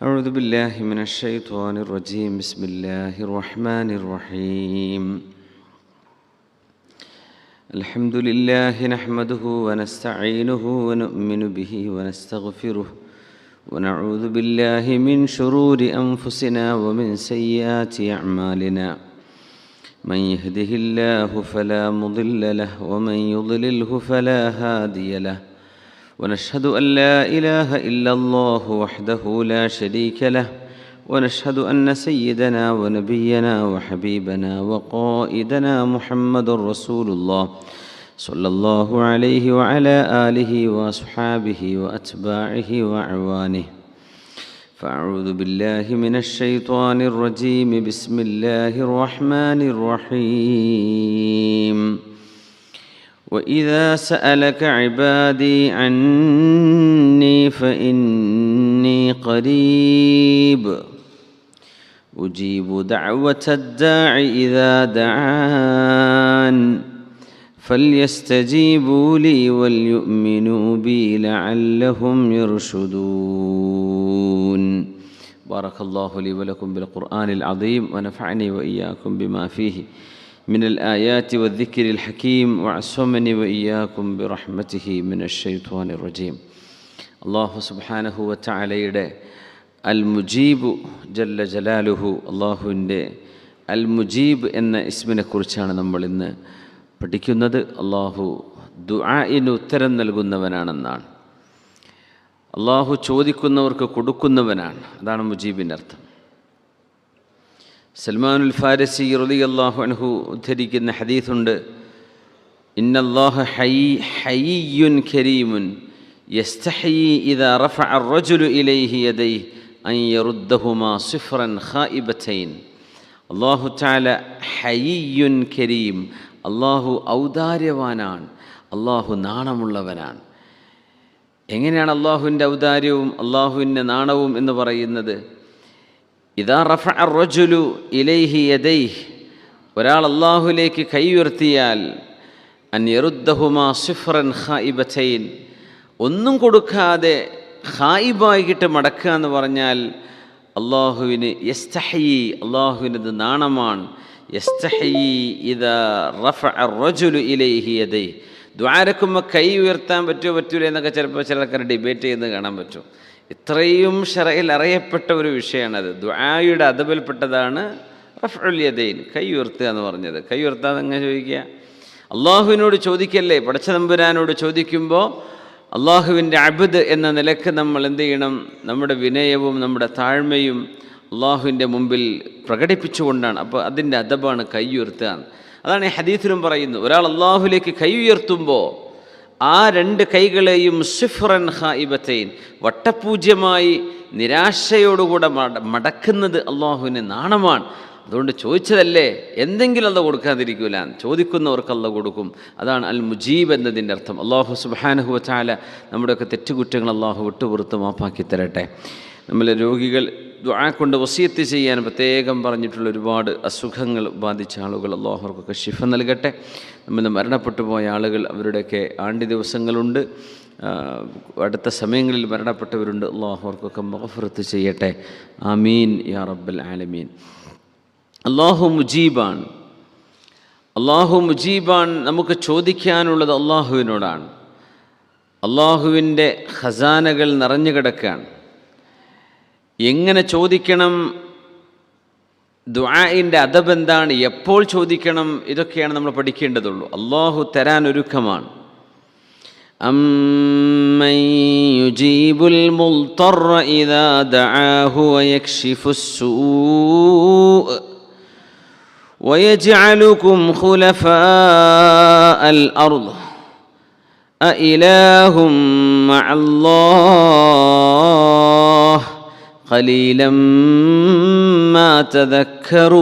أعوذ بالله من الشيطان الرجيم. بسم الله الرحمن الرحيم. الحمد لله نحمده ونستعينه ونؤمن به ونستغفره ونعوذ بالله من شرور أنفسنا ومن سيئات أعمالنا. من يهده الله فلا مضل له ومن يضلله فلا هادي له. ونشهد أن لا إله إلا الله وحده لا شريك له. ونشهد أن سيدنا ونبينا وحبيبنا وقائدنا محمد رسول الله صلى الله عليه وعلى آله وأصحابه وأتباعه وأعوانه. فأعوذ بالله من الشيطان الرجيم. بسم الله الرحمن الرحيم. وإذا سألك عبادي عني فإني قريب أجيب دعوة الداع إذا دعان فليستجيبوا لي وليؤمنوا بي لعلهم يرشدون. بارك الله لي ولكم بالقرآن العظيم ونفعني وإياكم بما فيه من الآيات والذكر الحكيم وعصمني وإياكم برحمته من الشيطان الرجيم. الله سبحانه وتعالى അൽ മുജീബ് ജല്ല ജലാലുഹു, അള്ളാഹുവിൻ്റെ അൽ മുജീബ് എന്ന ഇസ്മിനെ കുറിച്ചാണ് നമ്മൾ ഇന്ന് പഠിക്കുന്നത്. അള്ളാഹു ദുആഇന് ഉത്തരം നൽകുന്നവനാണെന്നാണ്. അള്ളാഹു ചോദിക്കുന്നവർക്ക് കൊടുക്കുന്നവനാണ്. അതാണ് മുജീബിൻ്റെ അർത്ഥം. സൽമാനുൽ ഫാരിസി റളിയല്ലാഹു അൻഹു ഉദ്ധരിക്കുന്ന ഹദീസുണ്ട്, ഇന്നല്ലാഹ ഹയ്യിയ്യുൻ കരീമുൻ യസ്തഹയി ഇദാ റഫഅ അർ-റജുലു ഇലൈഹി യദൈഹി അൻ യറുദ്ദഹുമാ സിഫ്റൻ ഖായിബതൈൻ. അല്ലാഹു തആല ഹയ്യിയ്യുൻ കരീം, അല്ലാഹു ഔദാര്യവാനാണ്, അല്ലാഹു നാണമുള്ളവനാണ്. എങ്ങനെയാണ് അല്ലാഹുവിൻ്റെ ഔദാര്യവും അല്ലാഹുവിൻ്റെ നാണവും എന്ന് പറയുന്നത്? ഇദാ റഫഅ അർ-റജുലു ഇലൈഹി യദൈഹി, ഒരാൾ അല്ലാഹുവിലേക്ക് കൈ ഉയർത്തിയാൽ അൻ യറുദ്ദഹുമാ സിഫ്റൻ ഖായിബതൈൻ, ഒന്നും കൊടുക്കാതെ ഖായിബായിട്ട് മടക്കുക എന്ന് പറഞ്ഞാൽ അല്ലാഹുവിന് യസ്തഹയി, അല്ലാഹുവിനത് നാണമാണ്. യസ്തഹയി ഇദാ റഫഅ അർ-റജുലു ഇലൈഹി യദൈഹി. ദുആരക്കുമ്പോൾ കൈ ഉയർത്താൻ പറ്റുമോ പറ്റൂല എന്നൊക്കെ ചിലപ്പോൾ ചിലർക്ക് ഡിബേറ്റ് ചെയ്യുന്നത് കാണാൻ പറ്റും. ഇത്രയും ശറയിൽ അറിയപ്പെട്ട ഒരു വിഷയമാണത്. ദുആയുടെ അദബിൽപ്പെട്ടതാണ് റഫ്ഉൽ യദൈൻ, കൈ ഉയർത്തുക എന്ന് പറഞ്ഞത്. കൈ ഉയർത്താതെ എങ്ങനെ ചോദിക്കുക? അള്ളാഹുവിനോട് ചോദിക്കല്ലേ. പടച്ച തമ്പുരാനോട് ചോദിക്കുമ്പോൾ അള്ളാഹുവിൻ്റെ അബ്ദ് എന്ന നിലക്ക് നമ്മൾ എന്ത് ചെയ്യണം? നമ്മുടെ വിനയവും നമ്മുടെ താഴ്മയും അള്ളാഹുവിൻ്റെ മുമ്പിൽ പ്രകടിപ്പിച്ചുകൊണ്ടാണ്. അപ്പോൾ അതിൻ്റെ അദബാണ് കൈ ഉയർത്തുക. അതാണ് ഈ ഹദീസിലും പറയുന്നത്. ഒരാൾ അള്ളാഹുലേക്ക് കൈ ഉയർത്തുമ്പോൾ ആ രണ്ട് കൈകളെയും സിഫ്റൻ ഖായിബതൈൻ, വട്ടപൂജ്യമായി നിരാശയോടുകൂടെ മടക്കുന്നത് അള്ളാഹുവിന് നാണമാണ്. അതുകൊണ്ട് ചോദിച്ചതല്ലേ, എന്തെങ്കിലും അല്ല കൊടുക്കാതിരിക്കൂല. ചോദിക്കുന്നവർക്ക് അല്ല കൊടുക്കും. അതാണ് അൽ മുജീബ് എന്നതിൻ്റെ അർത്ഥം. അള്ളാഹു സുബ്ഹാനഹു വ തആല നമ്മുടെയൊക്കെ തെറ്റുകുറ്റങ്ങൾ അള്ളാഹു വിട്ടുപുറത്ത് മാപ്പാക്കി തരട്ടെ. നമ്മളെ രോഗികൾ ദുആ കൊണ്ട് വസിയത്ത് ചെയ്യാൻ പ്രത്യേകം പറഞ്ഞിട്ടുള്ള ഒരുപാട് അസുഖങ്ങൾ ബാധിച്ച ആളുകൾ അള്ളാഹുവർക്കൊക്കെ ശിഫ നൽകട്ടെ. നമ്മൾ മരണപ്പെട്ടു പോയ ആളുകൾ, അവരുടെയൊക്കെ ആണ്ടി ദിവസങ്ങളുണ്ട്, അടുത്ത സമയങ്ങളിൽ മരണപ്പെട്ടവരുണ്ട്. അള്ളാഹുവർക്കൊക്കെ മഗ്ഫിറത്ത് ചെയ്യട്ടെ. ആമീൻ യാ റബ്ബൽ ആലമീൻ. അള്ളാഹു മുജീബാണ്. അള്ളാഹു മുജീബാണ്. നമുക്ക് ചോദിക്കാനുള്ളത് അള്ളാഹുവിനോടാണ്. അള്ളാഹുവിൻ്റെ ഖസാനകൾ നിറഞ്ഞു കിടക്കുകയാണ്. എങ്ങനെ ചോദിക്കണം? ദുആഇൻ്റെ അദബ് എന്താണ്? എപ്പോൾ ചോദിക്കണം? ഇതൊക്കെയാണ് നമ്മൾ പഠിക്കേണ്ടതുള്ളൂ. അള്ളാഹു തരാൻ ഒരുക്കമാണ്. അമ്മൻ യുജീബുൽ മുൽത്തറ ഇദാ ദആഹു വയക്ഷിഫുസ്സൂഅ വയജ്അലുകും ഖുലഫാഅൽ അർദ് അഇലാഹും മഅല്ലാഹ് ഖലീലം മാ തദക്കറൂൻ.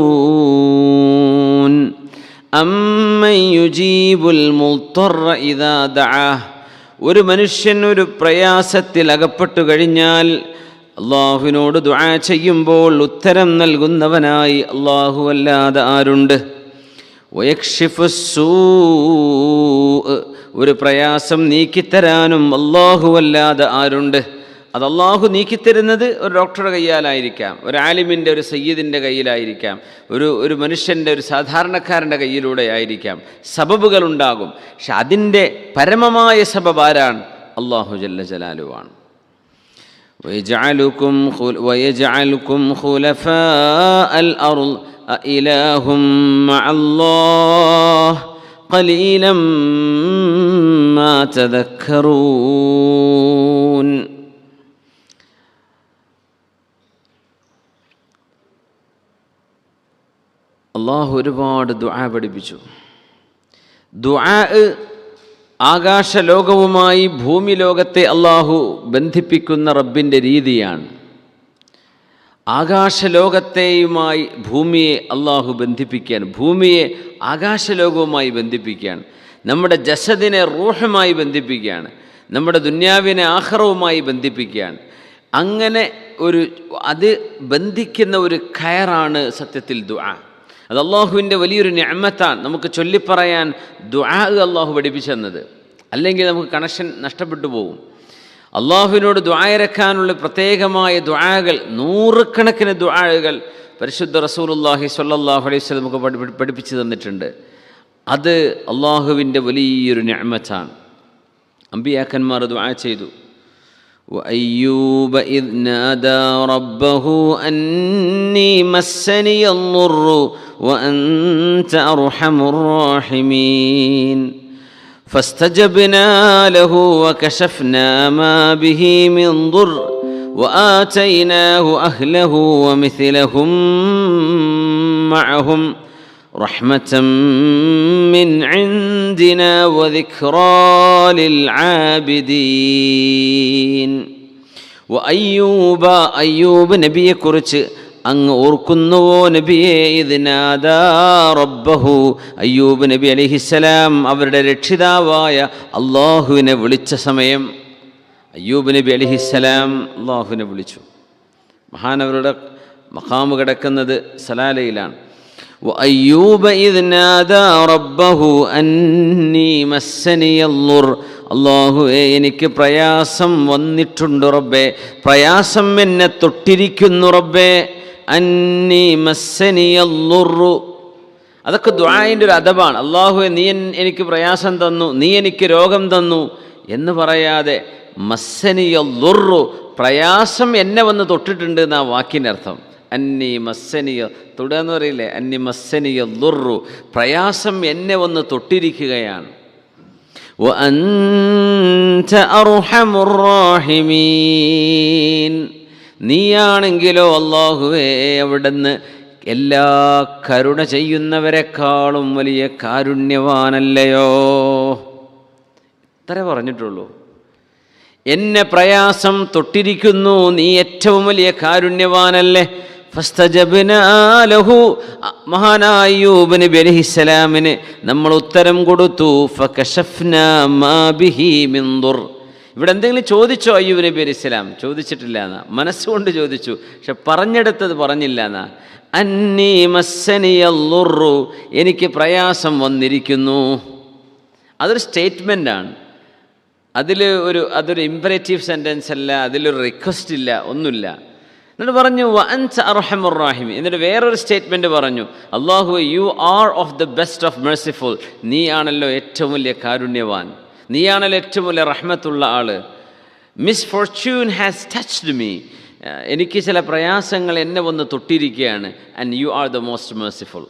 അമ്മൻ യുജീബുൽ മുൽത്തറ ഇദാ ദആഹ്, ഒരു മനുഷ്യൻ ഒരു പ്രയാസത്തിൽ അകപ്പെട്ടു കഴിഞ്ഞാൽ അള്ളാഹുവിനോട് ദുആ ചെയ്യുമ്പോൾ ഉത്തരം നൽകുന്നവനായി അള്ളാഹു അല്ലാതെ ആരുണ്ട്? വയക്ഷിഫുസ്സൂഅ, ഒരു പ്രയാസം നീക്കിത്തരാനും അല്ലാഹു അല്ലാതെ ആരുണ്ട്? അത് അള്ളാഹു നീക്കിത്തരുന്നത് ഒരു ഡോക്ടറുടെ കയ്യാലായിരിക്കാം, ഒരു ആലിമിൻ്റെ, ഒരു സയ്യിദിൻ്റെ കയ്യിലായിരിക്കാം, ഒരു മനുഷ്യൻ്റെ, ഒരു സാധാരണക്കാരൻ്റെ കയ്യിലൂടെ ആയിരിക്കാം. സബബുകളുണ്ടാകും. പക്ഷെ അതിൻ്റെ പരമമായ സബബ് ആരാണ്? അള്ളാഹു ജല്ല ജലാലുവാണ്. وَيَجْعَلُكُمْ خُلَفَاءَ الْأَرْضِ أَإِلَٰهٌ مَّعَ اللَّهِ قَلِيلًا مَّا تَذَكَّرُونَ. അള്ളാഹു ഒരുപാട് ദുആ പഠിപ്പിച്ചു. ദുആ ആകാശലോകവുമായി ഭൂമി ലോകത്തെ അള്ളാഹു ബന്ധിപ്പിക്കുന്ന റബ്ബിൻ്റെ രീതിയാണ്. ആകാശലോകത്തെയുമായി ഭൂമിയെ അള്ളാഹു ബന്ധിപ്പിക്കുകയാണ്, ഭൂമിയെ ആകാശലോകവുമായി ബന്ധിപ്പിക്കുകയാണ്, നമ്മുടെ ജസദിനെ റൂഹുമായി ബന്ധിപ്പിക്കുകയാണ്, നമ്മുടെ ദുന്യാവിനെ ആഖിറവുമായി ബന്ധിപ്പിക്കുകയാണ്. അങ്ങനെ അത് ബന്ധിക്കുന്ന ഒരു കയറാണ് സത്യത്തിൽ ദുആ. അത് അള്ളാഹുവിൻ്റെ വലിയൊരു നിഅമത്താണ്. നമുക്ക് ചൊല്ലിപ്പറയാൻ ദുആ അള്ളാഹു പഠിപ്പിച്ചെന്നത്, അല്ലെങ്കിൽ നമുക്ക് കണക്ഷൻ നഷ്ടപ്പെട്ടു പോകും. അള്ളാഹുവിനോട് ദുആ ഇറക്കാനുള്ള പ്രത്യേകമായ ദുആകൾ, നൂറുകണക്കിന് ദുആകൾ പരിശുദ്ധ റസൂലുള്ളാഹി സ്വല്ലല്ലാഹു അലൈഹി വസല്ലം നമുക്ക് പഠിപ്പിച്ചു തന്നിട്ടുണ്ട്. അത് അള്ളാഹുവിൻ്റെ വലിയൊരു നിഅമത്താണ്. അമ്പിയാക്കന്മാർ ദുആ ചെയ്തു. وأيوب إذ نادى ربه أني مسني الضر وأنت أرحم الراحمين فاستجبنا له وكشفنا ما به من ضر وآتيناه أهله ومثلهم معهم رحمة من عندنا وذكرى للعابدين. അയ്യൂബ് നബിയെ കുറിച്ച് അങ്ങ് ഓർക്കുന്നുവോ നബിയെ? ഇദ് നാദാ റബ്ബഹു, അയ്യൂബ് നബി അലൈഹിസ്സലാം അവരുടെ രക്ഷിതാവായ അള്ളാഹുവിനെ വിളിച്ച സമയം. അയ്യൂബ് നബി അലൈഹിസ്സലാം അള്ളാഹുവിനെ വിളിച്ചു. മഹാനവരുടെ മഖാമ് കിടക്കുന്നത് സലാലയിലാണ്. وأيوب إذ نادى ربه أني مسني الضر, അള്ളാഹുവേ എനിക്ക് പ്രയാസം വന്നിട്ടുണ്ട് റബ്ബേ, പ്രയാസം എന്നെ തൊട്ടിരിക്കുന്നു റബ്ബേ. അന്നി മസ്സനിയൽ ളുർറു, അതൊക്കെ ദുആഇൻ്റെ ഒരു അദബാണ്. അള്ളാഹുവേ നീ എനിക്ക് പ്രയാസം തന്നു, നീ എനിക്ക് രോഗം തന്നു എന്ന് പറയാതെ മസ്സനിയൽ ളുർറു, പ്രയാസം എന്നെ വന്ന് തൊട്ടിട്ടുണ്ട് എന്നാ വാക്കിൻ്റെ അർത്ഥം. അന്നി മസ്സനിയ, തൊടുകയെന്ന് പറയില്ലേ, അന്നി മസ്സനിയ ളുർറു, പ്രയാസം എന്നെ വന്ന് തൊട്ടിരിക്കുകയാണ്. വഅൻത അർഹമുർ റാഹിമീൻ, നീയാണെങ്കിലോ അല്ലാഹുവേ അവിടുന്ന് എല്ലാ കരുണ ചെയ്യുന്നവരെക്കാളും വലിയ കാരുണ്യവാനല്ലയോ. ഇത്രേ പറഞ്ഞിട്ടുള്ളൂ. എന്നെ പ്രയാസം തൊട്ടിരിക്കുന്നു, നീ ഏറ്റവും വലിയ കാരുണ്യവാനല്ലേ. ഫസ്തജബ്നാ ലഹു, മഹാനായ അയ്യൂബ് നബി അലൈഹിസ്സലാമിന് നമ്മൾ ഉത്തരം കൊടുത്തു. ഫകശഫ്നാ മാ ബിഹി മിൻ ദുർ, ഇവിടെ എന്തെങ്കിലും ചോദിച്ചോ അയ്യൂബ് നബി അലൈഹിസ്സലാം? ചോദിച്ചിട്ടില്ല എന്നാ, മനസ്സുകൊണ്ട് ചോദിച്ചു, പക്ഷെ പറഞ്ഞെടുത്തത് പറഞ്ഞില്ല എന്നാ. അന്നീ മസ്സനിയൽ ളുർറു, എനിക്ക് പ്രയാസം വന്നിരിക്കുന്നു. അതൊരു സ്റ്റേറ്റ്മെൻ്റാണ്. അതൊരു ഇംപറേറ്റീവ് സെൻറ്റൻസ് അല്ല, അതിലൊരു റിക്വസ്റ്റ് ഇല്ല, ഒന്നുമില്ല. എന്നിട്ട് പറഞ്ഞു വഅൻത അർഹമുർ റഹീം. എന്നിട്ട് വേറൊരു സ്റ്റേറ്റ്മെൻറ്റ് പറഞ്ഞു, അല്ലാഹു you are of the best of merciful, നീ ആണല്ലോ ഏറ്റവും വലിയ കാരുണ്യവാൻ, നീയാണല്ലോ ഏറ്റവും വലിയ റഹ്മത്തുള്ള ആള്. മിസ്ഫോർച്യൂൺ ഹാസ് ടച്ച്ഡ് മീ, എനിക്ക് ചില പ്രയാസങ്ങൾ എന്നെ വന്ന് തൊട്ടിരിക്കുകയാണ്. And you are the most merciful.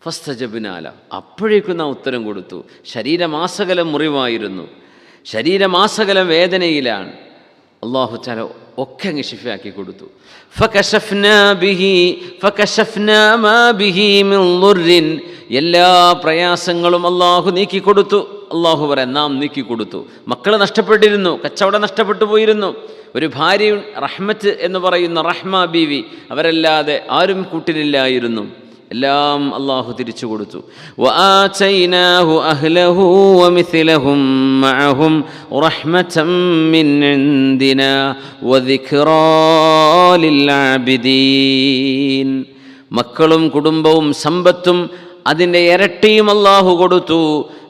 ഫസ്തജബ്നാല, അപ്പോഴേക്കും നാം ഉത്തരം കൊടുത്തു. ശരീരമാസകലം മുറിവായിരുന്നു, ശരീരമാസകലം വേദനയിലാണ്. അല്ലാഹു തആല ഒക്കെ അങ്ങ് ശിഫയാക്കി കൊടുത്തു. ഫകശഫ്നാ മാ ബിഹി മിൻ ളുർറിൻ, എല്ലാ പ്രയാസങ്ങളും അല്ലാഹു നീക്കിക്കൊടുത്തു. അല്ലാഹു പറയാൻ നാം നീക്കിക്കൊടുത്തു. മക്കൾ നഷ്ടപ്പെട്ടിരുന്നു, കച്ചവടം നഷ്ടപ്പെട്ടു പോയിരുന്നു, ഒരു ഭാര്യയും റഹ്മത്ത് എന്ന് പറയുന്ന റഹ്മ ബീവി, അവരല്ലാതെ ആരും കൂട്ടിലില്ലായിരുന്നു. എല്ലാം അല്ലാഹു തിരിച്ചു കൊടുത്തു. വആതൈനാഹു അഹ്ലഹു വമിസ്ലഹും മഅഹും റഹ്മതൻ മിൻ ഇൻദിനാ വദിക്റാ ലിൽആബിദീൻ, മക്കളും കുടുംബവും സമ്പത്തും അതിൻ്റെ ഇരട്ടിയും അല്ലാഹു കൊടുത്തു.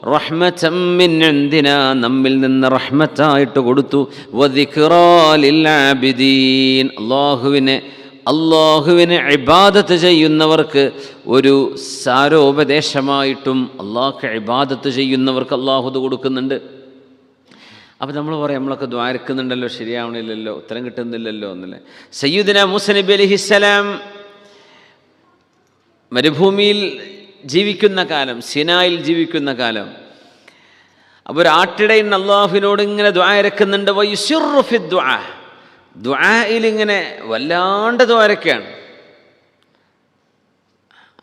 റഹ്മതം മിൻ ഇൻദിനാ, നമ്മിൽ നിന്ന് റഹ്മത്തായിട്ട് കൊടുത്തു. വദിക്റാ ലിൽ ആബിദീൻ, അള്ളാഹുവിനെ ഇബാദത്ത് ചെയ്യുന്നവർക്ക് ഒരു സാരോപദേശമായിട്ടും അള്ളാഹ്ക്ക് ഇബാദത്ത് ചെയ്യുന്നവർക്ക് അള്ളാഹു ഇത് കൊടുക്കുന്നുണ്ട്. അപ്പോൾ നമ്മൾ പറയും നമ്മളൊക്കെ ദ്വാരക്കുന്നുണ്ടല്ലോ, ശരിയാവണില്ലല്ലോ, ഉത്തരം കിട്ടുന്നില്ലല്ലോ എന്നല്ലേ. സയ്യിദുനാ മൂസാ നബി അലൈഹിസ്സലാം മരുഭൂമിയിൽ ജീവിക്കുന്ന കാലം, സിനായിൽ ജീവിക്കുന്ന കാലം, അപ്പോൾ ഒരു ആട്ടിടയൻ അള്ളാഹുവിനോട് ഇങ്ങനെ ദ്വാരക്കുന്നുണ്ട്. വയുസിറു ഫി ദുആ, ദുആയിൽ ഇങ്ങനെ വല്ലാണ്ട് ദ്വാരക്കാണ്.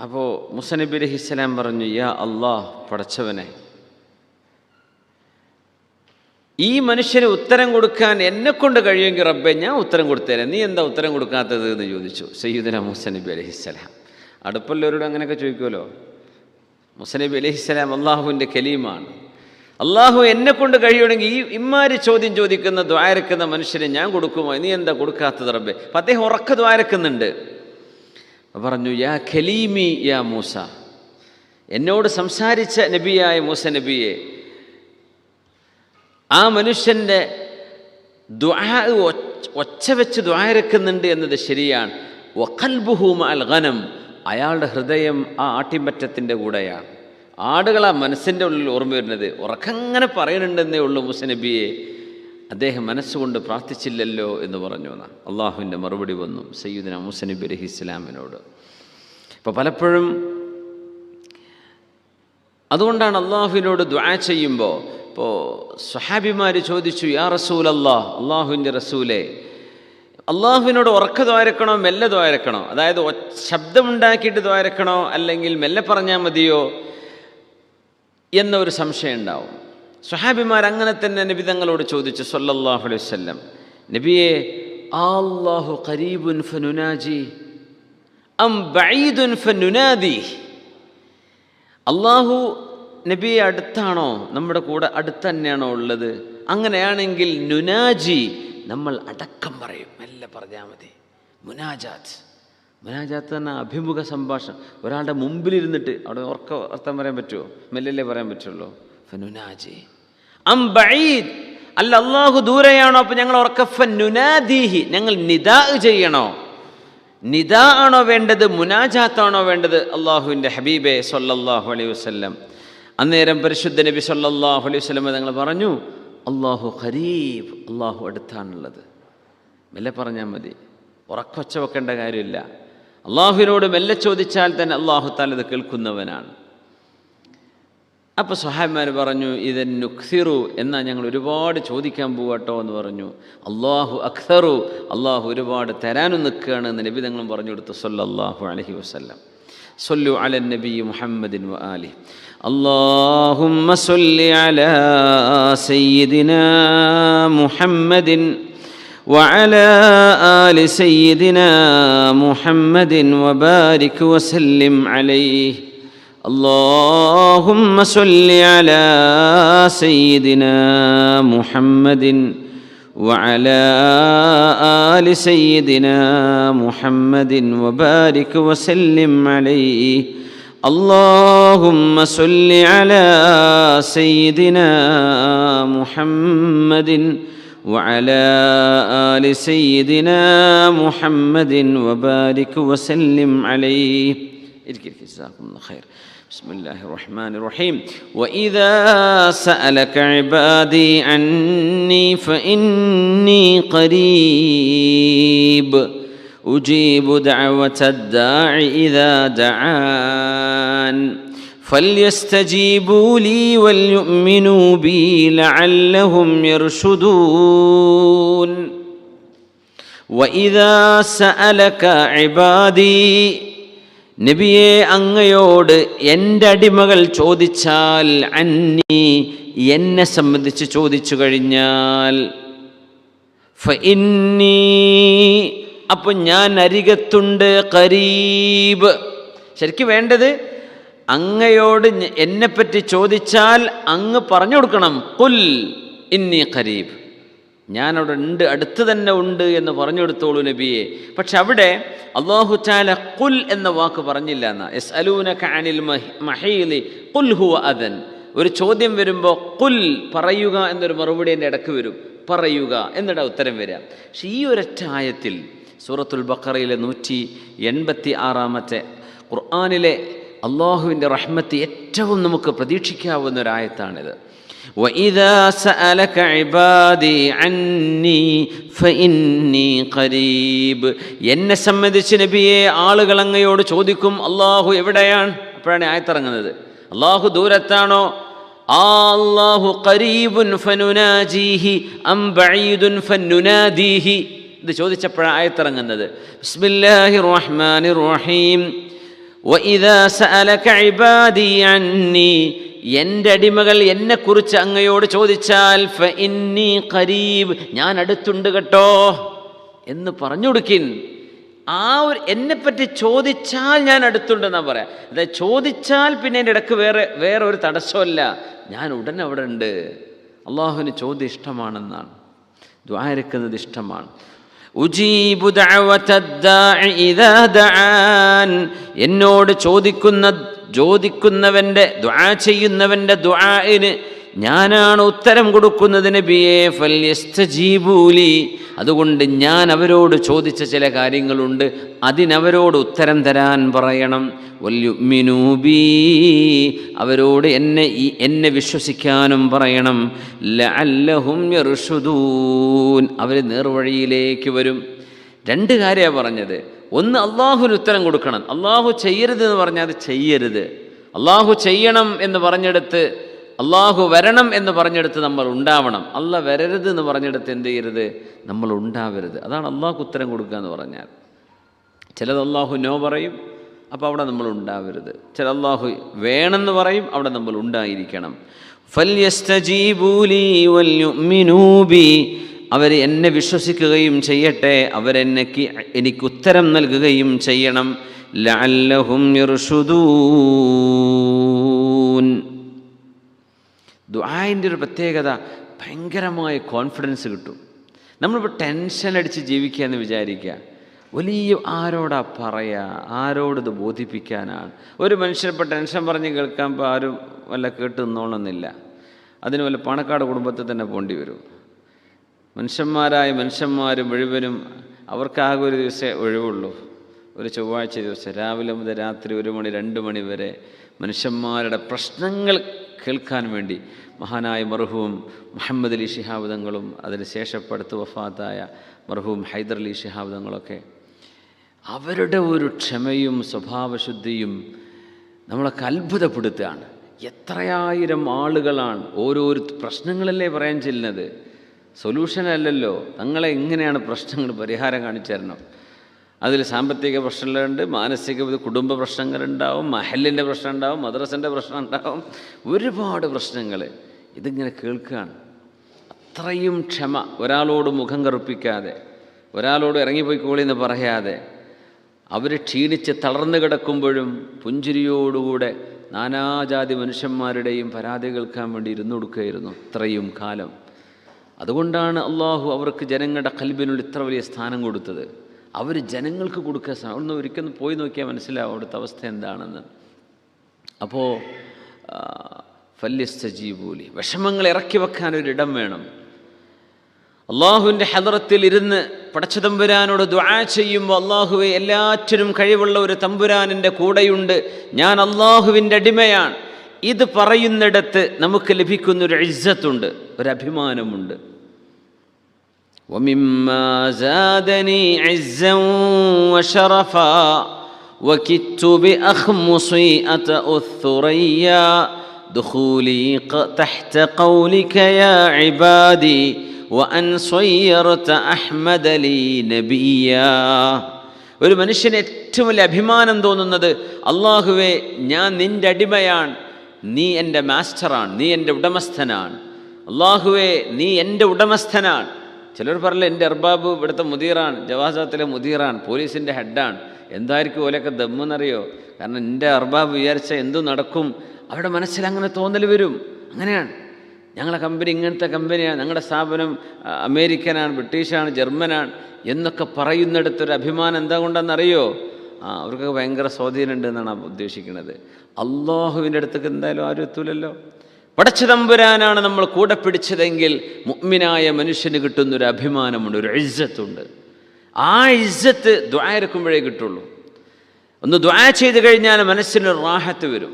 അപ്പോൾ മൂസാ നബി അലൈഹിസ്സലാം പറഞ്ഞു, യാ അല്ലാഹ്, പടച്ചവനെ, ഈ മനുഷ്യന് ഉത്തരം കൊടുക്കാൻ എന്നെക്കൊണ്ട് കഴിയുമെങ്കിൽ റബ്ബേ ഞാൻ ഉത്തരം കൊടുത്തേരാം, നീ എന്താ ഉത്തരം കൊടുക്കാത്തത് എന്ന് ചോദിച്ചു സയ്യിദുനാ മൂസാ നബി അലൈഹിസ്സലാം. അടുപ്പുള്ളവരോട് അങ്ങനെയൊക്കെ ചോദിക്കുമല്ലോ. മൂസാ നബി അലൈഹിസ്സലാം അള്ളാഹുവിൻ്റെ കലീമാണ്. അള്ളാഹു എന്നെക്കൊണ്ട് കഴിയുമെങ്കിൽ ഈ ഇമ്മാരി ചോദ്യം ചോദിക്കുന്ന ദ്വാരക്കുന്ന മനുഷ്യനെ ഞാൻ കൊടുക്കുമോ, നീ എന്താ കൊടുക്കാത്തത് റബ്ബേ? അപ്പം അദ്ദേഹം ഉറക്ക ദ്വാരക്കുന്നുണ്ട്. പറഞ്ഞു, യാ ഖലീമി യാ മൂസ, എന്നോട് സംസാരിച്ച നബിയായ മൂസ നബിയെ, ആ മനുഷ്യൻ്റെ ദുആ ഒച്ച വെച്ച് ദ്വാരക്കുന്നുണ്ട് എന്നത് ശരിയാണ്. വഖൽബുഹു മഅൽ ഗനം, അയാളുടെ ഹൃദയം ആ ആട്ടിൻപറ്റത്തിൻ്റെ കൂടെയാണ്. ആടുകളാ മനസ്സിൻ്റെ ഉള്ളിൽ ഓർമ്മ വരുന്നത്. ഉറക്കങ്ങനെ പറയുന്നുണ്ടെന്നേ ഉള്ളൂ മൂസാ നബിയെ, അദ്ദേഹം മനസ്സുകൊണ്ട് പ്രാർത്ഥിച്ചില്ലല്ലോ എന്ന് പറഞ്ഞു എന്നാണ്. അള്ളാഹുവിൻ്റെ മറുപടി വന്നു സയ്യിദുനാ മൂസാ നബി അലൈഹിസ്സലാമിനോട്. ഇപ്പോൾ പലപ്പോഴും അതുകൊണ്ടാണ് അള്ളാഹുവിനോട് ദുആ ചെയ്യുമ്പോൾ, ഇപ്പോൾ സ്വഹാബിമാർ ചോദിച്ചു, യാ റസൂലല്ലാഹ്, അള്ളാഹുവിൻ്റെ റസൂലേ, അള്ളാഹുവിനോട് ഉറക്ക ദ്വാരക്കണോ മെല്ലെ ദ്വാരക്കണോ, അതായത് ശബ്ദമുണ്ടാക്കിയിട്ട് ദ്വാരക്കണോ അല്ലെങ്കിൽ മെല്ലെ പറഞ്ഞാൽ മതിയോ എന്നൊരു സംശയം ഉണ്ടാവും. സ്വഹാബിമാർ അങ്ങനെ തന്നെ നബി തങ്ങളോട് ചോദിച്ചു സല്ലല്ലാഹു അലൈഹി വസല്ലം, നബിയെ, അല്ലാഹു ഖരീബുൻ ഫനുനാജി അം ബഈദുൻ ഫനുനാദി, അള്ളാഹു നബിയെ അടുത്താണോ, നമ്മുടെ കൂടെ അടുത്ത് തന്നെയാണോ ഉള്ളത്? അങ്ങനെയാണെങ്കിൽ നുനാജി, നമ്മൾ അടക്കം പറയും, മെല്ലെ പറഞ്ഞാൽ മതി. മുനാജാത്ത് തന്നെ അഭിമുഖ സംഭാഷണം. ഒരാളുടെ മുമ്പിലിരുന്നിട്ട് അവിടെ അർത്ഥം പറയാൻ പറ്റുമോ? മെല്ലല്ലേ പറയാൻ പറ്റുള്ളൂ. ഫനുനാജി അം ബഈദ്, അല്ല അള്ളാഹു ദൂരെയാണോ, അപ്പോൾ ഞങ്ങൾ ഉറക്ക ഫനുനാദീഹി, ഞങ്ങൾ നിദാ ചെയ്യണോ? നിദാ ആണോ വേണ്ടത്, മുനാജാത്താണോ വേണ്ടത്? അള്ളാഹുവിൻ്റെ ഹബീബെ സല്ലല്ലാഹു അലൈഹി വസല്ലം. അന്നേരം പരിശുദ്ധ നബി സല്ലല്ലാഹു അലൈഹി വസല്ലം തങ്ങൾ പറഞ്ഞു, അള്ളാഹു ഖരീബ്, അള്ളാഹു അടുത്താണുള്ളത്. മെല്ലെ പറഞ്ഞാൽ മതി, ഉറക്കൊച്ച വെക്കേണ്ട കാര്യമില്ല. അള്ളാഹുവിനോട് മെല്ലെ ചോദിച്ചാൽ തന്നെ അള്ളാഹു തആല ഇത് കേൾക്കുന്നവനാണ്. അപ്പോൾ സ്വഹാബിമാർ പറഞ്ഞു, ഇദൻ നുക്സിറു, എന്നാൽ ഞങ്ങൾ ഒരുപാട് ചോദിക്കാൻ പോവാട്ടോ എന്ന് പറഞ്ഞു. അള്ളാഹു അക്സറു, അള്ളാഹു ഒരുപാട് തരാനും നിൽക്കുകയാണ് എന്ന് നബി തങ്ങളും പറഞ്ഞു കൊടുത്തു സല്ലല്ലാഹു അലൈഹി വസല്ലം. സല്ലു അലൻ നബി മുഹമ്മദിൻ വ ആലിഹി. اللهم صل على سيدنا محمد وعلى آل سيدنا محمد وبارك وسلم عليه. اللهم صل على سيدنا محمد وعلى آل سيدنا محمد وبارك وسلم عليه. اللهم صل على سيدنا محمد وعلى آل سيدنا محمد وبارك وسلم عليه. جزاكم الله خير. بسم الله الرحمن الرحيم. وإذا سألك عبادي عني فإني قريب أجيب دعوة الداع إذا دعان فليستجيبوا لي وليؤمنوا بي لعلهم يرشدون. وإذا سألك عبادي, നബിയെ അങ്ങയോട് എൻ്റെ അടിമകൾ ചോദിച്ചാൽ, അന്നി എന്നെ സംബന്ധിച്ച് ചോദിച്ചു കഴിഞ്ഞാൽ, ഫഇന്നി അപ്പോൾ ഞാൻ അരികത്തുണ്ട്, ഖരീബ്. ശരിക്കും വേണ്ടത് അങ്ങയോട് എന്നെപ്പറ്റി ചോദിച്ചാൽ അങ്ങ് പറഞ്ഞു കൊടുക്കണം, ഖുൽ ഇന്നി ഖരീബ്, ഞാനവിടെ ഉണ്ട്, അടുത്ത് തന്നെ ഉണ്ട് എന്ന് പറഞ്ഞു കൊടുത്തോളൂ നബിയെ. പക്ഷെ അവിടെ അല്ലാഹു തആല ഖുൽ എന്ന വാക്ക് പറഞ്ഞില്ല എന്നാ. യസ്അലൂനക അനിൽ മഹീലി ഖുൽ ഹുവ അദൻ, ഒരു ചോദ്യം വരുമ്പോൾ ഖുൽ പറയുക എന്നൊരു മറുപടി എൻ്റെ ഇടക്ക് വരും, പറയുക എന്നിട്ട് ഉത്തരം വരിക. പക്ഷെ ഈ ഒരൊറ്റ ആയത്തിൽ സൂറത്തുൽ ബഖറയിലെ 186 ഖുർആനിലെ അള്ളാഹുവിൻ്റെ റഹ്മത്ത് ഏറ്റവും നമുക്ക് പ്രതീക്ഷിക്കാവുന്ന ഒരായത്താണിത്. وَإِذَا سَأَلَكَ عِبَادِي عَنِّي فَإِنِّي قَرِيبٌ. എന്നെ സംബന്ധിച്ച് നബിയെ ആളുകൾ അങ്ങയോട് ചോദിക്കും അള്ളാഹു എവിടെയാണ്. അപ്പോഴാണ് ആയത്തിറങ്ങുന്നത്. അള്ളാഹു ദൂരത്താണോ? അല്ലാഹു ഖരീബുൻ ഫനുനാജീഹി അം ബഈദുൻ ഫനുനാദീഹി. ഇത് ചോദിച്ചപ്പോഴാണ് ആയത്തിറങ്ങുന്നത്. ബിസ്മില്ലാഹിർ റഹ്മാനിർ റഹീം. വഇദാ സഅലക ഇബാദി അന്നി, എൻ്റെ അടിമകൾ എന്നെക്കുറിച്ച് അങ്ങയോട് ചോദിച്ചാൽ ഫഇന്നി ഖരീബ്, ഞാൻ അടുത്തുണ്ട് കേട്ടോ എന്ന് പറഞ്ഞു കൊടുക്കിൻ. ആ ഒരു എന്നെപ്പറ്റി ചോദിച്ചാൽ ഞാൻ അടുത്തുണ്ടെന്നാണ് പറയാം. അതായത് ചോദിച്ചാൽ പിന്നെ എൻ്റെ ഇടയ്ക്ക് വേറെ ഒരു തടസ്സമല്ല, ഞാൻ ഉടനെ അവിടെ ഉണ്ട്. അള്ളാഹുവിന് ചോദ്യം ഇഷ്ടമാണെന്നാണ്, ദുആ ഇരക്കുന്നത് ഇഷ്ടമാണ്. ഉജീബു ദഅവതദ്ദാഇ ഇദാ ദഅാൻ, എന്നോട് ചോദിക്കുന്നവൻ്റെ ദുആ ചെയ്യുന്നവൻ്റെ ദുആഇന് ഞാനാണ് ഉത്തരം കൊടുക്കുന്നത് നബിയേ. ഫൽയസ്തജീബൂലി, അതുകൊണ്ട് ഞാൻ അവരോട് ചോദിച്ച ചില കാര്യങ്ങളുണ്ട്, അതിനവരോട് ഉത്തരം തരാൻ പറയണം. വൽയുഅ്മിനൂ ബീ, അവരോട് എന്നെ വിശ്വസിക്കാനും പറയണം. ലഅല്ലഹും യർഷുദൂൻ, അവർ നേർവഴിയിലേക്ക് വരും. രണ്ട് കാര്യമാണ് പറഞ്ഞത്. ഒന്ന്, അള്ളാഹുവിന് ഉത്തരം കൊടുക്കണം. അള്ളാഹു ചെയ്യരുത് എന്ന് പറഞ്ഞാൽ അത് ചെയ്യരുത്. അള്ളാഹു ചെയ്യണം എന്ന് പറഞ്ഞെടുത്ത്, അള്ളാഹു വരണം എന്ന് പറഞ്ഞെടുത്ത് നമ്മൾ ഉണ്ടാവണം. അള്ളാഹ് വരരുത് എന്ന് പറഞ്ഞെടുത്ത് എന്ത് ചെയ്യരുത്, നമ്മൾ ഉണ്ടാവരുത്. അതാണ് അള്ളാഹു ഉത്തരം കൊടുക്കുക എന്ന് പറഞ്ഞാൽ. ചിലത് അള്ളാഹു നോ പറയും, അപ്പോൾ അവിടെ നമ്മൾ ഉണ്ടാവരുത്. ചില അള്ളാഹു വേണമെന്ന് പറയും, അവിടെ നമ്മൾ ഉണ്ടായിരിക്കണം. ഫൽയസ്തജീബൂലി വൽയുഅ്മിനൂ ബി, അവർ എന്നെ വിശ്വസിക്കുകയും ചെയ്യട്ടെ, എനിക്ക് ഉത്തരം നൽകുകയും ചെയ്യണം. ലഅല്ലഹും യർഷുദൂൻ. ദുആഇൻ്റെ ഒരു പ്രത്യേകത, ഭയങ്കരമായ കോൺഫിഡൻസ് കിട്ടും. നമ്മളിപ്പോൾ ടെൻഷൻ അടിച്ച് ജീവിക്കുക എന്ന് വിചാരിക്കുക, വലിയ ആരോടാ പറയുക, ആരോടിത് ബോധിപ്പിക്കാനാണ്. ഒരു മനുഷ്യനിപ്പോൾ ടെൻഷൻ പറഞ്ഞ് കേൾക്കാൻ ഇപ്പോൾ ആരും വല്ല കേട്ട് നിന്നോണമെന്നില്ല. അതിന് വല്ല പണക്കാട് കുടുംബത്തിൽ തന്നെ പോകേണ്ടി വരും. മനുഷ്യന്മാർ മുഴുവനും അവർക്കാകെ ഒരു ദിവസമേ ഒഴിവുള്ളൂ, ഒരു ചൊവ്വാഴ്ച ദിവസം രാവിലെ മുതൽ രാത്രി 1 മണി 2 മണി വരെ മനുഷ്യന്മാരുടെ പ്രശ്നങ്ങൾ കേൾക്കാൻ വേണ്ടി മഹാനായ മർഹൂം മുഹമ്മദ് അലി ശിഹാബ് തങ്ങളും അതിന് ശേഷപ്പെടുത്ത് വഫാത്തായ മർഹൂം ഹൈദർ അലി ശിഹാബ് തങ്ങളൊക്കെ, അവരുടെ ഒരു ക്ഷമയും സ്വഭാവശുദ്ധിയും നമ്മളൊക്കെ അത്ഭുതപ്പെടുത്തുകയാണ്. എത്രയായിരം ആളുകളാണ്, ഓരോരോ പ്രശ്നങ്ങളല്ലേ പറയാൻ ചെല്ലുന്നത്, സൊല്യൂഷനല്ലല്ലോ. തങ്ങളെ എങ്ങനെയാണ് പ്രശ്നങ്ങൾ പരിഹാരം കാണിച്ചു തരണം. അതിൽ സാമ്പത്തിക പ്രശ്നങ്ങളുണ്ട്, മാനസിക കുടുംബ പ്രശ്നങ്ങളുണ്ടാവും, മഹലിൻ്റെ പ്രശ്നം ഉണ്ടാവും, മദ്രസൻ്റെ പ്രശ്നം ഉണ്ടാവും, ഒരുപാട് പ്രശ്നങ്ങൾ. ഇതിങ്ങനെ കേൾക്കുകയാണ്. അത്രയും ക്ഷമ, ഒരാളോട് മുഖം കറുപ്പിക്കാതെ, ഒരാളോട് ഇറങ്ങിപ്പോയിക്കോളിന്ന് പറയാതെ, അവർ ക്ഷീണിച്ച് തളർന്നു കിടക്കുമ്പോഴും പുഞ്ചിരിയോടുകൂടെ നാനാജാതി മനുഷ്യന്മാരുടെയും പരാതി കേൾക്കാൻ വേണ്ടി ഇരുന്നു കൊടുക്കുകയായിരുന്നു ഇത്രയും കാലം. അതുകൊണ്ടാണ് അള്ളാഹു അവർക്ക് ജനങ്ങളുടെ ഖൽബിനുള്ള ഇത്ര വലിയ സ്ഥാനം കൊടുത്തത്. അവർ ജനങ്ങൾക്ക് കൊടുക്കുക. ഒന്ന് ഒരിക്കലും പോയി നോക്കിയാൽ മനസ്സിലാവും അവിടുത്തെ അവസ്ഥ എന്താണെന്ന്. അപ്പോൾ ഫല്യസ്തജീബൂലി, വിഷമങ്ങൾ ഇറക്കി വെക്കാനൊരിടം വേണം. അള്ളാഹുവിൻ്റെ ഹദറത്തിൽ ഇരുന്ന് പടച്ച തമ്പുരാനോട് ദുആ ചെയ്യുമ്പോൾ, അള്ളാഹുവെ എല്ലാറ്റിനും കഴിവുള്ള ഒരു തമ്പുരാൻ എൻ്റെ കൂടെയുണ്ട്, ഞാൻ അള്ളാഹുവിൻ്റെ അടിമയാണ്, ഇത് പറയുന്നിടത്ത് നമുക്ക് ലഭിക്കുന്നൊരു ഇസ്സത്തുണ്ട്, ഒരഭിമാനമുണ്ട്. وَمِمَّا زَادَنِي عِزًّا وَشَرَفًا وَكِدتُّ بِأَخْمُصِي أَتَأُ الثُّرَيَّا دُخُولِي تحت قولك يا عبادي وأن صيرت أحمد لي نبيا. ഒരു മനുഷ്യന് ഏറ്റവും വലിയ അഭിമാനം തോന്നുന്നത്, അള്ളാഹുവേ ഞാൻ നിൻ്റെ അടിമയാണ്, നീ എൻ്റെ മാസ്റ്ററാണ്, നീ എൻ്റെ ഉടമസ്ഥനാണ്. അള്ളാഹുവേ നീ എൻ്റെ ഉടമസ്ഥനാണ്. ചിലർ പറയില്ല, എൻ്റെ അർബാബ് ഇവിടുത്തെ മുദീറാണ്, ജവാസാത്തിലെ മുദീറാണ്, പോലീസിൻ്റെ ഹെഡാണ്. എന്തായിരിക്കും ഓലൊക്കെ ദമ്മെന്നറിയോ? കാരണം എൻ്റെ അർബാബ് വിചാരിച്ച എന്തു നടക്കും, അവരുടെ മനസ്സിൽ അങ്ങനെ തോന്നൽ വരും. അങ്ങനെയാണ്, ഞങ്ങളുടെ കമ്പനി ഇങ്ങനത്തെ കമ്പനിയാണ്, ഞങ്ങളുടെ സ്ഥാപനം അമേരിക്കനാണ്, ബ്രിട്ടീഷാണ്, ജർമ്മനാണ് എന്നൊക്കെ പറയുന്നിടത്തൊരു അഭിമാനം എന്താ കൊണ്ടെന്നറിയോ? അവർക്ക് ഭയങ്കര സ്വാധീനമുണ്ട് എന്നാണ് ഉദ്ദേശിക്കുന്നത്. അള്ളാഹുവിൻ്റെ അടുത്തേക്ക് എന്തായാലും ആരും എത്തൂലല്ലോ. പടച്ച തമ്പുരാനാണ് നമ്മൾ കൂടെ പിടിച്ചതെങ്കിൽ മുഅ്മിനായ മനുഷ്യന് കിട്ടുന്നൊരു അഭിമാനമുണ്ട്, ഒരു ഇസ്സത്തുണ്ട്. ആ ഇസ്സത്ത് ദുആ ഇറക്കുമ്പോഴേ കിട്ടുള്ളൂ. ഒന്ന് ദുആ ചെയ്ത് കഴിഞ്ഞാൽ മനസ്സിനൊരു റാഹത്ത് വരും.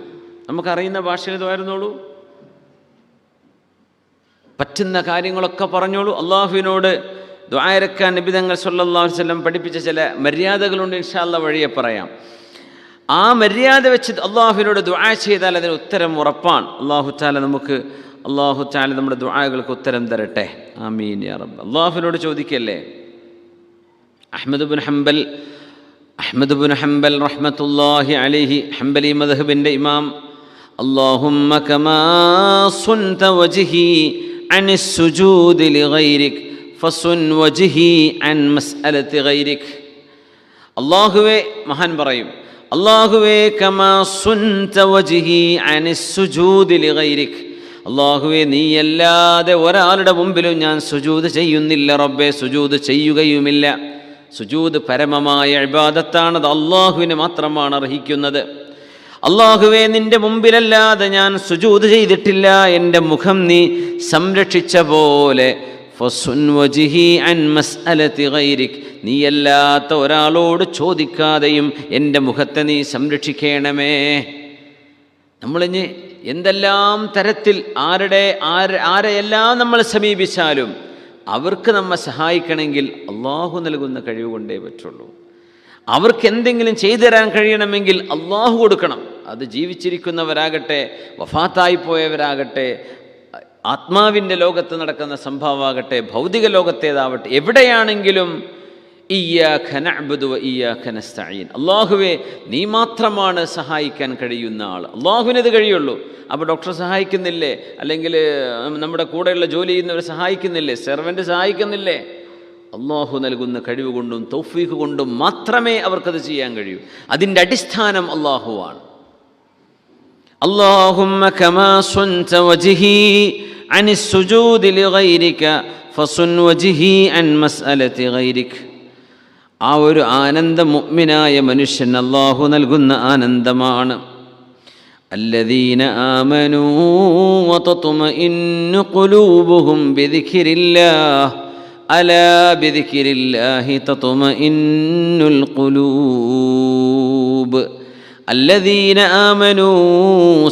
നമുക്കറിയുന്ന ഭാഷയിൽ ദുആ ഇരുന്നോളൂ, പറ്റുന്ന കാര്യങ്ങളൊക്കെ പറഞ്ഞോളൂ. അള്ളാഹുവിനോട് ദുആ ഇറക്കാൻ നബി തങ്ങൾ സല്ലല്ലാഹു അലൈഹി വസല്ലം പഠിപ്പിച്ച ചില മര്യാദകളുണ്ട്, ഇൻഷാ അല്ലാഹ് വഴിയെ പറയാം. ആ മര്യാദ വെച്ച് അള്ളാഹുവിനോട് ദുആ ചെയ്താൽ അതിന് ഉത്തരം ഉറപ്പാണ്. അല്ലാഹു തആല നമ്മുടെ ദുആകൾക്ക് ഉത്തരം തരട്ടെ. ആമീൻ യാ റബ്ബ്. അള്ളാഹുവിനോട് ചോദിക്കല്ലേ. അഹ്മദ് ബിൻ ഹംബൽ റഹ്മത്തുള്ളാഹി അലൈഹി, ഹംബലി മദ്ഹബിൻ്റെ ഇമാം, അല്ലാഹുമ്മ കമാ സുൻത വജ്ഹി അനിസ് സുജൂദി ലിഗൈരിക് ഫസുൻ വജ്ഹി അൻ മസ്അലതി ഗൈരിക്. അല്ലാഹുവേ, മഹാൻ പറയും, അല്ലാഹുവേ കമാ സുൻത വജ്ഹി അനിസ് സുജൂദി ലിഗൈരിക്. അല്ലാഹുവേ, നീയല്ലാതെ ഒരാളുടെ മുമ്പിലും ഞാൻ സുജൂദ് ചെയ്യുന്നില്ല റബ്ബേ, സുജൂദ് ചെയ്യുകയുമില്ല. സുജൂദ് പരമമായ ഇബാദത്താണ്, അത് അള്ളാഹുവിന് മാത്രമാണ് അർഹിക്കുന്നത്. അള്ളാഹുവേ, നിന്റെ മുമ്പിലല്ലാതെ ഞാൻ സുജൂദ് ചെയ്തിട്ടില്ല. എൻ്റെ മുഖം നീ സംരക്ഷിച്ച പോലെ ഫസുൻ വജ്ഹി അൻ മസ്അലതി ഗൈരിക്, നീയല്ലാത്ത ഒരാളോട് ചോദിക്കാതെയും എൻ്റെ മുഖത്തെ നീ സംരക്ഷിക്കണമേ. നമ്മളിഞ്ഞ് എന്തെല്ലാം തരത്തിൽ ആരെയെല്ലാം നമ്മൾ സമീപിച്ചാലും അവർക്ക് നമ്മെ സഹായിക്കണമെങ്കിൽ അള്ളാഹു നൽകുന്ന കഴിവ് കൊണ്ടേ പറ്റുള്ളൂ. അവർക്ക് എന്തെങ്കിലും ചെയ്തു തരാൻ കഴിയണമെങ്കിൽ അള്ളാഹു കൊടുക്കണം. അത് ജീവിച്ചിരിക്കുന്നവരാകട്ടെ, വഫാത്തായി പോയവരാകട്ടെ, ആത്മാവിൻ്റെ ലോകത്ത് നടക്കുന്ന സംഭവമാകട്ടെ, ഭൗതിക ലോകത്തേതാവട്ടെ, എവിടെയാണെങ്കിലും ഇയ്യാക നഅ്ബുദു വ ഇയ്യാക നസ്തഈൻ, അള്ളാഹുവേ നീ മാത്രമാണ് സഹായിക്കാൻ കഴിയുന്ന ആൾ. അള്ളാഹുവിനത് കഴിയുള്ളൂ. അപ്പോൾ ഡോക്ടർ സഹായിക്കുന്നില്ലേ, അല്ലെങ്കിൽ നമ്മുടെ കൂടെയുള്ള ജോലി ചെയ്യുന്നവർ സഹായിക്കുന്നില്ലേ, സെർവൻ്റ് സഹായിക്കുന്നില്ലേ? അള്ളാഹു നൽകുന്ന കഴിവ് കൊണ്ടും തൗഫീഖ് കൊണ്ടും മാത്രമേ അവർക്കത് ചെയ്യാൻ കഴിയൂ. അതിൻ്റെ അടിസ്ഥാനം അള്ളാഹുവാണ്. അല്ലാഹുമ്മ കമാ സുൻത വജ്ഹി അനിസ് സുജൂദി ലിഗൈരിക ഫസുൻ വജ്ഹി അൻ മസ്അലതി ഗൈരിക്. ആ ഒരു ആനന്ദം മുഅ്മിനായ മനുഷ്യൻ അള്ളാഹു നൽകുന്ന ആനന്ദമാണ്. الذين آمنوا وتطمئن قلوبهم بذكر الله ألا بذكر الله تطمئن القلوب. الذين آمنوا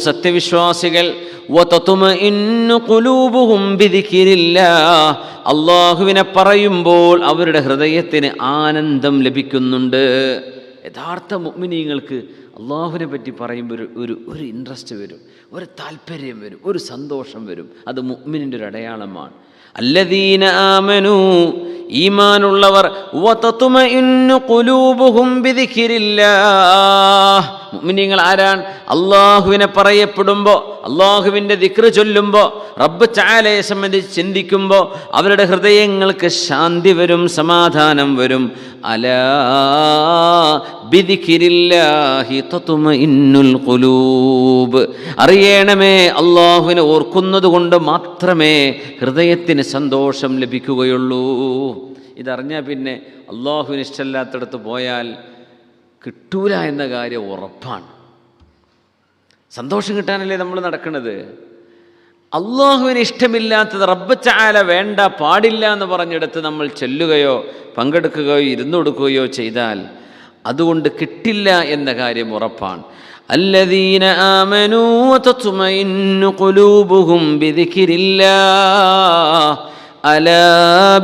സത്യവിശ്വാസികൾ, وتطمئن قلوبهم بذكر الله, അള്ളാഹുവിനെ പറയുമ്പോൾ അവരുടെ ഹൃദയത്തിന് ആനന്ദം ലഭിക്കുന്നുണ്ട്. യഥാർത്ഥ മുഅ്മിനീങ്ങൾക്ക് അള്ളാഹുവിനെ പറ്റി പറയുമ്പോൾ ഒരു ഇൻട്രസ്റ്റ് വരും, ഒരു താല്പര്യം വരും, ഒരു സന്തോഷം വരും. അത് മുഅ്മിനിൻ്റെ ഒരു അടയാളമാണ്. അല്ലദീന ആമനൂ, ഈമാനുള്ളവർ, വതത്മഇന്നു ഖുലൂബുഹും ബിദിക്രില്ലാഹ്. മുഅ്മിനീങ്ങൾ ആരാണ്? അള്ളാഹുവിനെ പറയപ്പെടുമ്പോൾ, അള്ളാഹുവിൻ്റെ ദിക്ർ ചൊല്ലുമ്പോൾ, റബ്ബ് തആലയെ സംബന്ധിച്ച് ചിന്തിക്കുമ്പോൾ അവരുടെ ഹൃദയങ്ങൾക്ക് ശാന്തി വരും, സമാധാനം വരും. അലാ ബിദിക്രില്ലാഹി തത്മഇന്നുൽ ഖുലൂബ്. അറിയണമേ, അള്ളാഹുവിനെ ഓർക്കുന്നത് കൊണ്ട് മാത്രമേ ഹൃദയത്തിന് സന്തോഷം ലഭിക്കുകയുള്ളൂ. ഇതറിഞ്ഞാൽ പിന്നെ അള്ളാഹുവിന് ഇഷ്ടമില്ലാത്തടത്ത് പോയാൽ കിട്ടൂല എന്ന കാര്യം ഉറപ്പാണ്. സന്തോഷം കിട്ടാനല്ലേ നമ്മൾ നടക്കുന്നത്. അള്ളാഹുവിന് ഇഷ്ടമില്ലാത്തത്, റബ്ബ് തആല വേണ്ട, പാടില്ല എന്ന് പറഞ്ഞിടത്ത് നമ്മൾ ചെല്ലുകയോ പങ്കെടുക്കുകയോ ഇരുന്നു കൊടുക്കുകയോ ചെയ്താൽ അതുകൊണ്ട് കിട്ടില്ല എന്ന കാര്യം ഉറപ്പാണ്. അല്ലദീന ആമനൂ വതത്മഇന്നു ഖുലൂബുഹും ബിദിക്രില്ലാഹ് അലാ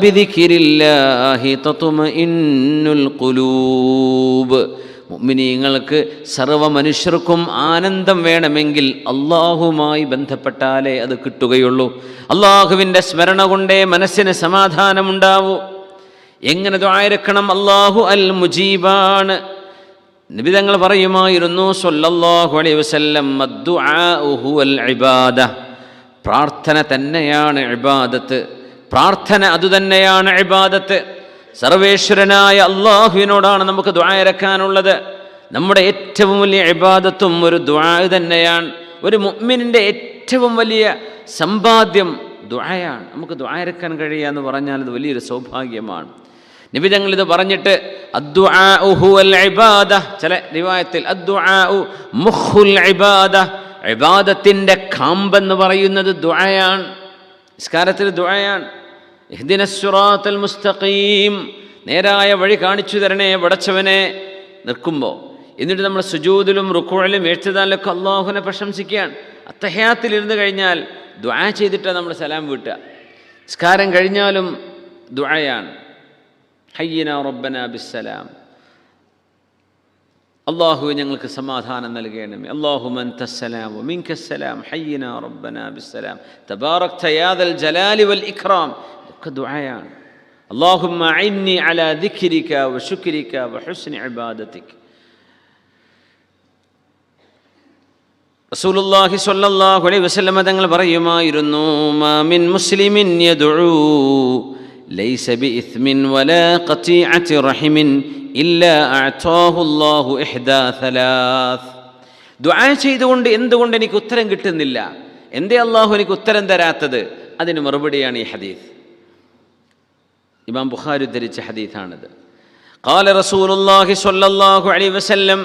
ബിദിക്രില്ലാഹി തത്മഇന്നുൽ ഖുലൂബ്. മുഅ്മിനീങ്ങൾക്ക്, സർവ്വ മനുഷ്യർക്കും ആനന്ദം വേണമെങ്കിൽ അള്ളാഹുമായി ബന്ധപ്പെട്ടാലേ അത് കിട്ടുകയുള്ളൂ. അള്ളാഹുവിൻ്റെ സ്മരണ കൊണ്ടേ മനസ്സിന് സമാധാനമുണ്ടാവൂ. എങ്ങനെ ദുആ ഇറക്കണം? അല്ലാഹു അൽ മുജീബാണ്. നബി തങ്ങൾ പറയുമായിരുന്നു സ്വല്ലല്ലാഹു അലൈഹി വസല്ലം, അദ്ദുആഉ ഹുവൽ ഇബാദ. പ്രാർത്ഥന തന്നെയാണ് ഇബാദത്ത്. പ്രാർത്ഥന അതുതന്നെയാണ് ഇബാദത്ത്. സർവേശ്വരനായ അള്ളാഹുവിനോടാണ് നമുക്ക് ദുആ ഇറക്കാനുള്ളത്. നമ്മുടെ ഏറ്റവും വലിയ ഇബാദത്തും ഒരു ദുആ തന്നെയാണ്. ഒരു മുഅ്മിനിൻ്റെ ഏറ്റവും വലിയ സമ്പാദ്യം ദുആയാണ്. നമുക്ക് ദുആ ഇറക്കാൻ കഴിയുക എന്ന് പറഞ്ഞാൽ അത് വലിയൊരു സൗഭാഗ്യമാണ്. നബി തങ്ങൾ ഇത് പറഞ്ഞിട്ട് അദ്ദുആഉ ഹുവൽ ഇബാദ, ചില റിവായത്തിൽ അദ്ദുആഉ മുഖുൽ ഇബാദ, ഇബാദത്തിൻ്റെ കാമ്പെന്ന് പറയുന്നത് ദുആയാണ്. നിസ്കാരത്തിൽ ദുആയാണ്. ഇഹ്ദിനസ് സിറാത്തൽ മുസ്തഖീം, നേരായ വഴി കാണിച്ചു തരണേ പടച്ചവനെ നിൽക്കുമ്പോൾ. എന്നിട്ട് നമ്മൾ സുജൂദിലും റുക്കൂഇലും എഴുത്തുദാനിലൊക്കെ അല്ലാഹുവിനെ പ്രശംസിക്കുകയാണ്. അത്തഹിയാത്തിൽ ഇരുന്ന് കഴിഞ്ഞാൽ ദുആ ചെയ്തിട്ടാണ് നമ്മൾ സലാം വീട്ടുക. നിസ്കാരം കഴിഞ്ഞാലും ദുആയാണ്. ഹയ്യിനാ റബ്ബനാ ബിസ്സലാം, അല്ലാഹുവേ ഞങ്ങൾക്ക് സമാധാനം നൽകണമേ. അല്ലാഹുമ്മ അൻതസ്സലാം വ മിൻകസ്സലാം ഹയ്യിനാ റബ്ബനാ ബിസ്സലാം തബാറക്ത യാ ദൽ ജലാലി വൽ ഇക്റാം, ഒക്കെ ദുആയാണ്. അല്ലാഹുമ്മ അഇന്നി അലാ ദിക്രിക വ ശുക്രിക വ ഹുസ്നി ഇബാദതിക. റസൂലുള്ളാഹി സ്വല്ലല്ലാഹു അലൈഹി വസല്ലം തങ്ങൾ പറയുമായിരുന്നു, മാ മിൻ മുസ്ലിമിൻ യദ്ഉ ലൈസ ബിഇസ്മിൻ വലാ ഖതീഅതി റഹിമിൻ ഇല്ലാ അഅതാഹു അല്ലാഹു ഇഹ്ദാ സലാസ്. ദുആ ചെയ്തുകൊണ്ട് എന്തുകൊണ്ട് എനിക്ക് ഉത്തരം കിട്ടുന്നില്ല, എന്തേ അല്ലാഹു എനിക്ക് ഉത്തരം തരാത്തത്? അതിന് മറുപടിയാണ് ഈ ഹദീസ്. ഇമാം ബുഖാരി ഉദ്ധരിച്ച ഹദീസാണിത്. ഖാല റസൂലുള്ളാഹി സ്വല്ലല്ലാഹു അലൈഹി വസല്ലം,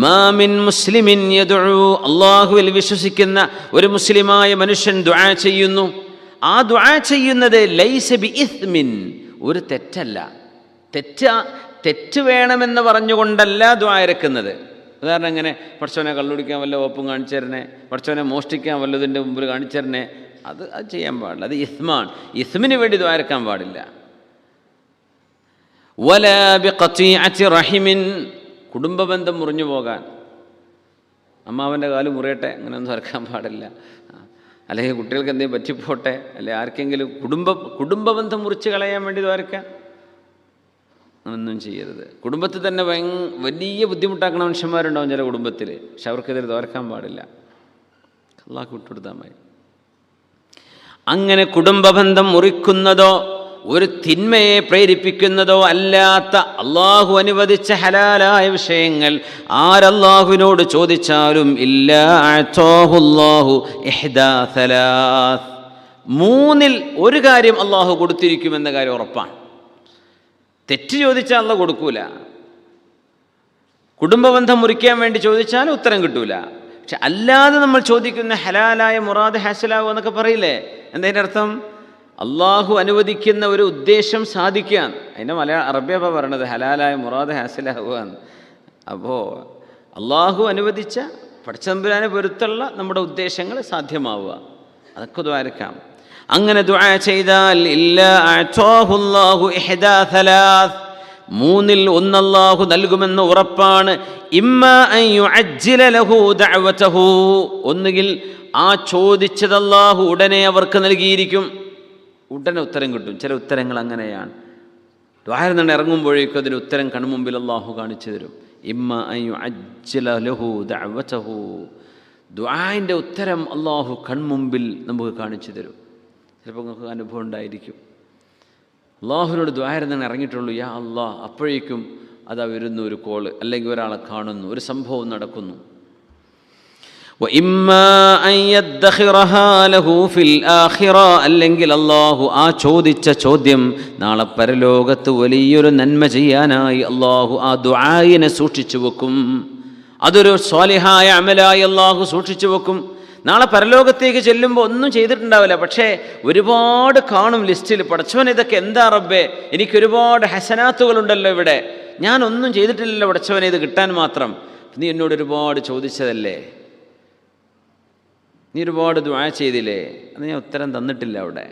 മാ മിൻ മുസ്ലിമിൻ യദ്ഉ, അല്ലാഹുവിൽ വിശ്വസിക്കുന്ന ഒരു മുസ്ലിമായ മനുഷ്യൻ ദുആ ചെയ്യുന്നു. ആ ദുആ ചെയ്യുന്നത് ലൈസ ബിഇസ്മിൻ, ഒരു തെറ്റല്ല. തെറ്റ് വേണമെന്ന് പറഞ്ഞുകൊണ്ടല്ല ദുആ ഇറക്കുന്നത്. ഉദാഹരണം എങ്ങനെ, പടച്ചവനെ കള്ളുടിക്കാൻ വല്ല ഓപ്പും കാണിച്ചു തരണേ, പടച്ചവനെ മോഷ്ടിക്കാൻ വല്ലതിൻ്റെ മുമ്പിൽ കാണിച്ചു തരണേ, അത് ചെയ്യാൻ പാടില്ല. അത് ഇസ്മാണ്. ഇസ്മിന് വേണ്ടി ദുആ ഇറക്കാൻ പാടില്ല. വലാ ബിഖതീഅതി റഹിമിൻ, കുടുംബബന്ധം മുറിഞ്ഞു പോകാൻ, അമ്മാവൻ്റെ കാല് മുറിയട്ടെ, അങ്ങനെയൊന്നും ഇറക്കാൻ പാടില്ല. അല്ലെങ്കിൽ കുട്ടികൾക്ക് എന്തെങ്കിലും പറ്റിപ്പോട്ടെ, അല്ലെങ്കിൽ ആർക്കെങ്കിലും കുടുംബബന്ധം മുറിച്ച് കളയാൻ വേണ്ടി ദ്വാരക്കാൻ, അങ്ങനൊന്നും ചെയ്യരുത്. കുടുംബത്തിൽ തന്നെ വലിയ ബുദ്ധിമുട്ടാക്കണ മനുഷ്യന്മാരുണ്ടാവും ചില കുടുംബത്തിൽ, പക്ഷെ അവർക്കെതിരെ ദ്വാരക്കാൻ പാടില്ല. അല്ലാഹു വിട്ടുകൊടുത്താൽ മതി. അങ്ങനെ കുടുംബബന്ധം മുറിക്കുന്നതോ ഒരു തിന്മയെ പ്രേരിപ്പിക്കുന്നതോ അല്ലാത്ത അള്ളാഹു അനുവദിച്ച ഹലാലായ വിഷയങ്ങൾ ആരല്ലാഹുവിനോട് ചോദിച്ചാലും ഇല്ലാ അഅതാഹുല്ലാഹു ഇഹ്ദാ സലാസ്, മൂന്നിൽ ഒരു കാര്യം അള്ളാഹു കൊടുത്തിരിക്കുമെന്ന കാര്യം ഉറപ്പാണ്. തെറ്റ് ചോദിച്ചാൽ അള്ളാഹു കൊടുക്കൂല. കുടുംബബന്ധം മുറിക്കാൻ വേണ്ടി ചോദിച്ചാൽ ഉത്തരം കിട്ടൂല. പക്ഷെ അല്ലാതെ നമ്മൾ ചോദിക്കുന്ന ഹലാലായ മുറാദ് ഹാസിലാവുക എന്നൊക്കെ പറയില്ലേ, എന്തതിൻ്റെ അർത്ഥം? അള്ളാഹു അനുവദിക്കുന്ന ഒരു ഉദ്ദേശം സാധിക്കാൻ. അതിൻ്റെ അറബിയപ്പ പറയണത് ഹലാലായ മുറാദ് ഹാസിലാവുക. അപ്പോൾ അള്ളാഹു അനുവദിച്ച പടച്ചതമ്പുരാനെ പൊരുത്തുള്ള നമ്മുടെ ഉദ്ദേശങ്ങൾ സാധ്യമാവുക, അതൊക്കെ ദ്വാരക്കാം. അങ്ങനെ ദുആ ചെയ്താൽ ഇല്ലാ അഅതാഹുല്ലാഹു ഇഹ്ദാ സലാസ്, മൂന്നിൽ ഒന്ന് അല്ലാഹു നൽകുമെന്ന് ഉറപ്പാണ്. ഇമ്മാ അൻ യുഅജ്ജില ലഹു ദഅവതഹു, ഒന്നുകിൽ ആ ചോദിച്ചത് അല്ലാഹു ഉടനെ അവർക്ക് നൽകിയിരിക്കും, ഉടനെ ഉത്തരം കിട്ടും. ചില ഉത്തരങ്ങൾ അങ്ങനെയാണ്, ദ്വാരം നിന്ന് ഇറങ്ങുമ്പോഴേക്കും അതിന് ഉത്തരം കൺമുമ്പിൽ അല്ലാഹു കാണിച്ചു തരും. ഇമ്മാ അൻ യുഅജ്ജില ലഹു ദഅവതഹു, ദുആഇൻ്റെ ഉത്തരം അല്ലാഹു കൺമുമ്പിൽ നമുക്ക് കാണിച്ചു തരും. ചിലപ്പോൾ നിങ്ങൾക്ക് അനുഭവം ഉണ്ടായിരിക്കും, അള്ളാഹുവിനോട് ദ്വാരം തന്നെ ഇറങ്ങിയിട്ടുള്ളൂ, യാ അല്ലാഹ്, അപ്പോഴേക്കും അതാ വരുന്നു ഒരു കോള്, അല്ലെങ്കിൽ ഒരാളെ കാണുന്നു, ഒരു സംഭവം നടക്കുന്നു. അല്ലെങ്കിൽ അള്ളാഹു ആ ചോദിച്ച ചോദ്യം നാളെ പരലോകത്ത് വലിയൊരു നന്മ ചെയ്യാനായി അള്ളാഹു ആ ദുആയിനെ സൂക്ഷിച്ചു വെക്കും. അതൊരു സ്വാലിഹായ അമലായി അള്ളാഹു സൂക്ഷിച്ചു വെക്കും. നാളെ പരലോകത്തേക്ക് ചെല്ലുമ്പോൾ ഒന്നും ചെയ്തിട്ടുണ്ടാവില്ല, പക്ഷേ ഒരുപാട് കാണും ലിസ്റ്റിൽ. പടച്ചവൻ ഇതൊക്കെ എന്താ റബ്ബേ, എനിക്കൊരുപാട് ഹസനാത്തുകളുണ്ടല്ലോ ഇവിടെ, ഞാനൊന്നും ചെയ്തിട്ടില്ലല്ലോ പടച്ചവനെ ഇത് കിട്ടാൻ മാത്രം. നീ എന്നോട് ഒരുപാട് ചോദിച്ചതല്ലേ, നീ ഒരുപാട് ദുആ ചെയ്തില്ലേ, അത് ഞാൻ ഉത്തരം തന്നിട്ടില്ല. അവിടെ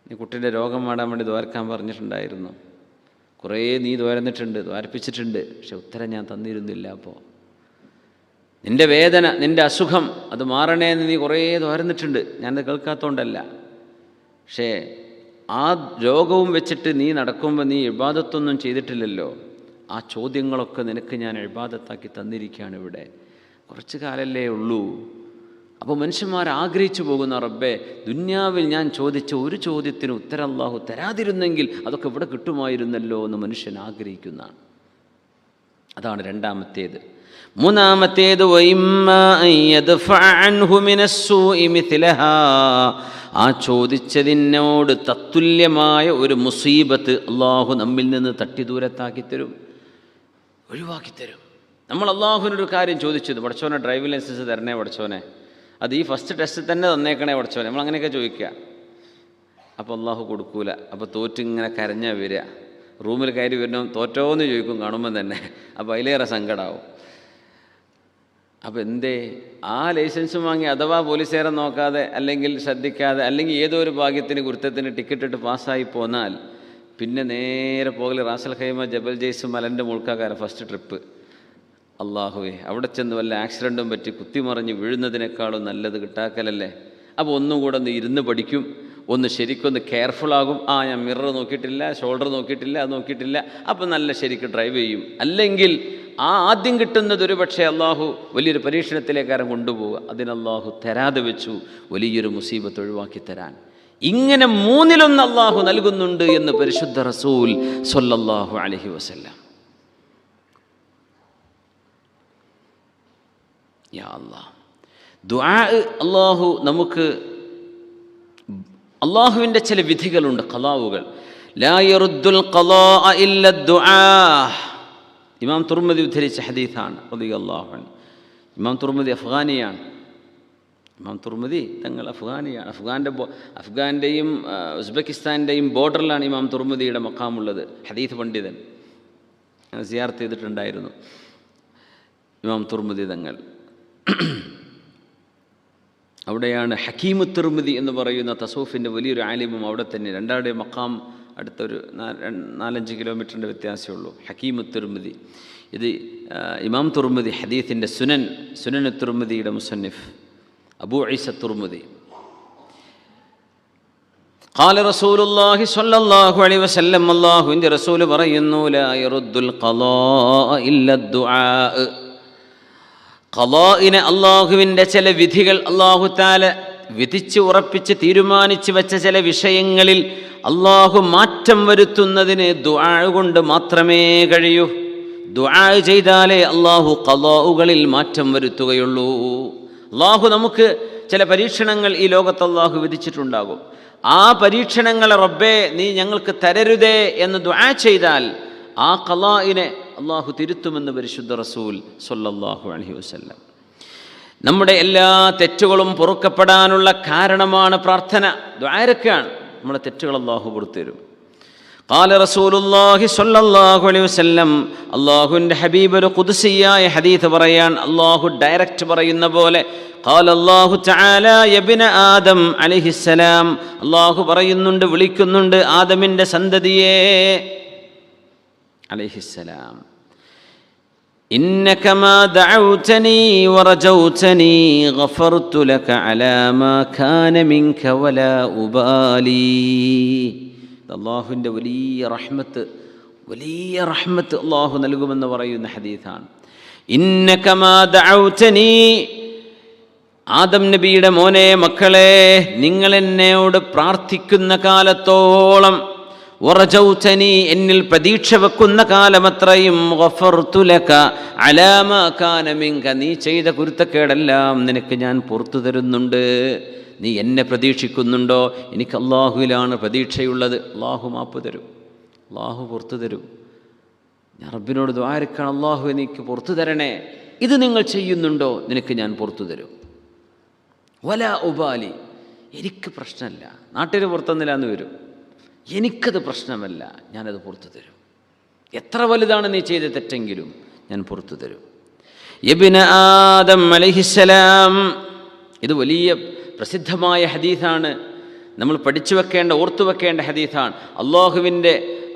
നീ കുട്ടീൻ്റെ രോഗം മാറാൻ വേണ്ടി ദ്വാരക്കാൻ പറഞ്ഞിട്ടുണ്ടായിരുന്നു, കുറേ നീ ദ്വാരന്നിട്ടുണ്ട്, ദ്വാരപ്പിച്ചിട്ടുണ്ട്, പക്ഷെ ഉത്തരം ഞാൻ തന്നിരുന്നില്ല. അപ്പോൾ നിൻ്റെ വേദന, നിൻ്റെ അസുഖം അത് മാറണേന്ന് നീ കുറേ ദ്വാരന്നിട്ടുണ്ട്, ഞാനത് കേൾക്കാത്തതുകൊണ്ടല്ല. പക്ഷേ ആ രോഗവും വെച്ചിട്ട് നീ നടക്കുമ്പോൾ നീ ഇബാദത്തൊന്നും ചെയ്തിട്ടില്ലല്ലോ, ആ ചോദ്യങ്ങളൊക്കെ നിനക്ക് ഞാൻ ഇബാദത്താക്കി തന്നിരിക്കുകയാണ്. ഇവിടെ കുറച്ച് കാലല്ലേ ഉള്ളൂ. അപ്പോൾ മനുഷ്യന്മാർ ആഗ്രഹിച്ചു പോകുന്ന, റബ്ബേ ദുന്യാവിൽ ഞാൻ ചോദിച്ച ഒരു ചോദ്യത്തിന് ഉത്തരം അല്ലാഹു തരാതിരുന്നെങ്കിൽ അതൊക്കെ ഇവിടെ കിട്ടുമായിരുന്നല്ലോ എന്ന് മനുഷ്യൻ ആഗ്രഹിക്കുന്നതാണ്. അതാണ് രണ്ടാമത്തേത്. മൂന്നാമത്തേത് ആ ചോദിച്ചതിനോട് തത്തുല്യമായ ഒരു മുസീബത്ത് അള്ളാഹു നമ്മിൽ നിന്ന് തട്ടി ദൂരത്താക്കി തരും, ഒഴിവാക്കി തരും. നമ്മൾ അള്ളാഹുവിനൊരു കാര്യം ചോദിച്ചത്, പഠിച്ചോനെ ഡ്രൈവിംഗ് ലൈസൻസ് തരണേ പഠിച്ചോനെ, അത് ഈ ഫസ്റ്റ് ടെസ്റ്റ് തന്നെ തന്നേക്കണേ പഠിച്ചോനെ, നമ്മൾ അങ്ങനെയൊക്കെ ചോദിക്കുക. അപ്പോൾ അള്ളാഹു കൊടുക്കൂല. അപ്പോൾ തോറ്റിങ്ങനെ കരഞ്ഞാൽ വരിക, റൂമിൽ കയറി വരണം, തോറ്റോന്ന് ചോദിക്കും കാണുമ്പം തന്നെ. അപ്പോൾ അതിലേറെ സങ്കടമാവും. അപ്പോൾ എന്തേ ആ ലൈസൻസ് വാങ്ങി അഥവാ പോലീസുകാരെ നോക്കാതെ അല്ലെങ്കിൽ ശ്രദ്ധിക്കാതെ അല്ലെങ്കിൽ ഏതോ ഒരു ഭാഗ്യത്തിന് കുരുത്തത്തിന് ടിക്കറ്റ് ഇട്ട് പാസ്സായി പോന്നാൽ പിന്നെ നേരെ പോകൽ റാസൽ ഖൈമ ജബൽ ജയ്സ് മലൻ്റെ മുൾക്കാകാരം ഫസ്റ്റ് ട്രിപ്പ്. അള്ളാഹുവേ, അവിടെ ചെന്ന് വല്ല ആക്സിഡൻറ്റും പറ്റി കുത്തിമറിഞ്ഞ് വീഴുന്നതിനേക്കാളും നല്ലത് കിട്ടാക്കലല്ലേ. അപ്പോൾ ഒന്നും കൂടെ ഒന്ന് ഇരുന്ന് പഠിക്കും, ഒന്ന് ശരിക്കൊന്ന് കെയർഫുള്ളാകും. ഞാൻ മിറർ നോക്കിയിട്ടില്ല, ഷോൾഡർ നോക്കിയിട്ടില്ല, അത് നോക്കിയിട്ടില്ല, അപ്പോൾ നല്ല ശരിക്ക് ഡ്രൈവ് ചെയ്യും. അല്ലെങ്കിൽ ആദ്യം കിട്ടുന്നത് ഒരു പക്ഷേ അള്ളാഹു വലിയൊരു പരീക്ഷണത്തിലേക്കാരം കൊണ്ടുപോവുക, അതിനല്ലാഹു തരാതെ വെച്ചു വലിയൊരു മുസീബത്ത് ഒഴിവാക്കി തരാൻ. ഇങ്ങനെ മൂന്നിലൊന്ന് അള്ളാഹു നൽകുന്നുണ്ട് എന്ന് പരിശുദ്ധ റസൂൽ സ്വല്ലല്ലാഹു അലൈഹി വസല്ലം. യാ അല്ലാഹ്, ദുആ അള്ളാഹു നമുക്ക്, അള്ളാഹുവിൻ്റെ ചില വിധികളുണ്ട്, ഖളാവുകൾ. ലാ യറുദ്ദുൽ ഖളാഅ ഇല്ല ദുആ. ഇമാം തുർമുദി ഉദ്ധരിച്ച ഹദീസാണ് റളിയല്ലാഹു അൻഹു. ഇമാം തുർമുദി അഫ്ഗാനിയാണ്. ഇമാം തുർമുദി തങ്ങൾ അഫ്ഗാനിയാണ്. അഫ്ഗാൻ്റെയും ഉസ്ബെക്കിസ്ഥാൻ്റെയും ബോർഡറിലാണ് ഇമാം തുർമുദിയുടെ മഖാമുള്ളത്. ഹദീസ് പണ്ഡിതൻ, സിയാറത്ത് ചെയ്തിട്ടുണ്ടായിരുന്നു ഇമാം തുർമുദി തങ്ങൾ. അവിടെയാണ് ഹക്കീമു തുർമുദി എന്ന് പറയുന്ന തസൂഫിൻ്റെ വലിയൊരു ആലിമും അവിടെ തന്നെ. രണ്ടാളുടെ മഖാം അടുത്തൊരു 4-5 കിലോമീറ്ററിൻ്റെ വ്യത്യാസമേ ഉള്ളൂ. ഹക്കീമു തുർമുദി, ഇത് ഇമാം തുർമുദി ഹദീസിൻ്റെ സുനൻ തുർമുദിയുടെ മുസന്നിഫ് അബൂ ഈസ തുർമുദി. ഖാല റസൂലുള്ളാഹി സ്വല്ലല്ലാഹു അലൈഹി വസല്ലം, അല്ലാഹുവിൻ്റെ റസൂൽ പറയുന്നു, ലാ യറുദ്ദുൽ ഖളാഅ ഇല്ല ദുആ. ഖളാഇനെ, അള്ളാഹുവിൻ്റെ ചില വിധികൾ, അള്ളാഹു തആല വിധിച്ച് ഉറപ്പിച്ച് തീരുമാനിച്ച് വെച്ച ചില വിഷയങ്ങളിൽ അള്ളാഹു മാറ്റം വരുത്തുന്നതിന് ദുആ കൊണ്ട് മാത്രമേ കഴിയൂ. ദുആ ചെയ്താലേ അള്ളാഹു ഖളാഉകളിൽ മാറ്റം വരുത്തുകയുള്ളൂ. അള്ളാഹു നമുക്ക് ചില പരീക്ഷണങ്ങൾ ഈ ലോകത്ത് അള്ളാഹു വിധിച്ചിട്ടുണ്ടാകും. ആ പരീക്ഷണങ്ങളെ റബ്ബേ നീ ഞങ്ങൾക്ക് തരരുതേ എന്ന് ദുആ ചെയ്താൽ ആ ഖളാഇനെ അള്ളാഹു തിരുത്തുമെന്ന് പരിശുദ്ധ റസൂൽ സ്വല്ലല്ലാഹു അലൈഹി വസല്ലം. നമ്മുടെ എല്ലാ തെറ്റുകളും പൊറുക്കപ്പെടാനുള്ള കാരണമാണ് പ്രാർത്ഥന. ദുആരക്കാണ് നമ്മുടെ തെറ്റുകൾ അള്ളാഹു പുറത്തുതരും. ഖാല റസൂലുള്ളാഹി സ്വല്ലല്ലാഹു അലൈഹി വസല്ലം, അള്ളാഹുവിൻ്റെ ഹബീബ് ഒരു ഖുദ്സിയായ ഹദീസ് പറയാൻ, അള്ളാഹു ഡയറക്റ്റ് പറയുന്ന പോലെ. ഖാല അല്ലാഹു തആല യബ്ന ആദം അലൈഹിസ്സലാം, അള്ളാഹു പറയുന്നുണ്ട്, വിളിക്കുന്നുണ്ട് ആദമിൻ്റെ സന്തതിയെ അലൈഹിസ്സലാം. ഇന്നക മാ ദഅൗതനി വറജൗതനി ഗഫർതു ലക അലാ മാ കാന മിൻക വലാ ഉബാലി. അല്ലാഹുവിൻ്റെ വലിയ റഹ്മത്ത് അല്ലാഹു നൽകുമെന്ന് പറയുന്ന ഹദീസാണ്. ഇന്നക മാ ദഅൗതനി, ആദം നബിയുടെ മോനെ, മക്കളെ, നിങ്ങൾ എന്നോട് പ്രാർത്ഥിക്കുന്ന കാലത്തോളം, വറജൗതനി, എന്നിൽ പ്രതീക്ഷ വെക്കുന്ന കാലമത്രയും, ഗഫർതു ലക അലാ മാ കാന മിൻക, നീ ചെയ്ത കുരുത്തക്കേടെല്ലാം നിനക്ക് ഞാൻ പുറത്തു തരുന്നുണ്ട്. നീ എന്നെ പ്രതീക്ഷിക്കുന്നുണ്ടോ? എനിക്ക് അള്ളാഹുവിലാണ് പ്രതീക്ഷയുള്ളത്. അള്ളാഹു മാപ്പ് തരും, അള്ളാഹു പുറത്തു തരും. ഞാൻ റബ്ബിനോട് ദുആരക്കാണ്, അള്ളാഹു എനിക്ക് പുറത്തു തരണേ. ഇത് നിങ്ങൾ ചെയ്യുന്നുണ്ടോ? നിനക്ക് ഞാൻ പുറത്തു തരും. വലാ ഉബാലി, എനിക്ക് പ്രശ്നമല്ല, നാട്ടിൽ പുറത്തുനിന്നില്ലാന്ന് വരും, എനിക്കത് പ്രശ്നമല്ല, ഞാനത് പുറത്തു തരും. എത്ര വലുതാണ് നീ ചെയ്ത തെറ്റെങ്കിലും ഞാൻ പുറത്തു തരും. ഇബ്ന ആദം അലൈഹിസ്സലാം, ഇത് വലിയ പ്രസിദ്ധമായ ഹദീസാണ്, നമ്മൾ പഠിച്ചു വെക്കേണ്ട, ഓർത്തു വെക്കേണ്ട ഹദീസാണ്. അള്ളാഹുവിൻ്റെ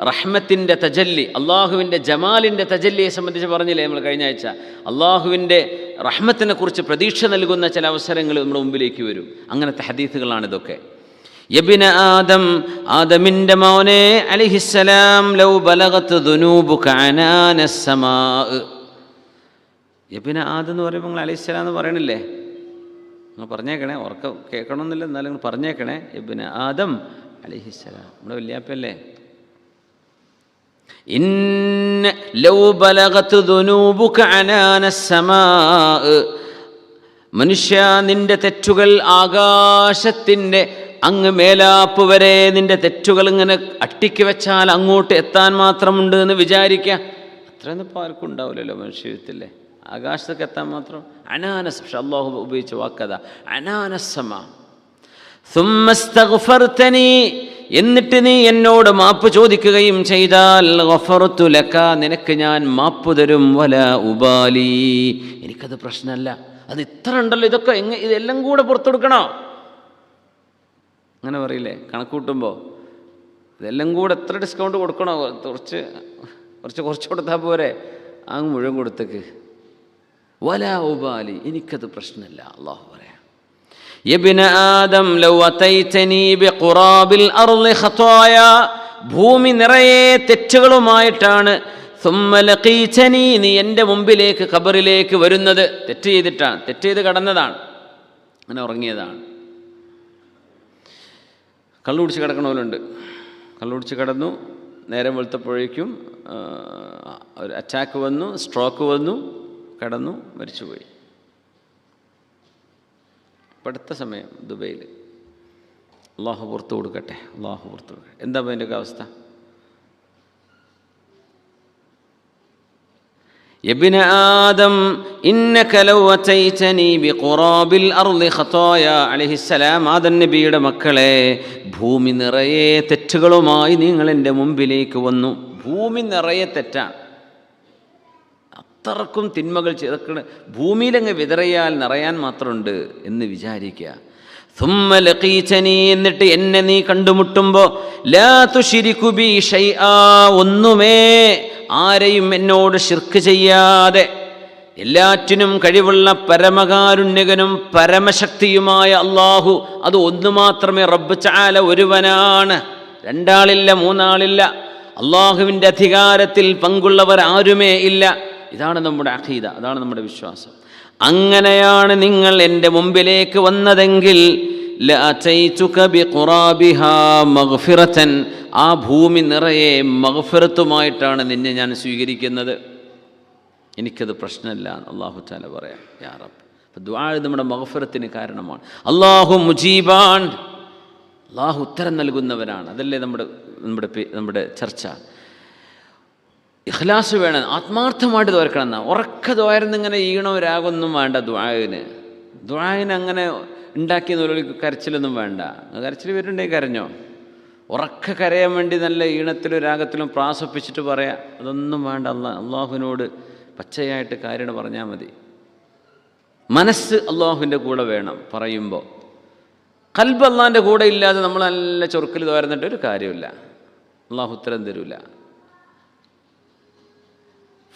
റഹ്മത്തിൻ്റെ തജല്ലി, അള്ളാഹുവിൻ്റെ ജമാലിൻ്റെ തജല്ലിയെ സംബന്ധിച്ച് പറഞ്ഞില്ലേ നമ്മൾ കഴിഞ്ഞ ആഴ്ച. അള്ളാഹുവിൻ്റെ റഹ്മത്തിനെ കുറിച്ച് പ്രതീക്ഷ നൽകുന്ന ചില അവസരങ്ങൾ നമ്മുടെ മുമ്പിലേക്ക് വരും. അങ്ങനത്തെ ഹദീസുകളാണിതൊക്കെ. യബ്ന ആദം, ആദമിൻ്റെ മോനെ അലൈഹിസ്സലാം, ലൗ ബലഗത് ദുനൂബുക അനാനസ് സമാ. യബ്ന ആദം എന്ന് പറയുമ്പോൾ നിങ്ങൾ അലൈഹിസ്സലാം എന്ന് പറയണില്ലേ? നിങ്ങൾ പറഞ്ഞേക്കണേ, ഉറക്കം കേൾക്കണമെന്നില്ല, എന്നാലും നിങ്ങൾ പറഞ്ഞേക്കണേ. ഇബ്ന ആദം അലൈഹിസ്സലാം നമ്മുടെ വല്യാപ്പല്ലേ. ഇന്ന ലൗ ബലഗത് ദുനൂബുക അനാനസ് സമാ, മനുഷ്യ, നിന്റെ തെറ്റുകൾ ആകാശത്തിൻ്റെ അങ്ങ് മേലാപ്പ് വരെ നിന്റെ തെറ്റുകൾ ഇങ്ങനെ അട്ടിക്ക് വെച്ചാൽ അങ്ങോട്ട് എത്താൻ മാത്രമുണ്ട് എന്ന് വിചാരിക്കുക. അത്രയൊന്നും ഇപ്പോൾ ആർക്കും ഉണ്ടാവില്ലല്ലോ മനുഷ്യത്തില്ലേ. ആകാശത്തേക്ക് എത്താൻ മാത്രം. അനാനസ്, പക്ഷെ അള്ളാഹു ഉപയോഗിച്ച വാക്കത അനാനസ്സമ. സുമ്മസ്തഗ്ഫർതനി, എന്നിട്ട് നീ എന്നോട് മാപ്പ് ചോദിക്കുകയും ചെയ്താൽ ഗഫർതു ലക, നിനക്ക് ഞാൻ മാപ്പ് തരും. വലാ ഉബാലി, എനിക്കത് പ്രശ്നമല്ല. അത് ഇത്ര ഉണ്ടല്ലോ, ഇതൊക്കെ ഇതെല്ലാം കൂടെ പുറത്തു കൊടുക്കണോ? അങ്ങനെ പറയില്ലേ കണക്ക് കൂട്ടുമ്പോൾ? ഇതെല്ലാം കൂടെ എത്ര ഡിസ്കൗണ്ട് കൊടുക്കണോ? കുറച്ച് കൊടുത്താൽ പോരെ? അങ്ങ് മുഴുവൻ കൊടുത്തേക്ക്. വലാ ഉബാലി, എനിക്കത് പ്രശ്നമില്ല. അള്ളാഹു പറയാം, യബ്ന ആദം ലൗ അതൈതനി ബിഖുറാബിൽ അർളി ഖതായ, ഭൂമി നിറയെ തെറ്റുകളുമായിട്ടാണ് സുമ്മ ലഖീതനി, നീ എൻ്റെ മുമ്പിലേക്ക് ഖബറിലേക്ക് വരുന്നത് തെറ്റ് ചെയ്തിട്ടാണ്, തെറ്റ് ചെയ്ത് കടന്നതാണ്, അങ്ങനെ ഉറങ്ങിയതാണ്. കള്ളുപിടിച്ച് കിടക്കണവരുണ്ട്. കള്ളുപിടിച്ച് കിടന്നു, നേരം വെളുത്തപ്പോഴേക്കും ഒരു അറ്റാക്ക് വന്നു, സ്ട്രോക്ക് വന്നു, കിടന്നു, മരിച്ചുപോയി. അടുത്ത സമയം ദുബൈയിൽ. അള്ളാഹു പുറത്തു കൊടുക്കട്ടെ, അള്ളാഹു പുറത്തു കൊടുക്കട്ടെ. എന്താ അതിൻ്റെയൊക്കെ അവസ്ഥ? യബ്ന ആദം ഇന്നക ലൗ അതൈതനി ബിഖുറാബിൽ അർളി ഖതായ അലൈഹിസ്സലാം, ആദം നബിയുടെ മക്കളെ, ഭൂമി നിറയെ തെറ്റുകളുമായി നിങ്ങൾ എൻ്റെ മുമ്പിലേക്ക് വന്നു. ഭൂമി നിറയെ തെറ്റാണ്, അത്രക്കും തിന്മകൾ ചെയ്തൊക്കെ ഭൂമിയിലങ്ങ് വിതറിയാൽ നിറയാൻ മാത്രമുണ്ട് എന്ന് വിചാരിക്കുക. സുമ്മ ലഖീതനി, എന്നിട്ട് എന്നെ നീ കണ്ടുമുട്ടുമ്പോൾ ലാ തുശ്രികു ബി ഷൈആ, ഒന്നുമേ ആരെയും എന്നോട് ശിർക്ക് ചെയ്യാതെ, എല്ലാറ്റിനും കഴിവുള്ള പരമകാരുണ്യകനും പരമശക്തിയുമായ അള്ളാഹു, അത് ഒന്ന് മാത്രമേ, റബ്ബ് തആല ഒരുവനാണ്, രണ്ടാളില്ല, മൂന്നാളില്ല. അള്ളാഹുവിൻ്റെ അധികാരത്തിൽ പങ്കുള്ളവർ ആരുമേ ഇല്ല. ഇതാണ് നമ്മുടെ അഖീദ, അതാണ് നമ്മുടെ വിശ്വാസം. അങ്ങനെയാണ് നിങ്ങൾ എൻ്റെ മുമ്പിലേക്ക് വന്നതെങ്കിൽ ലഅതൈതുക ബിഖുറാബിഹാ മഗ്ഫിറതൻ, ആ ഭൂമി നിറയെ മഗ്ഫിറത്തുമായിട്ടാണ് നിന്നെ ഞാൻ സ്വീകരിക്കുന്നത്. എനിക്കത് പ്രശ്നമില്ല എന്ന് അല്ലാഹു തആല പറയാം. യാ റബ്ബ്, അപ്പോൾ ദുആ നമ്മുടെ മഗ്ഫിറത്തിന് കാരണമാണ്. അല്ലാഹു മുജീബാൻ, അല്ലാഹു ഉത്തരം നൽകുന്നവനാണ്. അതല്ലേ നമ്മുടെ ചർച്ച. ഇഖ്ലാസ് വേണം, ആത്മാർത്ഥമായിട്ട് ദ്വാരക്കണം എന്നാ. ഉറക്ക ദ്വാരുന്നിങ്ങനെ ഈണോ രാഗമൊന്നും വേണ്ട ദുആന്. അങ്ങനെ ഉണ്ടാക്കിയ കരച്ചിലൊന്നും വേണ്ട. കരച്ചിൽ വരുന്നുണ്ടെങ്കിൽ കരഞ്ഞോ. ഉറക്ക കരയാൻ വേണ്ടി നല്ല ഈണത്തിലും രാഗത്തിലും പ്രാസപ്പിച്ചിട്ട് പറയാം, അതൊന്നും വേണ്ട. അള്ളാഹുവിനോട് പച്ചയായിട്ട് കാര്യം പറഞ്ഞാൽ മതി. മനസ്സ് അള്ളാഹുവിൻ്റെ കൂടെ വേണം പറയുമ്പോൾ. ഖൽബ് അള്ളാഹിൻ്റെ കൂടെ ഇല്ലാതെ നമ്മൾ നല്ല ചൊറുക്കൽ തോരുന്നിട്ട് ഒരു കാര്യമില്ല, അള്ളാഹു ഉത്തരം തരൂല.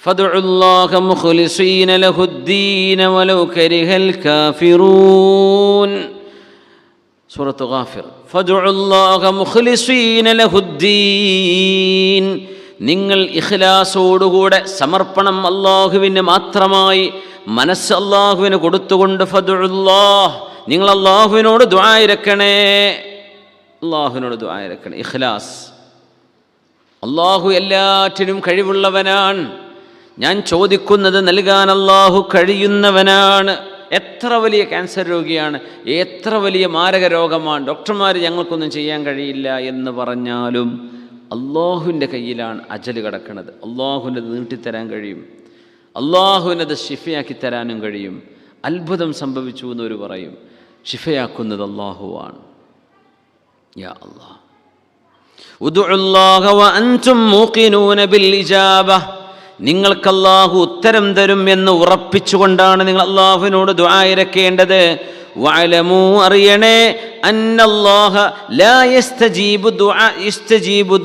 ഫദ്ഉല്ലാഹ മുഖ്ലിസീന ലഹുദ്ദീന വലൗ കരിഹൽ കാഫിറൂൻ. സൂറത്ത് ഗാഫിർ. ഫദ്ഉല്ലാഹ മുഖ്ലിസീന ലഹുദ്ദീൻ, നിങ്ങൾ ഇഖ്ലാസോടുകൂടെ സമർപ്പണം അള്ളാഹുവിന് മാത്രമായി മനസ്സ് അള്ളാഹുവിന് കൊടുത്തുകൊണ്ട് ഫദ്ഉല്ലാഹ്, നിങ്ങൾ അള്ളാഹുവിനോട് ദുആ ഇരക്കണേ, അള്ളാഹുവിനോട് ദുആ ഇരക്കണേ. ഇഖ്ലാസ്. അള്ളാഹു എല്ലാറ്റിനും കഴിവുള്ളവനാണ്. ഞാൻ ചോദിക്കുന്നത് നൽകാൻ അള്ളാഹു കഴിയുന്നവനാണ്. എത്ര വലിയ ക്യാൻസർ രോഗിയാണ്, എത്ര വലിയ മാരക രോഗമാണ്, ഡോക്ടർമാർ ഞങ്ങൾക്കൊന്നും ചെയ്യാൻ കഴിയില്ല എന്ന് പറഞ്ഞാലും അള്ളാഹുവിൻ്റെ കയ്യിലാണ് അജല് കിടക്കുന്നത്. അള്ളാഹുവിനത് നീട്ടിത്തരാൻ കഴിയും, അള്ളാഹുവിനത് ശിഫയാക്കി തരാനും കഴിയും. അത്ഭുതം സംഭവിച്ചു എന്നവർ പറയും. ശിഫയാക്കുന്നത് അള്ളാഹുവാണ്. യാ അല്ലാഹ്, ഉദ്ഉല്ലാഹ വ അൻതും മൂഖിനൂന ബിൽ ഇജാബ, നിങ്ങൾക്ക് അല്ലാഹു ഉത്തരം തരും എന്ന് ഉറപ്പിച്ചുകൊണ്ടാണ് നിങ്ങൾ അല്ലാഹുവിനോട് ദുആ ഇരക്കേണ്ടത്. വഅലമൂ, അറിയണേ, അന്നല്ലാഹ ലാ യസ്തജീബു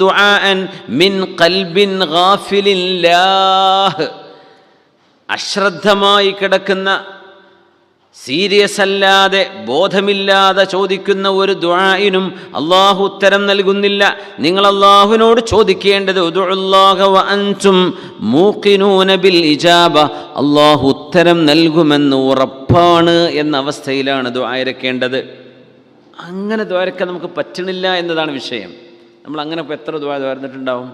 ദുആഅൻ മിൻ ഖൽബിൻ ഗാഫിലില്ലാഹ്, അശ്രദ്ധമായി കിടക്കുന്ന, സീരിയസ് അല്ലാതെ ബോധമില്ലാതെ ചോദിക്കുന്ന ഒരു ദുആഇനും അല്ലാഹു ഉത്തരം നൽകുന്നില്ല. നിങ്ങൾ അല്ലാഹുവിനോട് ചോദിക്കേണ്ടത് ഉദ്ഉല്ലാഹ വ അൻതും മൂഖിനൂന ബിൽ ഇജാബ, അല്ലാഹു ഉത്തരം നൽകുമെന്ന് ഉറപ്പാണ് എന്ന അവസ്ഥയിലാണ് ദുആ ഇരക്കേണ്ടത്. അങ്ങനെ ദ്വാരക്കാൻ നമുക്ക് പറ്റണില്ല എന്നതാണ് വിഷയം. നമ്മൾ അങ്ങനെ ഇപ്പോൾ എത്ര ദുആ ദ്വാരന്നിട്ടുണ്ടാവും?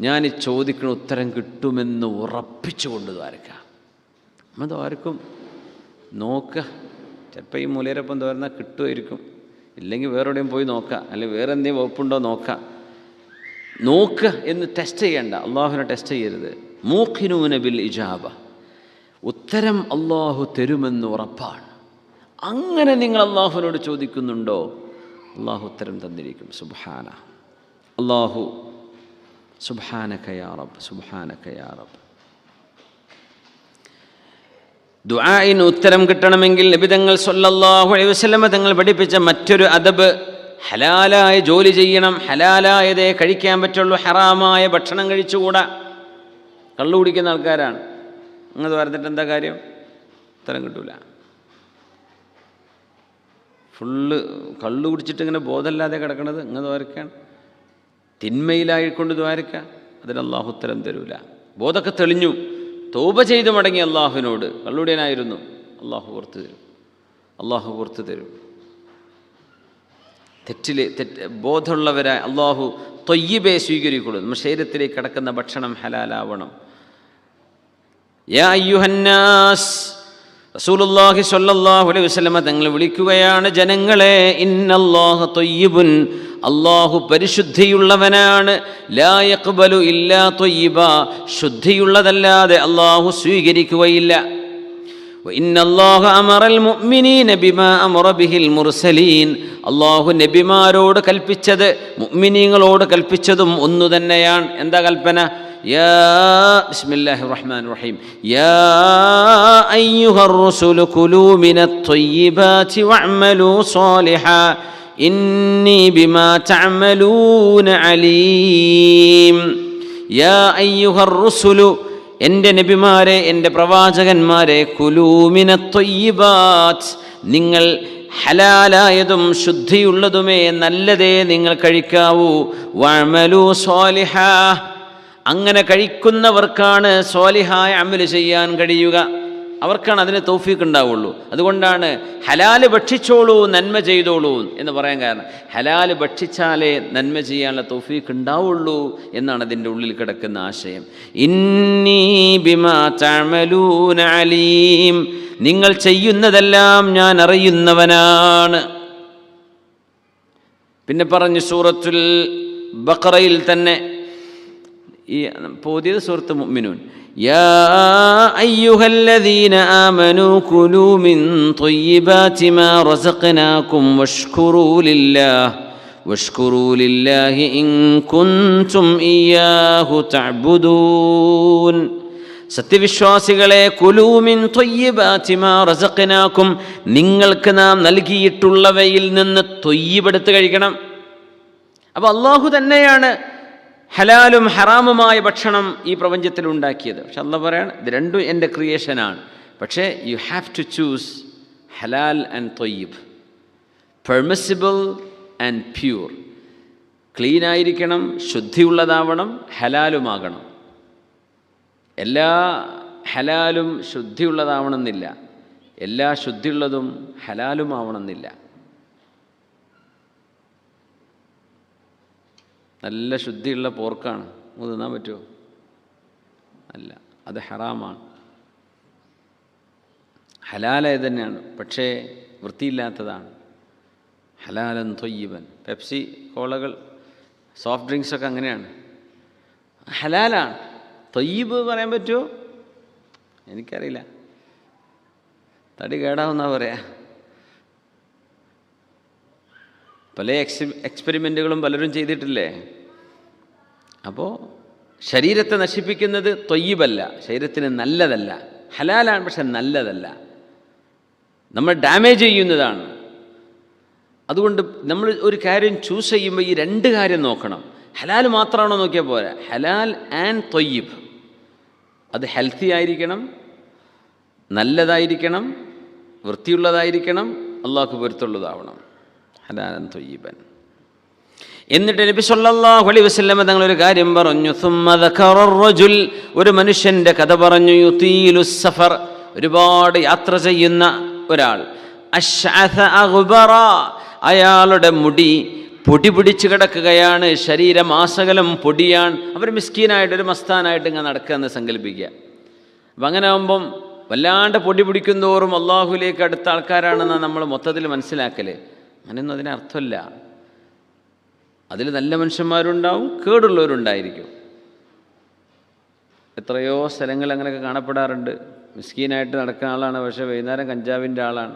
ഞാൻ ഈ ചോദിക്കുന്ന ഉത്തരം കിട്ടുമെന്ന് ഉറപ്പിച്ചുകൊണ്ട് ദ്വാരക്കാം. നമ്മൾ ദ്വാരക്കും നോക്കുക, ചിലപ്പോൾ ഈ മൂലയിലപ്പം തോരുന്നാൽ കിട്ടുമായിരിക്കും, ഇല്ലെങ്കിൽ വേറെ എവിടെയും പോയി നോക്കുക, അല്ലെങ്കിൽ വേറെ എന്തെങ്കിലും വകുപ്പുണ്ടോ നോക്കുക എന്ന് ടെസ്റ്റ് ചെയ്യണ്ട. അള്ളാഹുവിനെ ടെസ്റ്റ് ചെയ്യരുത്. മൂഖിനൂന ബിൽ ഇജാബ, ഉത്തരം അള്ളാഹു തരുമെന്ന് ഉറപ്പാണ്. അങ്ങനെ നിങ്ങൾ അള്ളാഹുവിനോട് ചോദിക്കുന്നുണ്ടോ, അള്ളാഹു ഉത്തരം തന്നിരിക്കും. സുബ്ഹാന അള്ളാഹു സുബ്ഹാനക യാ റബ്ബ്, സുബ്ഹാനക യാ റബ്ബ്. ദുആഇന് ഉത്തരം കിട്ടണമെങ്കിൽ നബി തങ്ങൾ സ്വല്ലല്ലാഹു അലൈഹി വസല്ലമ തങ്ങൾ പഠിപ്പിച്ച മറ്റൊരു അദബ്, ഹലാലായ ജോലി ചെയ്യണം, ഹലാലായതേ കഴിക്കാൻ പറ്റുള്ളൂ, ഹറാമായ ഭക്ഷണം കഴിച്ചുകൂടാ. കള്ളു കുടിക്കുന്ന ആൾക്കാരാണ്, അങ്ങനെ പറഞ്ഞിട്ട് എന്താ കാര്യം? ഉത്തരം കിട്ടൂല. ഫുള്ള് കള്ളു കുടിച്ചിട്ട് ഇങ്ങനെ ബോധമില്ലാതെ കിടക്കണത് ഇങ്ങനെ ദ്വാരക്കാണ്, തിന്മയിലായിക്കൊണ്ട് ദ്വാരക്ക, അതിന് അള്ളാഹു ഉത്തരം തരൂല. ബോധമൊക്കെ തെളിഞ്ഞു, തൗബ ചെയ്ത് മടങ്ങി അള്ളാഹുവിനോട്, കള്ളുടിയനായിരുന്നു, അള്ളാഹു പുറത്തു തരും, അള്ളാഹു പുറത്തു തരും. ബോധമുള്ളവരായി അള്ളാഹു ത്വയ്യിബേ സ്വീകരിക്കുള്ളൂ. നമ്മുടെ ശരീരത്തിലേക്ക് കിടക്കുന്ന ഭക്ഷണം ഹലാലാവണം. യാ അയ്യുഹന്നാസ്, റസൂലുള്ളാഹി സ്വല്ലല്ലാഹു അലൈഹി വസല്ലമ തങ്ങൾ വിളിക്കുകയാണ്, ജനങ്ങളെ, ഇന്നല്ലാഹ ത്വയ്യിബുൻ, അള്ളാഹു പരിശുദ്ധിയുള്ളവനാണ്, ലാ യഖ്ബലു ഇല്ലാ ത്വയ്യിബ, ശുദ്ധിയുള്ളതല്ലാതെ അള്ളാഹു സ്വീകരിക്കുകയില്ല. വഇന്നല്ലാഹ അമറൽ മുഅ്മിനീന ബിമാ അമറ ബിഹിൽ മുർസലീൻ, അള്ളാഹു നബിമാരോട് കൽപ്പിച്ചത് മുഅ്മിനീങ്ങളോട് കൽപ്പിച്ചതും ഒന്നു തന്നെയാണ്. എന്താ കൽപ്പന? യാ ബിസ്മില്ലാഹിർ റഹ്മാനിർ റഹീം, യാ അയ്യുഹർ റസൂലു കുലൂ മിനത് ത്വയ്യിബാതി വഅമലൂ സ്വാലിഹാ ഇന്നി ബിമാ തഅമലൂന അലീം. യാ അയ്യുഹർ റസൂലു, എൻ്റെ നബിമാരെ, എൻ്റെ പ്രവാചകന്മാരെ, കുലൂ മിനത് ത്വയ്യിബാത്, നിങ്ങൾ ഹലാലായതും ശുദ്ധിയുള്ളതുമേ നല്ലതേ നിങ്ങൾ കഴിക്കാവൂ. വഅമലൂ സ്വാലിഹാ, അങ്ങനെ കഴിക്കുന്നവർക്കാണ് സ്വാലിഹായ അമല് ചെയ്യാൻ കഴിയുക, അവർക്കാണ് അതിന് തൗഫീഖ് ഉണ്ടാവുള്ളൂ. അതുകൊണ്ടാണ് ഹലാല് ഭക്ഷിച്ചോളൂ, നന്മ ചെയ്തോളൂ എന്ന് പറയാൻ കാരണം. ഹലാല് ഭക്ഷിച്ചാലേ നന്മ ചെയ്യാനുള്ള തൗഫീഖ് ഉണ്ടാവുള്ളൂ എന്നാണ് അതിൻ്റെ ഉള്ളിൽ കിടക്കുന്ന ആശയം. ഇന്നി ബിമാ തഅമലൂന അലീം, നിങ്ങൾ ചെയ്യുന്നതെല്ലാം ഞാൻ അറിയുന്നവനാണ്. പിന്നെ പറഞ്ഞു സൂറത്തുൽ ബഖറയിൽ തന്നെ, ഈ പുതിയത് സൂറത്ത് മുഅ്മിനൂൻ, യാ അയ്യുഹല്ലദീന ആമനൂ കുലൂ മിൻ ത്വയ്യിബാതി മാ റസഖ്നാകും വഷ്കുറൂ ലില്ലാഹി ഇൻ കുൻതും ഇയ്യാഹു തഅ്ബുദൂൻ. സത്യവിശ്വാസികളെ, കുലൂ മിൻ ത്വയ്യിബാതി മാ റസഖ്നാകും, നിങ്ങൾക്ക് നാം നൽകിയിട്ടുള്ളവയിൽ നിന്ന് ത്വയ്യിബെടുത്ത് കഴിക്കണം. അപ്പോൾ അള്ളാഹു തന്നെയാണ് ഹലാലും ഹറാമുമായ ഭക്ഷണം ഈ പ്രപഞ്ചത്തിൽ ഉണ്ടാക്കിയത്. പക്ഷെ അള്ളാഹ് പറയാണ്, ഇത് രണ്ടും എൻ്റെ ക്രിയേഷനാണ്, പക്ഷേ യു ഹാവ് ടു ചൂസ് ഹലാൽ ആൻഡ് ത്വയ്യിബ്, പെർമിസിബിൾ ആൻഡ് പ്യൂർ. ക്ലീനായിരിക്കണം, ശുദ്ധിയുള്ളതാവണം, ഹലാലുമാകണം. എല്ലാ ഹലാലും ശുദ്ധിയുള്ളതാവണമെന്നില്ല, എല്ലാ ശുദ്ധിയുള്ളതും ഹലാലുമാവണമെന്നില്ല. നല്ല ശുദ്ധിയുള്ള പോർക്കാണ്, തിന്നാൻ പറ്റുമോ? അല്ല, അത് ഹറാമാണ്. ഹലാലായത് തന്നെയാണ്, പക്ഷേ വൃത്തിയില്ലാത്തതാണ്. ഹലാലൻ ത്വയ്യിബൻ. പെപ്സി, കോളകൾ, സോഫ്റ്റ് ഡ്രിങ്ക്സൊക്കെ അങ്ങനെയാണ്, ഹലാലാണ്. ത്വയ്യിബ് പറയാൻ പറ്റുമോ? എനിക്കറിയില്ല, തടി കേടാവുന്നാ പറയാ. പല എക്സ്പെരിമെൻറ്റുകളും പലരും ചെയ്തിട്ടില്ലേ? അപ്പോൾ ശരീരത്തെ നശിപ്പിക്കുന്നത് ത്വയ്യിബല്ല, ശരീരത്തിന് നല്ലതല്ല. ഹലാലാണ്, പക്ഷെ നല്ലതല്ല, നമ്മൾ ഡാമേജ് ചെയ്യുന്നതാണ്. അതുകൊണ്ട് നമ്മൾ ഒരു കാര്യം ചൂസ് ചെയ്യുമ്പോൾ ഈ രണ്ട് കാര്യം നോക്കണം. ഹലാൽ മാത്രമാണോ നോക്കിയാൽ പോരാ, ഹലാൽ ആൻഡ് ത്വയ്യിബ്. അത് ഹെൽത്തി ആയിരിക്കണം, നല്ലതായിരിക്കണം, വൃത്തിയുള്ളതായിരിക്കണം, അള്ളാഹ്ക്ക് പൊരുത്തമുള്ളതാവണം. ഹലാലൻ ത്വയ്യിബൻ. എന്നിട്ട് നബി സല്ലല്ലാഹു അലൈഹി വസല്ലം തങ്ങളൊരു കാര്യം പറഞ്ഞു. സുമ്മ ദക്കറ റജുൽ, ഒരു മനുഷ്യൻ്റെ കഥ പറഞ്ഞു. യുതീലുസ് സഫർ, ഒരുപാട് യാത്ര ചെയ്യുന്ന ഒരാൾ. അശ്അസ അഗ്ബറ, അയാളുടെ മുടി പൊടി പിടിച്ച് കിടക്കുകയാണ്, ശരീരമാസകലം പൊടിയാണ്. അവർ മിസ്കീനായിട്ട്, ഒരു മസ്താനായിട്ട് ഇങ്ങനെ നടക്കുകയെന്ന് സങ്കല്പിക്കുക. അപ്പം അങ്ങനെ ആകുമ്പം വല്ലാണ്ട് പൊടി പിടിക്കും തോറും അള്ളാഹുലേക്ക് അടുത്ത ആൾക്കാരാണെന്നാണ് നമ്മൾ മൊത്തത്തിൽ മനസ്സിലാക്കൽ. അങ്ങനെയൊന്നും അതിനർത്ഥമില്ല. അതിൽ നല്ല മനുഷ്യന്മാരുണ്ടാവും, കേടുള്ളവരുണ്ടായിരിക്കും. എത്രയോ സ്ഥലങ്ങൾ അങ്ങനെയൊക്കെ കാണപ്പെടാറുണ്ട്. മിസ്കീനായിട്ട് നടക്കുന്ന ആളാണ്, പക്ഷേ വൈകുന്നേരം കഞ്ചാവിൻ്റെ ആളാണ്,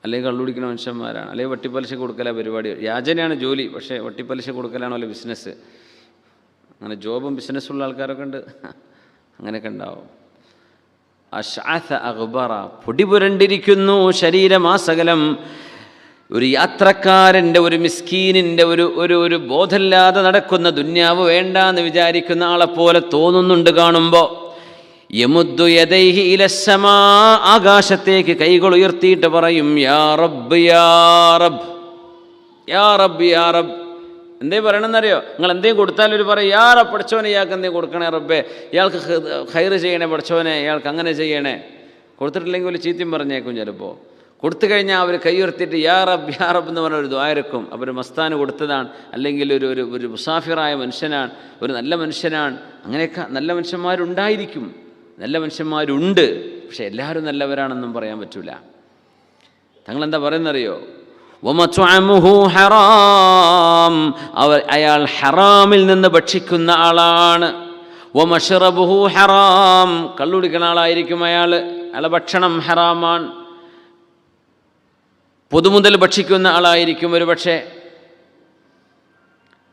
അല്ലെങ്കിൽ കള്ളുപിടിക്കുന്ന മനുഷ്യന്മാരാണ്, അല്ലെങ്കിൽ വട്ടിപ്പലിശ കൊടുക്കലാണ് പരിപാടി. യാചനയാണ് ജോലി, പക്ഷേ വട്ടിപ്പലിശ കൊടുക്കലാണല്ലോ ബിസിനസ്. അങ്ങനെ ജോബും ബിസിനസ്സുള്ള ആൾക്കാരൊക്കെ ഉണ്ട്, അങ്ങനെയൊക്കെ ഉണ്ടാവും. അശ്അഥ അഗ്ബറ, പൊടി പുരണ്ടിരിക്കുന്നു ശരീരമാസകലം. ഒരു യാത്രക്കാരൻ്റെ, ഒരു മിസ്കീനിൻ്റെ, ഒരു ബോധമില്ലാതെ നടക്കുന്ന, ദുന്യാവ് വേണ്ടാന്ന് വിചാരിക്കുന്ന ആളെപ്പോലെ തോന്നുന്നുണ്ട് കാണുമ്പോൾ. യമുദ്ദു യദൈഹി ഇലസ്സമാ, ആകാശത്തേക്ക് കൈകൾ ഉയർത്തിയിട്ട് പറയും യാ റബ്ബ് യാ റബ്ബ് യാ റബ്ബ് യാ റബ്ബ്. എന്തേ പറയണമെന്നറിയോ? നിങ്ങൾ എന്തേലും കൊടുത്താലൊരു പറയും യാ റബ്ബ്, പഠിച്ചോനെ ഇയാൾക്ക് എന്തേലും കൊടുക്കണേ റബ്ബേ, ഇയാൾക്ക് ഖൈറ് ചെയ്യണേ പഠിച്ചോനെ, ഇയാൾക്ക് അങ്ങനെ ചെയ്യണേ. കൊടുത്തിട്ടില്ലെങ്കിൽ ഒരു ചീത്തയും പറഞ്ഞേക്കും ചിലപ്പോൾ. കൊടുത്തു കഴിഞ്ഞാൽ അവർ കൈ ഉയർത്തിയിട്ട് യാ റബ്ബ് എന്ന് പറഞ്ഞ ഒരു ദ്വാരക്കും. അവർ മസ്താന് കൊടുത്തതാണ്, അല്ലെങ്കിൽ ഒരു മുസാഫിറായ മനുഷ്യനാണ്, ഒരു നല്ല മനുഷ്യനാണ്. അങ്ങനെയൊക്കെ നല്ല മനുഷ്യന്മാരുണ്ടായിരിക്കും, നല്ല മനുഷ്യന്മാരുണ്ട്. പക്ഷെ എല്ലാവരും നല്ലവരാണെന്നും പറയാൻ പറ്റില്ല. തങ്ങളെന്താ പറയുന്നറിയോ? വമത്അമുഹു ഹറാം, അയാൾ ഹറാമിൽ നിന്ന് ഭക്ഷിക്കുന്ന ആളാണ്. വമശ്റബുഹു ഹറാം, കള്ളുടിക്കുന്ന ആളായിരിക്കും അയാളുടെ ഭക്ഷണം ഹറാമാണ്. പൊതുമുതൽ ഭക്ഷിക്കുന്ന ആളായിരിക്കും, ഒരു പക്ഷേ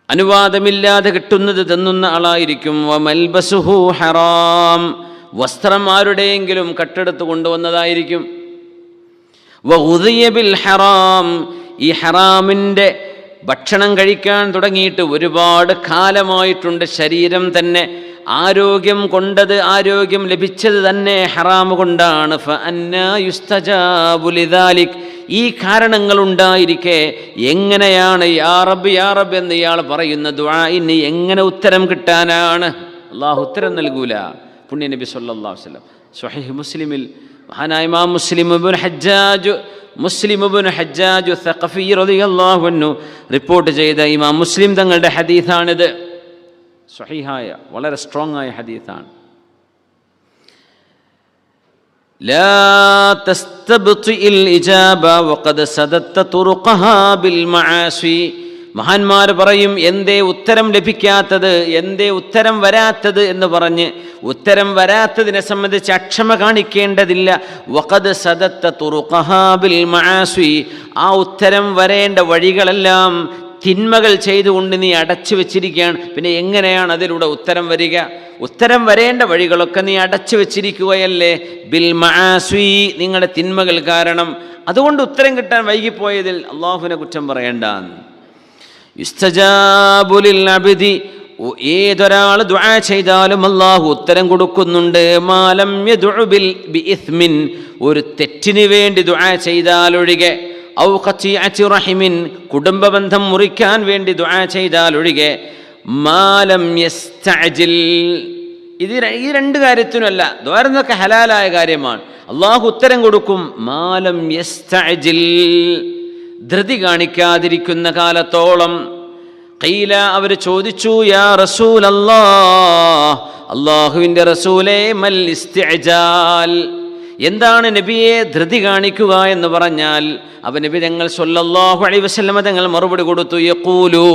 അനുവാദമില്ലാതെ കിട്ടുന്നത് തിന്നുന്ന ആളായിരിക്കും. വമൽബസുഹു ഹറാം, വസ്ത്രം ആരുടെയെങ്കിലും കട്ടെടുത്ത് കൊണ്ടുവന്നതായിരിക്കും. വഗുദിയ ബിൽ ഹറാം, ഈ ഹറാമിൻ്റെ ഭക്ഷണം കഴിക്കാൻ തുടങ്ങിയിട്ട് ഒരുപാട് കാലമായിട്ടുണ്ട്. ശരീരം തന്നെ ആരോഗ്യം കൊണ്ടത്, ആരോഗ്യം ലഭിച്ചത് തന്നെ ഹറാം കൊണ്ടാണ്. ഫഅന്നാ യുസ്തജാബു ലിദാലിക്, ഈ കാരണങ്ങളുണ്ടായിരിക്കെ എങ്ങനെയാണ് യാ റബ്ബ് യാ റബ്ബ് എന്ന് ഇയാൾ പറയുന്ന ദുആഇന് എങ്ങനെ ഉത്തരം കിട്ടാനാണ്? അള്ളാഹു ഉത്തരം നൽകൂല. പുണ്യ നബി സല്ലല്ലാഹു അലൈഹി വസല്ലം സ്വഹീഹ് മുസ്ലിമിൽ മഹാനായ ഇമാം മുസ്ലിം ഇബ്നു ഹജ്ജാജ് സഖഫി റളിയല്ലാഹു അൻഹു റിപ്പോർട്ട് ചെയ്ത ഇമാം മുസ്ലിം തങ്ങളുടെ ഹദീസാണിത്. സ്വഹീഹായ, വളരെ സ്ട്രോങ് ആയ ഹദീസാണ്. ലാ തസ്തബ്തിഇൽ ഇജാബ വഖദ് സദത്ത തുറുഖഹാ ബിൽ മആസി. മഹാന്മാർ പറയും, എന്തേ ഉത്തരം ലഭിക്കാത്തത്, എന്തേ ഉത്തരം വരാത്തത് എന്ന് പറഞ്ഞ് ഉത്തരം വരാത്തതിനെ സംബന്ധിച്ച് അക്ഷമ കാണിക്കേണ്ടതില്ല. വഖദ് സദത്ത തുറുഖഹാ ബിൽ മആസി, ആ ഉത്തരം വരേണ്ട വഴികളെല്ലാം തിന്മകൾ ചെയ്തുകൊണ്ട് നീ അടച്ചു വെച്ചിരിക്കുകയാണ്. പിന്നെ എങ്ങനെയാണ് അതിലൂടെ ഉത്തരം വരിക? ഉത്തരം വരേണ്ട വഴികളൊക്കെ നീ അടച്ചു വെച്ചിരിക്കുകയല്ലേ. ബിൽ മആസി, നിങ്ങളുടെ തിന്മകൾ കാരണം. അതുകൊണ്ട് ഉത്തരം കിട്ടാൻ വൈകിപ്പോയതിൽ അള്ളാഹുവിനെ കുറ്റം പറയേണ്ട. യുസ്തജാബു ലിൽ അബ്ദി, ഏതൊരാൾ ദുആ ചെയ്താലും അള്ളാഹു ഉത്തരം കൊടുക്കുന്നുണ്ട്. മാലം യദ്ഉ ബിഇസ്മിൻ, ഒരു തെറ്റിന് വേണ്ടി ദുആ ചെയ്താലൊഴികെ. ഔ ഖതിഅത്തി റഹിമിൻ, കുടുംബബന്ധം മുറിക്കാൻ വേണ്ടി ദുആ ചെയ്താലൊഴികെ. മാലം യസ്തഅജിൽ, ഈ രണ്ട് കാര്യത്തിനുമല്ല, ദ്വാരന്നൊക്കെ ഹലാലായ കാര്യമാണ്, അള്ളാഹു ഉത്തരം കൊടുക്കും. മാലം യസ്തഅജിൽ, ധൃതി കാണിക്കാതിരിക്കുന്ന കാലത്തോളം. ഖീല, അവർ ചോദിച്ചു, യാ റസൂലല്ലാഹ്, അല്ലാഹുവിൻ്റെ റസൂലേ, മൽ ഇസ്തിഅജാൽ, എന്താണ് നബിയെ ധൃതി കാണിക്കുക എന്ന് പറഞ്ഞാൽ? അവ നബി തങ്ങൾ സ്വല്ലല്ലാഹു അലൈഹി വസല്ലമ തങ്ങൾ മറുപടി കൊടുത്തു. യഖൂലു,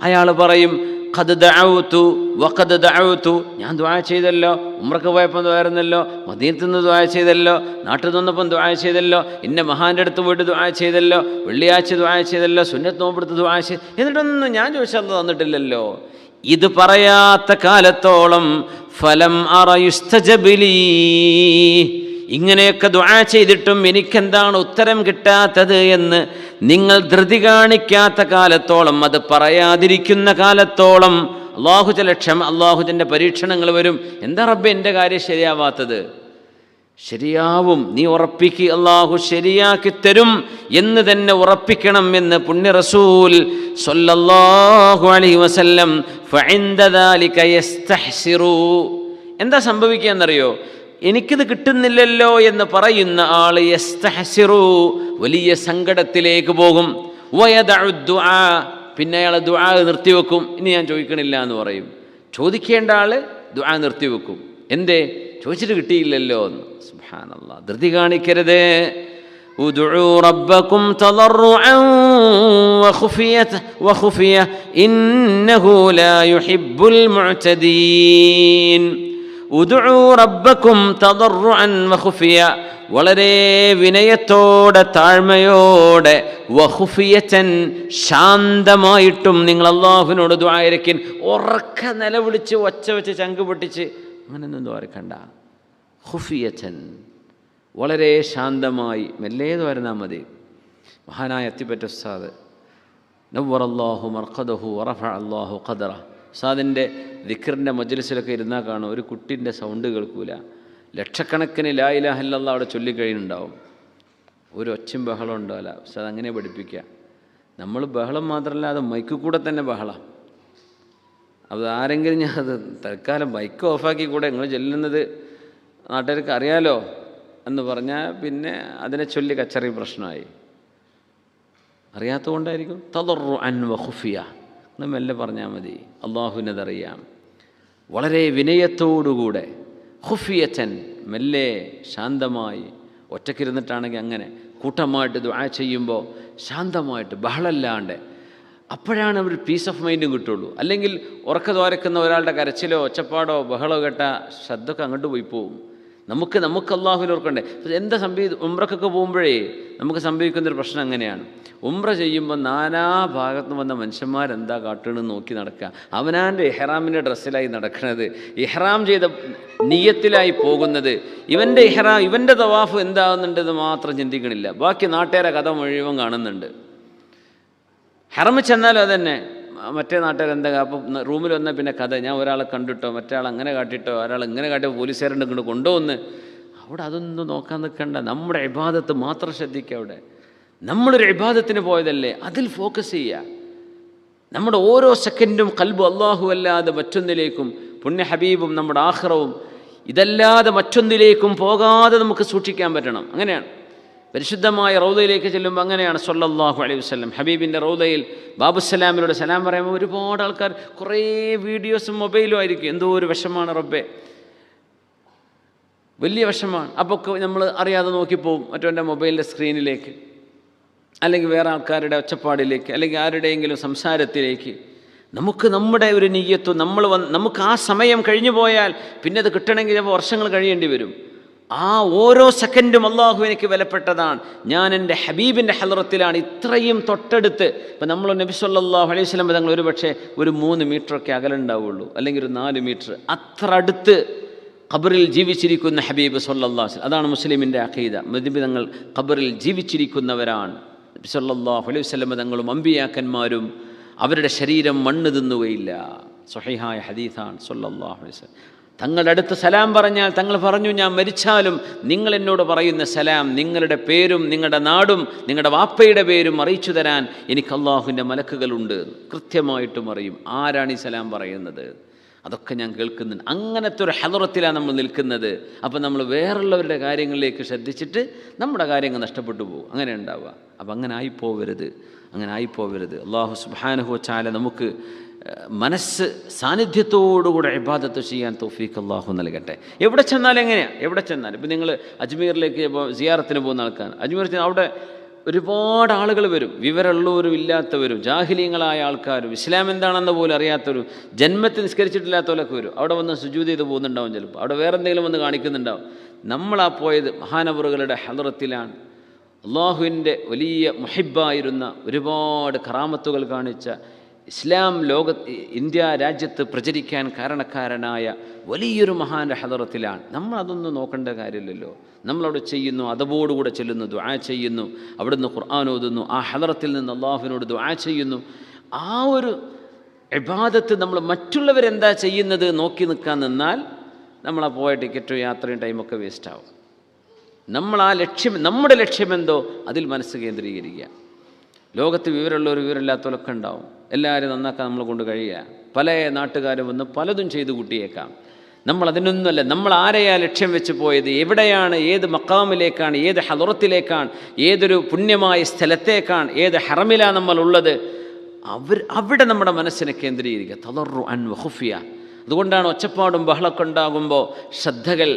അയാൾ പറയും, ഖദ് ദഅഉതു വഖദ് ദഅഉതു, ഞാൻ ദുആ ചെയ്തല്ലോ, ഉംറക്ക് പോയപ്പോൾ ദുആയിരുന്നല്ലോ, മദീനത്ത് നിന്ന് ദുആ ചെയ്തല്ലോ, നാട്ടിൽ നിന്നപ്പം ദുആ ചെയ്തല്ലോ, ഇന്ന മഹാൻ്റെ അടുത്ത് പോയിട്ട് ദുആ ചെയ്തല്ലോ, വെള്ളിയാഴ്ച ദുആ ചെയ്തല്ലോ, സുന്നത്ത് നോമ്പെടുത്ത് ദുആ ചെയ്ത്, എന്നിട്ടൊന്നും ഞാൻ ചോദിച്ചാൽ അത് തന്നിട്ടില്ലല്ലോ. ഇത് പറയാത്ത കാലത്തോളം ഫലം അറ യുസ്തജബിലി, ഇങ്ങനെയൊക്കെ ദുആ ചെയ്തിട്ടും എനിക്കെന്താണ് ഉത്തരം കിട്ടാത്തത് എന്ന് നിങ്ങൾ ധൃതി കാണിക്കാത്ത കാലത്തോളം, അത് പറയാതിരിക്കുന്ന കാലത്തോളം അള്ളാഹുവിൻ്റെ പരീക്ഷണങ്ങൾ വരും. എന്താ റബ്ബേ എൻ്റെ കാര്യം ശരിയാവാത്തത്? ശരിയാവും, നീ ഉറപ്പിക്ക്, അള്ളാഹു ശരിയാക്കി തരും എന്ന് തന്നെ ഉറപ്പിക്കണം എന്ന് പുണ്യ റസൂൽ സ്വല്ലല്ലാഹു അലൈഹി വസല്ലം. ഫഇൻദ ദാലിക യസ്തഹ്സിറു, എന്താ സംഭവിക്കുക എന്നറിയോ? എനിക്കിത് കിട്ടുന്നില്ലല്ലോ എന്ന് പറയുന്ന ആൾ യസ്തഹ്സിറു, വലിയ സങ്കടത്തിലേക്ക് പോകും. വയദഉ ദുആ, പിന്നെ അയാൾ ദുആ നിർത്തിവെക്കും. ഇനി ഞാൻ ചോദിക്കണില്ല എന്ന് പറയും. ചോദിക്കേണ്ട ആൾ ദുആ നിർത്തിവെക്കും. എന്തേ? ചോദിച്ചിട്ട് കിട്ടിയില്ലല്ലോ എന്ന്. സുബ്ഹാനല്ലാഹ്, ധൃതി കാണിക്കരുത്. ഉദ്ഉ റബ്ബക്കും തളർറുഅൻ വഖുഫിയ ഇന്നഹു ലാ യുഹിബ്ബുൽ മുഅ്തദീൻ. ഉദ്ഉ റബ്ബക്കും തദർറുഅൻ വഖുഫിയ, വളരെ വിനയത്തോടെ താഴ്മയോടെ, വഖുഫിയതൻ ശാന്തമായിട്ടും നിങ്ങൾ അല്ലാഹുവിനോട് ദുആ ഇരക്കിൻ. ഉറക്ക നിലവിളിച്ച് ഒച്ച വെച്ച് ചങ്ക് പൊട്ടിച്ച് അങ്ങനെയൊന്നും ദ്വാരക്കണ്ട. ഖുഫിയതൻ വളരെ ശാന്തമായി മെല്ലെ ദ്വാരുന്നാൽ മതി. മഹാനായ അത്തിപ്പറ്റ ഉസ്താദ് നവ്വറല്ലാഹു മർഖദഹു വറഫഅ അല്ലാഹു ഖദറ, ഉസ്താദിൻ്റെ ദിക്റിൻ്റെ മജ്ലിസിലൊക്കെ ഇരുന്നാൽ കാണും ഒരു കുട്ടിൻ്റെ സൗണ്ട് കേൾക്കൂല. ലക്ഷക്കണക്കിന് ലാ ഇലാഹ ഇല്ലല്ലാഹ് അവിടെ ചൊല്ലിക്കഴിയുന്നുണ്ടാവും, ഒരു ഒച്ചയും ബഹളം ഉണ്ടാവില്ല. ഉസ്താദ് അങ്ങനെ പഠിപ്പിക്കുക. നമ്മൾ ബഹളം മാത്രമല്ല, അത് മൈക്ക് കൂടെ തന്നെ ബഹളം. അത് ആരെങ്കിലും ഞാൻ അത് തൽക്കാലം മൈക്ക് ഓഫാക്കി കൂടെ നിങ്ങൾ ചൊല്ലുന്നത് നാട്ടുകാർക്ക് അറിയാലോ എന്ന് പറഞ്ഞാൽ പിന്നെ അതിനെ ചൊല്ലി കച്ചറി പ്രശ്നമായി. അറിയാത്തതുകൊണ്ടായിരിക്കും. തദർറുഅൻ വഖുഫിയ എന്ന് മെല്ലെ പറഞ്ഞാൽ മതി. അള്ളാഹുവിനതറിയാം. വളരെ വിനയത്തോടുകൂടെ, ഖുഫിയതൻ മെല്ലെ ശാന്തമായി. ഒറ്റക്കിരുന്നിട്ടാണെങ്കിൽ അങ്ങനെ, കൂട്ടമായിട്ട് ദുആ ചെയ്യുമ്പോൾ ശാന്തമായിട്ട് ബഹളമില്ലാണ്ട്, അപ്പോഴാണ് ഒരു പീസ് ഓഫ് മൈൻഡും കിട്ടുള്ളൂ. അല്ലെങ്കിൽ ഉറക്ക ദ്വാരക്കുന്ന ഒരാളുടെ കരച്ചിലോ ഒച്ചപ്പാടോ ബഹളോ കേട്ട ശ്രദ്ധയൊക്കെ അങ്ങോട്ട് പോയി പോവും. നമുക്ക് അള്ളാഹുവിനെ ഓർക്കണ്ടേ. എന്താ ഉംറക്കൊക്കെ പോകുമ്പോഴേ നമുക്ക് സംഭവിക്കുന്നൊരു പ്രശ്നം അങ്ങനെയാണ്. ഉംറ ചെയ്യുമ്പോൾ നാനാ ഭാഗത്തുനിന്ന് വന്ന മനുഷ്യന്മാരെന്താ കാട്ടണമെന്ന് നോക്കി നടക്കുക. അവനാൻ്റെ ഇഹ്റാമിൻ്റെ ഡ്രസ്സിലായി നടക്കുന്നത്, ഇഹ്റാം ചെയ്ത നിയ്യത്തിലായി പോകുന്നത്, ഇവൻ്റെ തവാഫ് എന്താകുന്നുണ്ടെന്ന് മാത്രം ചിന്തിക്കണില്ല. ബാക്കി നാട്ടുകാരെ കഥ മുഴുവൻ കാണുന്നുണ്ട്. ഹറമിൽ ചെന്നാലും അതന്നെ, മറ്റേ നാട്ടുകാരെന്താ അപ്പം റൂമിൽ വന്നാൽ പിന്നെ കഥ, ഞാൻ ഒരാളെ കണ്ടിട്ടോ, മറ്റേ ആൾ അങ്ങനെ കാട്ടിട്ടോ, ഒരാൾ ഇങ്ങനെ കാട്ടിയോ, പോലീസുകാരുണ്ട് ഇങ്ങോട്ട് കൊണ്ടുവന്ന്. അവിടെ അതൊന്നും നോക്കാൻ നിൽക്കണ്ട. നമ്മുടെ ഇബാദത്ത് മാത്രം ശ്രദ്ധിക്കുക. അവിടെ നമ്മളൊരു ഇബാദത്തിന് പോയതല്ലേ, അതിൽ ഫോക്കസ് ചെയ്യുക. നമ്മുടെ ഓരോ സെക്കൻഡും ഖൽബ് അല്ലാഹു അല്ലാതെ മറ്റൊന്നിലേക്കും, പുണ്യ ഹബീബും നമ്മുടെ ആഖിറവും ഇതല്ലാതെ മറ്റൊന്നിലേക്കും പോകാതെ നമുക്ക് സൂക്ഷിക്കാൻ പറ്റണം. അങ്ങനെയാണ് പരിശുദ്ധമായ റൗദയിലേക്ക് ചെല്ലുമ്പോൾ അങ്ങനെയാണ് സ്വല്ലല്ലാഹു അലൈഹി വസല്ലം. ഹബീബിൻ്റെ റൗദയിൽ ബാബുസലാമിലൂടെ സലാം പറയുമ്പോൾ ഒരുപാട് ആൾക്കാർ കുറേ വീഡിയോസും മൊബൈലും ആയിരിക്കും. എന്തോ ഒരു വിഷമാണ് റബ്ബേ, വലിയ വിഷമാണ്. അപ്പോൾ നമ്മൾ അറിയാതെ നോക്കിപ്പോവും മറ്റവൻ്റെ മൊബൈലിൻ്റെ സ്ക്രീനിലേക്ക്, അല്ലെങ്കിൽ വേറെ ആൾക്കാരുടെ ഒച്ചപ്പാടിലേക്ക്, അല്ലെങ്കിൽ ആരുടെയെങ്കിലും സംസാരത്തിലേക്ക്. നമുക്ക് നമ്മുടെ ഒരു നിയ്യത്തും നമുക്ക് ആ സമയം കഴിഞ്ഞു പോയാൽ പിന്നെ അത് കിട്ടണമെങ്കിൽ ചിലപ്പോൾ വർഷങ്ങൾ കഴിയേണ്ടി വരും. ആ ഓരോ സെക്കൻഡും അള്ളാഹു എനിക്ക് വിലപ്പെട്ടതാണ്. ഞാൻ എൻ്റെ ഹബീബിൻ്റെ ഹളറത്തിലാണ്, ഇത്രയും തൊട്ടടുത്ത്. ഇപ്പം നമ്മൾ നബി സല്ലല്ലാഹു അലൈഹി വസല്ലം തങ്ങൾ ഒരു പക്ഷേ ഒരു 3 മീറ്ററൊക്കെ അകലുണ്ടാവുള്ളൂ, അല്ലെങ്കിൽ ഒരു 4 മീറ്റർ. അത്ര അടുത്ത് ഖബറിൽ ജീവിച്ചിരിക്കുന്ന ഹബീബ് സല്ലല്ലാഹു അലൈഹി വസല്ലം. അതാണ് മുസ്ലിമിൻ്റെ അഖീദ. നബി തങ്ങൾ ഖബറിൽ ജീവിച്ചിരിക്കുന്നവരാണ്. നബി സല്ലല്ലാഹു അലൈഹി വസല്ലം തങ്ങളും അമ്പിയാക്കന്മാരും അവരുടെ ശരീരം മണ്ണ് തിന്നുകയില്ല. സ്വഹീഹായ ഹദീസാണ്. സല്ലല്ലാഹു അലൈഹി വസല്ലം തങ്ങളുടെ അടുത്ത് സലാം പറഞ്ഞാൽ തങ്ങൾ പറഞ്ഞു, ഞാൻ മരിച്ചാലും നിങ്ങൾ എന്നോട് പറയുന്ന സലാം നിങ്ങളുടെ പേരും നിങ്ങളുടെ നാടും നിങ്ങളുടെ വാപ്പയുടെ പേരും അറിയിച്ചു തരാൻ എനിക്ക് അള്ളാഹുവിൻ്റെ മലക്കുകളുണ്ട്. കൃത്യമായിട്ടും അറിയും ആരാണ് ഈ സലാം പറയുന്നത്. അതൊക്കെ ഞാൻ കേൾക്കുന്നുണ്ട്. അങ്ങനത്തെ ഒരു ഹളറത്തിലാണ് നമ്മൾ നിൽക്കുന്നത്. അപ്പം നമ്മൾ വേറുള്ളവരുടെ കാര്യങ്ങളിലേക്ക് ശ്രദ്ധിച്ചിട്ട് നമ്മുടെ കാര്യങ്ങൾ നഷ്ടപ്പെട്ടു പോകും. അങ്ങനെ ഉണ്ടാവുക. അപ്പം അങ്ങനെ ആയിപ്പോവരുത്. അള്ളാഹു സുബ്ഹാനഹു വ തആല നമുക്ക് മനസ്സ് സാന്നിധ്യത്തോടുകൂടെ ഇബാദത്ത് ചെയ്യാൻ തൗഫീഖ് അള്ളാഹു നൽകട്ടെ. എവിടെ ചെന്നാലും എങ്ങനെയാണ്, എവിടെ ചെന്നാലും. ഇപ്പം നിങ്ങൾ അജ്മീറിലേക്ക് സിയാറത്തിന് പോകുന്ന ആൾക്കാർ, അജ്മീർ അവിടെ ഒരുപാട് ആളുകൾ വരും, വിവരമുള്ളവരും ഇല്ലാത്തവരും, ജാഹിലീങ്ങളായ ആൾക്കാരും, ഇസ്ലാം എന്താണെന്ന് പോലും അറിയാത്തവരും, ജന്മത്തിൽ നിസ്കരിച്ചിട്ടില്ലാത്തവരൊക്കെ വരും. അവിടെ വന്ന് സുജൂദ് ചെയ്ത് പോകുന്നുണ്ടാവും, ചിലപ്പോൾ അവിടെ വേറെ എന്തെങ്കിലും വന്ന് കാണിക്കുന്നുണ്ടാവും. നമ്മളാ പോയത് മഹാനവറുകളുടെ ഹളറത്തിലാണ്. അള്ളാഹുവിൻ്റെ വലിയ മുഹിബ്ബായിരുന്ന, ഒരുപാട് കറാമത്തുകൾ കാണിച്ച, ഇസ്ലാം ഇന്ത്യ രാജ്യത്ത് പ്രചരിക്കാൻ കാരണക്കാരനായ വലിയൊരു മഹാൻ്റെ ഹളറത്തിലാണ്. നമ്മൾ അതൊന്നും നോക്കേണ്ട കാര്യമില്ലല്ലോ. നമ്മളവിടെ ചെയ്യുന്നു, അതബോടുകൂടെ ചെല്ലുന്നു, ദുആ ചെയ്യുന്നു, അവിടുന്ന് ഖുർആൻ ഓതുന്നു, ആ ഹളറത്തിൽ നിന്ന് അള്ളാഹുവിനോട് ദുആ ചെയ്യുന്നു. ആ ഒരു ഇബാദത്ത് നമ്മൾ മറ്റുള്ളവരെന്താ ചെയ്യുന്നത് നോക്കി നിൽക്കാൻ നിന്നാൽ നമ്മളാ പോയ ടിക്കറ്റും യാത്രയും ടൈമൊക്കെ വേസ്റ്റാവും. നമ്മൾ ആ ലക്ഷ്യം, നമ്മുടെ ലക്ഷ്യമെന്തോ അതിൽ മനസ്സ് കേന്ദ്രീകരിക്കുക. ലോകത്ത് വിവരമുള്ളവർ വിവരമില്ലാത്തവരൊക്കെ ഉണ്ടാവും. എല്ലാവരും നന്നാക്കാൻ നമ്മളെ കൊണ്ട് കഴിയുക. പല നാട്ടുകാരും വന്ന് പലതും ചെയ്തു കൂട്ടിയേക്കാം. നമ്മൾ അതിനൊന്നുമല്ല. നമ്മൾ ആരെയാ ലക്ഷ്യം വെച്ച് പോയത്, എവിടെയാണ്, ഏത് മക്കാമിലേക്കാണ്, ഏത് ഹളറത്തിലേക്കാണ്, ഏതൊരു പുണ്യമായ സ്ഥലത്തേക്കാണ്, ഏത് ഹറമിലാണ് നമ്മളുള്ളത്, അവിടെ നമ്മുടെ മനസ്സിനെ കേന്ദ്രീകരിക്കുക. തദർറുഅൻ വഖുഫിയ. അതുകൊണ്ടാണ് ഒച്ചപ്പാടും ബഹളമൊക്കെ ഉണ്ടാകുമ്പോൾ ശ്രദ്ധകൾ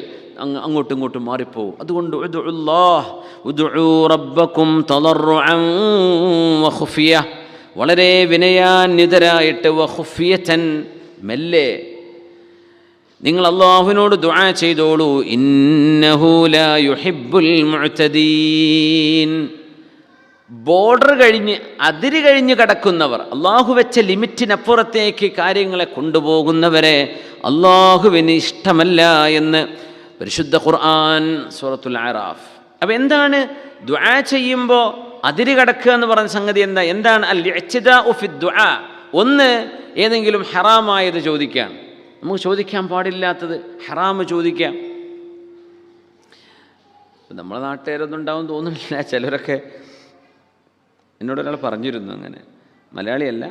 അങ്ങോട്ടും ഇങ്ങോട്ടും മാറിപ്പോവും. അതുകൊണ്ട് ഉദ്ഉ റബ്ബക്കും തദർറുഅൻ വഖുഫിയ, വളരെ വിനയാന്വിതരായിട്ട്, വഖുഫിയതൻ മെല്ലെ. നിങ്ങൾ അല്ലാഹുവിനോട് ദുആ ചെയ്തോളൂ. ഇന്നഹു ലാ യുഹിബ്ബുൽ മുഅ്തദീൻ. ബോർഡർ കഴിഞ്ഞ് അതിര് കഴിഞ്ഞ് കടക്കുന്നവർ, അള്ളാഹു വെച്ച ലിമിറ്റിനപ്പുറത്തേക്ക് കാര്യങ്ങളെ കൊണ്ടുപോകുന്നവരെ അള്ളാഹുവിന് ഇഷ്ടമല്ല എന്ന് പരിശുദ്ധ ഖുർആൻ സൂറത്തുൽ അറാഫ്. അപ്പം എന്താണ് ദുആ ചെയ്യുമ്പോൾ അതിര് കടക്കുക എന്ന് പറഞ്ഞ സംഗതി? എന്താണ് അൽ-ഇഅ്തിദാഉ ഫി ദുആ? ഒന്ന്, ഏതെങ്കിലും ഹറാമായത് ചോദിക്കാം. നമുക്ക് ചോദിക്കാൻ പാടില്ലാത്തത് ഹറാമ് ചോദിക്കാം. നമ്മളെ നാട്ടുകാരൊന്നും ഉണ്ടാവും തോന്നുന്നില്ല. ചിലരൊക്കെ എന്നോടൊരാൾ പറഞ്ഞിരുന്നു, അങ്ങനെ മലയാളിയല്ല,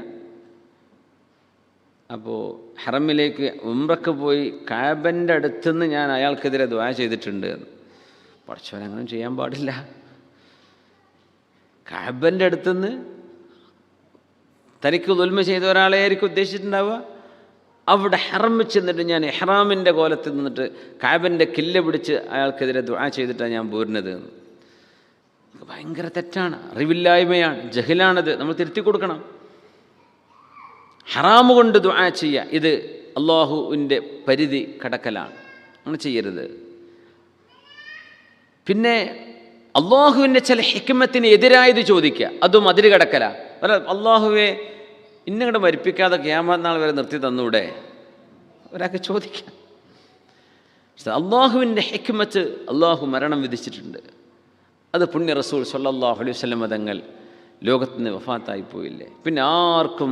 അപ്പോൾ ഹറമിലേക്ക് ഉംറക്ക് പോയി കഅബൻ്റെ അടുത്തുനിന്ന് ഞാൻ അയാൾക്കെതിരെ ദുആ ചെയ്തിട്ടുണ്ട്. പഠിച്ചവൻ അങ്ങനെ ചെയ്യാൻ പാടില്ല. കഅബൻ്റെ അടുത്തുനിന്ന് തനിക്ക് ദുൽമ ചെയ്ത ഒരാളെ ആയിരിക്കും ഉദ്ദേശിച്ചിട്ടുണ്ടാവുക. അവിടെ ഹറം ചെന്നിട്ട് ഞാൻ ഇഹ്റാമിൻ്റെ കോലത്തിൽ നിന്നിട്ട് കഅബൻ്റെ കില്ല പിടിച്ച് അയാൾക്കെതിരെ ദുആ ചെയ്തിട്ടാണ് ഞാൻ പോരുന്നത്. ഭയങ്കര തെറ്റാണ്, അറിവില്ലായ്മയാണ്, ജഹലാണത്. നമ്മൾ തിരുത്തി കൊടുക്കണം. ഹറാമ് കൊണ്ട് ദുആ ചെയ്യുക, ഇത് അള്ളാഹുവിൻ്റെ പരിധി കടക്കലാണ്. അങ്ങനെ ചെയ്യരുത്. പിന്നെ അള്ളാഹുവിൻ്റെ ചില ഹിക്മത്തിന് എതിരായത് ചോദിക്കുക, അതും അതിര് കടക്കല. അള്ളാഹുവെ ഇന്നിങ്ങോട്ട് മരിപ്പിക്കാതെ ഖിയാമത്ത് നാൾ വരെ നിർത്തി തന്നൂടെ, ഒരാൾക്ക് ചോദിക്കാം. അള്ളാഹുവിൻ്റെ ഹിക്മത്ത് അള്ളാഹു മരണം വിധിച്ചിട്ടുണ്ട്. അത് പുണ്യ റസൂൽ സ്വല്ലല്ലാഹു അലൈഹി വസല്ലം തങ്ങൾ ലോകത്ത് നിന്ന് വഫാത്തായി പോയില്ലേ. പിന്നെ ആർക്കും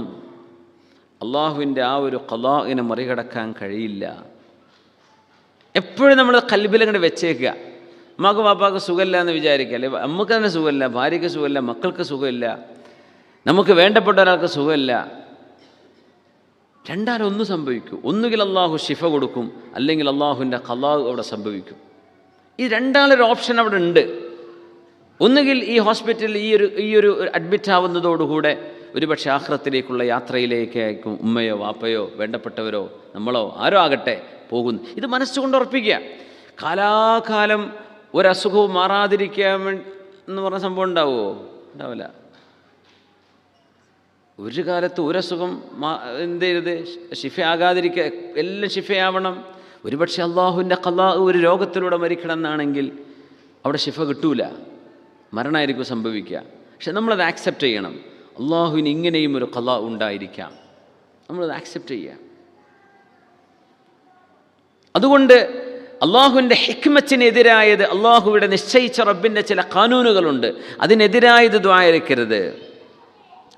അള്ളാഹുവിൻ്റെ ആ ഒരു ഖളാഇനെ മറികടക്കാൻ കഴിയില്ല. എപ്പോഴും നമ്മൾ ഖൽബിലങ്ങോട്ട് വെച്ചേക്കുക. അമ്മക്ക് പാപ്പാക്ക് സുഖമില്ല എന്ന് വിചാരിക്കുക, അല്ലെ നമുക്ക് തന്നെ സുഖമില്ല, ഭാര്യയ്ക്ക് സുഖമില്ല, മക്കൾക്ക് സുഖമില്ല, നമുക്ക് വേണ്ടപ്പെട്ട ഒരാൾക്ക് സുഖമില്ല. രണ്ടാലൊന്നും സംഭവിക്കും. ഒന്നുകിൽ അള്ളാഹു ശിഫ കൊടുക്കും, അല്ലെങ്കിൽ അള്ളാഹുവിൻ്റെ ഖളാ അവിടെ സംഭവിക്കും. ഈ രണ്ടാളൊരു ഓപ്ഷൻ അവിടെ ഉണ്ട്. ഒന്നുകിൽ ഈ ഹോസ്പിറ്റലിൽ ഈ ഒരു അഡ്മിറ്റ് ആവുന്നതോടുകൂടെ ഒരുപക്ഷെ ആഖിറത്തിലേക്കുള്ള യാത്രയിലേക്കായിരിക്കും ഉമ്മയോ വാപ്പയോ വേണ്ടപ്പെട്ടവരോ നമ്മളോ ആരോ ആകട്ടെ പോകുന്നു. ഇത് മനസ്സുകൊണ്ട് ഉറപ്പിക്കുക. കാലാകാലം ഒരസുഖവും മാറാതിരിക്കാൻ എന്ന് പറഞ്ഞ സംഭവം ഉണ്ടാവുമോ? ഉണ്ടാവില്ല. ഒരു കാലത്ത് ഒരസുഖം എന്ത് ചെയ്യരുത്, ഷിഫയാകാതിരിക്കുക, എല്ലാം ഷിഫയാവണം. ഒരുപക്ഷെ അള്ളാഹുവിൻ്റെ ഖളാ ഒരു രോഗത്തിലൂടെ മരിക്കണം എന്നാണെങ്കിൽ അവിടെ ഷിഫ കിട്ടൂല, മരണമായിരിക്കും സംഭവിക്കുക. പക്ഷെ നമ്മളത് ആക്സെപ്റ്റ് ചെയ്യണം. അള്ളാഹുവിന് ഇങ്ങനെയും ഒരു ഖളാ ഉണ്ടായിരിക്കാം, നമ്മളത് ആക്സെപ്റ്റ് ചെയ്യുക. അതുകൊണ്ട് അള്ളാഹുവിൻ്റെ ഹിക്മത്തിനെതിരായത്, അള്ളാഹുവിടെ നിശ്ചയിച്ച റബ്ബിൻ്റെ ചില ഖാനൂനുകളുണ്ട്, അതിനെതിരായത് ദുആ ഇരക്കരുത്.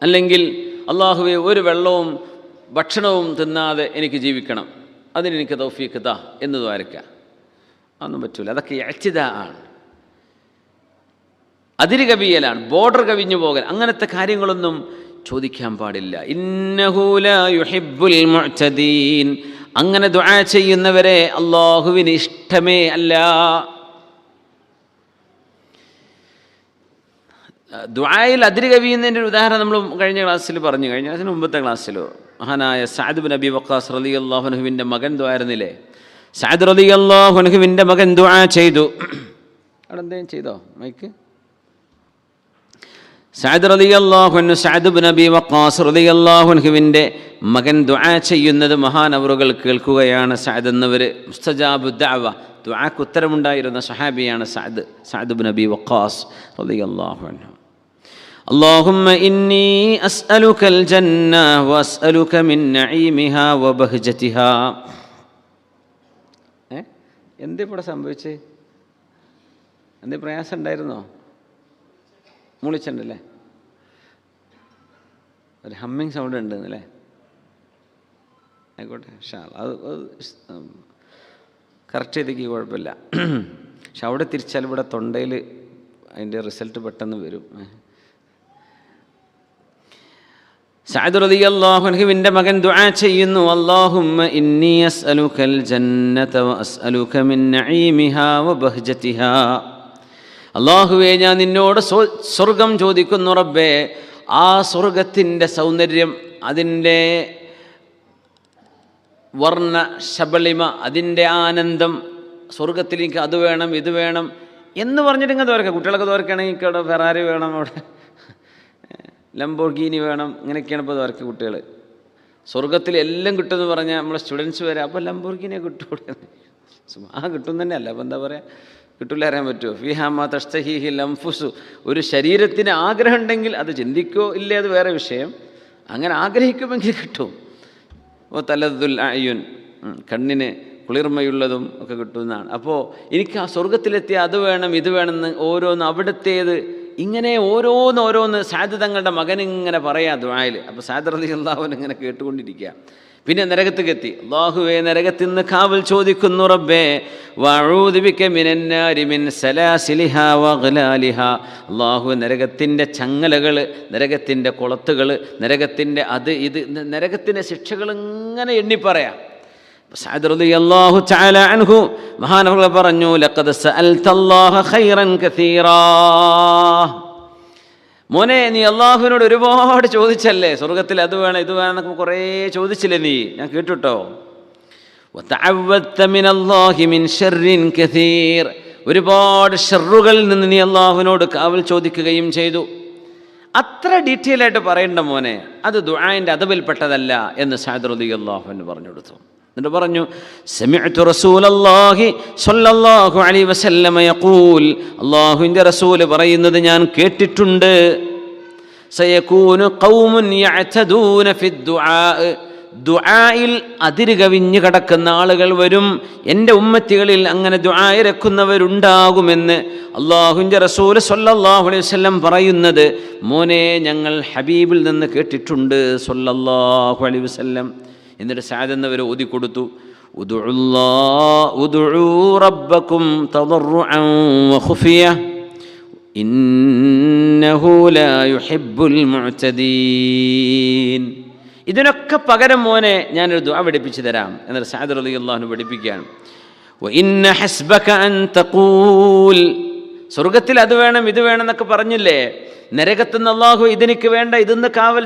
അല്ലെങ്കിൽ അള്ളാഹുവെ ഒരു വെള്ളവും ഭക്ഷണവും തിന്നാതെ എനിക്ക് ജീവിക്കണം, അതിനെനിക്ക് തൗഫീഖ് താ എന്ന് ദുആ ഇരക്കുക. അതൊന്നും പറ്റൂല. അതൊക്കെ ഇഅ്തിദാ ആണ്, അതിര് കവിയലാണ്, ബോർഡർ കവിഞ്ഞു പോകൽ. അങ്ങനത്തെ കാര്യങ്ങളൊന്നും ചോദിക്കാൻ പാടില്ല. ഇന്നഹു ലാ യുഹിബ്ബുൽ മുഅ്തദീൻ. അങ്ങനെ ദുആ ചെയ്യുന്നവരെ അള്ളാഹുവിന് ഇഷ്ടമേ അല്ല. ദുആയിൽ അതിര് കവിയുന്നതിൻ്റെ ഒരു ഉദാഹരണം നമ്മൾ കഴിഞ്ഞ ക്ലാസ്സിൽ പറഞ്ഞു. അതിന് മുമ്പത്തെ ക്ലാസ്സിലോ മഹാനായ സഅദ് ബിൻ അബി വഖാസ് റളിയല്ലാഹു അൻഹുവിൻ്റെ മകൻ ദുആയിരുന്നില്ലേ? സഅദ് റളിയല്ലാഹു അൻഹുവിൻ്റെ മകൻ ദുആ ചെയ്തു. അവിടെ എന്തെങ്കിലും ചെയ്തോ മൈക്ക്? സഅദ് റളിയല്ലാഹു അൻഹു, സഅദ് ബിൻ അബി വഖാസ് റളിയല്ലാഹു അൻഹുവിൻ്റെ മകൻ ദുആ ചെയ്യുന്നത് മഹാനവറുകൾ കേൾക്കുകയാണ്. സഅദ് എന്നവർ മുസ്തജാബു ദഅവ, ദുആക്ക് ഉത്തരമുണ്ടായിരുന്ന സഹാബിയാണ് സഅദ് ബിൻ അബി വഖാസ് റളിയല്ലാഹു അൻഹു. اللهم إني أسألك الجنة وأسألك من نعيمها وبهجتها. എന്തേ ഇവിടെ സംഭവിച്ചേ? എന്തേ പ്രയാസം ഉണ്ടായിരുന്നോ? മുളിച്ചുണ്ടല്ലേ? ഒരു ഹമ്മിങ് സൗണ്ട് ഉണ്ട് അല്ലേ? ആയിക്കോട്ടെ, അത് കറക്റ്റ് ചെയ്തേക്ക്, കുഴപ്പമില്ല. പക്ഷെ അവിടെ തിരിച്ചാൽ ഇവിടെ തൊണ്ടയിൽ അതിൻ്റെ റിസൾട്ട് പെട്ടെന്ന് വരും. സഅദ് റളിയല്ലാഹു അൻഹുവിൻ്റെ മകൻ ദുആ ചെയ്യുന്നു, അല്ലാഹുമ്മ ഇന്നി അസ്അലുകൽ ജന്നത വഅസ്അലുക മിൻ നഈമിഹാ വബഹ്ജതിഹാ. അല്ലാഹുവേ, ഞാൻ നിന്നോട് സ്വർഗം ചോദിക്കുന്നു റബ്ബേ. ആ സ്വർഗത്തിൻ്റെ സൗന്ദര്യം, അതിൻ്റെ വർണ്ണ ശബളിമ, അതിൻ്റെ ആനന്ദം, സ്വർഗത്തിൽ എനിക്ക് അത് വേണം ഇത് വേണം എന്ന് പറഞ്ഞിട്ട് ഇങ്ങനെ തോർക്കുക. കുട്ടികളൊക്കെ തോർക്കുകയാണെങ്കിൽ അവിടെ ഫെറാറി വേണം, അവിടെ ലംബോർഗിനി വേണം, ഇങ്ങനെയൊക്കെയാണ് ഇപ്പോൾ തോർക്കുക കുട്ടികൾ. സ്വർഗത്തിൽ എല്ലാം കിട്ടുമെന്ന് പറഞ്ഞാൽ നമ്മളെ സ്റ്റുഡൻസ് വരെ അപ്പോൾ ലംബോർഗിനെ കിട്ടൂടെ? കിട്ടും തന്നെ അല്ല, അപ്പോൾ എന്താ പറയുക, കിട്ടില്ല അറിയാൻ പറ്റുമോ? ഫിഹാമ തഷ്തഹീഹി ലംഫുസു. ഒരു ശരീരത്തിന് ആഗ്രഹം ഉണ്ടെങ്കിൽ അത് ചിന്തിക്കോ ഇല്ലേ അത് വേറെ വിഷയം, അങ്ങനെ ആഗ്രഹിക്കുമെങ്കിൽ കിട്ടും. ഓ തലദ്ദുൽ അയ്യുൻ, കണ്ണിന് കുളിർമയുള്ളതും ഒക്കെ കിട്ടുന്നതാണ്. അപ്പോൾ എനിക്ക് ആ സ്വർഗത്തിലെത്തിയ അത് വേണം ഇത് വേണമെന്ന് ഓരോന്ന് അവിടുത്തേത് ഇങ്ങനെ ഓരോന്ന് സാദ് തങ്ങളുടെ മകനിങ്ങനെ പറയാം ദുആയിൽ. അപ്പോൾ സാദ് റളിയല്ലാഹു അൻഹു ഇങ്ങനെ കേട്ടുകൊണ്ടിരിക്കുക. പിന്നെ നരകത്തിലെത്തി. അല്ലാഹുവേ, നരകത്തിൽ നിന്ന് കാവൽ ചോദിക്കുന്നു റബ്ബേ. വഅഊദു ബിക മിനന്നാരി മിൻ സലാസിലിഹാ വഗ്ലാലിഹാ. അല്ലാഹു, നരകത്തിൻ്റെ ചങ്ങലകൾ, നരകത്തിൻ്റെ കൊളത്തുകൾ, നരകത്തിൻ്റെ അത് ഇത്, നരകത്തിൻ്റെ ശിക്ഷകൾ ഇങ്ങനെ എണ്ണി പറയാം. സഅദ് റളിയല്ലാഹു തആല അൻഹു മഹാനവർ പറഞ്ഞു, ലഖദ് സഅൽതല്ലാഹ ഖൈറൻ കസീറാ. മോനെ, നീ അള്ളാഹുവിനോട് ഒരുപാട് ചോദിച്ചല്ലേ, സ്വർഗത്തിൽ അത് വേണം ഇത് വേണം എന്നൊക്കെ കുറേ ചോദിച്ചില്ലേ നീ, ഞാൻ കേട്ടുട്ടോ. വതഅവ്വദ്ത മിനല്ലാഹി മിൻ ശർരിൻ കസീർ. ഒരുപാട് ഷർറുകളിൽ നിന്ന് നീ അള്ളാഹുവിനോട് കാവൽ ചോദിക്കുകയും ചെയ്തു. അത്ര ഡീറ്റെയിൽ ആയിട്ട് പറയണ്ട മോനെ, അത് ദുആഇൻ്റെ അദബിൽപ്പെട്ടതല്ല എന്ന് സഅദ് റളിയല്ലാഹു അൻഹു പറഞ്ഞു കൊടുത്തു. എന്നിട്ട് പറഞ്ഞു, സമിഅ്തു റസൂലല്ലാഹി സ്വല്ലല്ലാഹു അലൈഹി വസല്ലമ യഖൂൽ. അല്ലാഹുവിൻ്റെ റസൂൽ പറയുന്നത് ഞാൻ കേട്ടിട്ടുണ്ട്. സയകൂനു ഖൗമുൻ യഅ്തദൂന ഫിദ്ദുആ. ദുആയിൽ അതിര് കവിഞ്ഞ് കടക്കുന്ന ആളുകൾ വരും. എൻ്റെ ഉമ്മത്തികളിൽ അങ്ങനെ ദുആ ഇറക്കുന്നവരുണ്ടാകുമെന്ന് അല്ലാഹുവിൻ്റെ റസൂൽ സ്വല്ലല്ലാഹു അലൈഹി വസല്ലം പറയുന്നത് മോനെ ഞങ്ങൾ ഹബീബിൽ നിന്ന് കേട്ടിട്ടുണ്ട് സ്വല്ലല്ലാഹു അലൈഹി വസല്ലം. എന്നിട്ട് സഅദ് എന്നവർ ഓതിക്കൊടുത്തു, ഉദ്ഉ റബ്ബക്കും തദർറുഅൻ വഖുഫിയ ഇന്നഹു ലാ യുഹിബ്ബുൽ മുഅ്തദീൻ. ഇതിനൊക്കെ പകരം മോനെ ഞാനൊരു ദുആ പഠിപ്പിച്ചു തരാം. എന്നിട്ട് സഅദ് റളിയല്ലാഹു അൻഹു പഠിപ്പിക്കുകയാണ്, വഇന്ന ഹസ്ബക അൻ തഖൂൽ. സ്വർഗത്തിൽ അത് വേണം ഇത് വേണം എന്നൊക്കെ പറഞ്ഞില്ലേ, നരകത്തുനിന്ന് അല്ലാഹു ഇതെനിക്ക് വേണ്ട, ഇതിന്ന് കാവൽ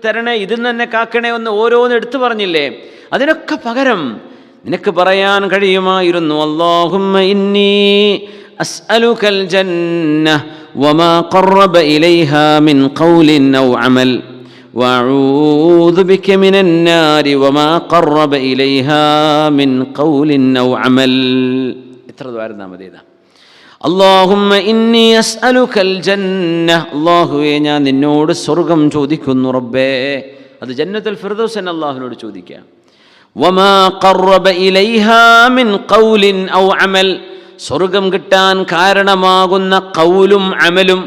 തരണേ, ഇതിന്ന് തന്നെ കാക്കണേ എന്ന് ഓരോന്ന് എടുത്തു പറഞ്ഞില്ലേ, അതിനൊക്കെ പകരം നിനക്ക് പറയാൻ കഴിയുമായിരുന്നു, അല്ലാഹുമ്മ ഇന്നി അസ്അലുകൽ ജന്ന വമാ ഖറബ ഇലൈഹാ മിൻ ഖൗലിൻ ഔ അമൽ വഅഊദു ബിക മിനൻ നാരി വമാ ഖറബ ഇലൈഹാ മിൻ ഖൗലിൻ ഔ അമൽ. ഇത്ര ദ്വാരന്നാ മതി. ഇതാ, അല്ലാഹുമ്മ ഇന്നി അസ്അലുകൽ ജന്ന. അല്ലാഹുവേ, ഞാൻ നിന്നോട് സ്വർഗം ചോദിക്കുന്നു റബ്ബേ. അത് ജന്നത്തുൽ ഫിർദൗസ് എന്ന് അല്ലാഹുവിനോട് ചോദിക്കുക. വമാ ഖറബ ഇലൈഹാ മിൻ ഖൗലിൻ ഔ അമൽ. സ്വർഗം കിട്ടാൻ കാരണമാകുന്ന ഖൗലും അമലും.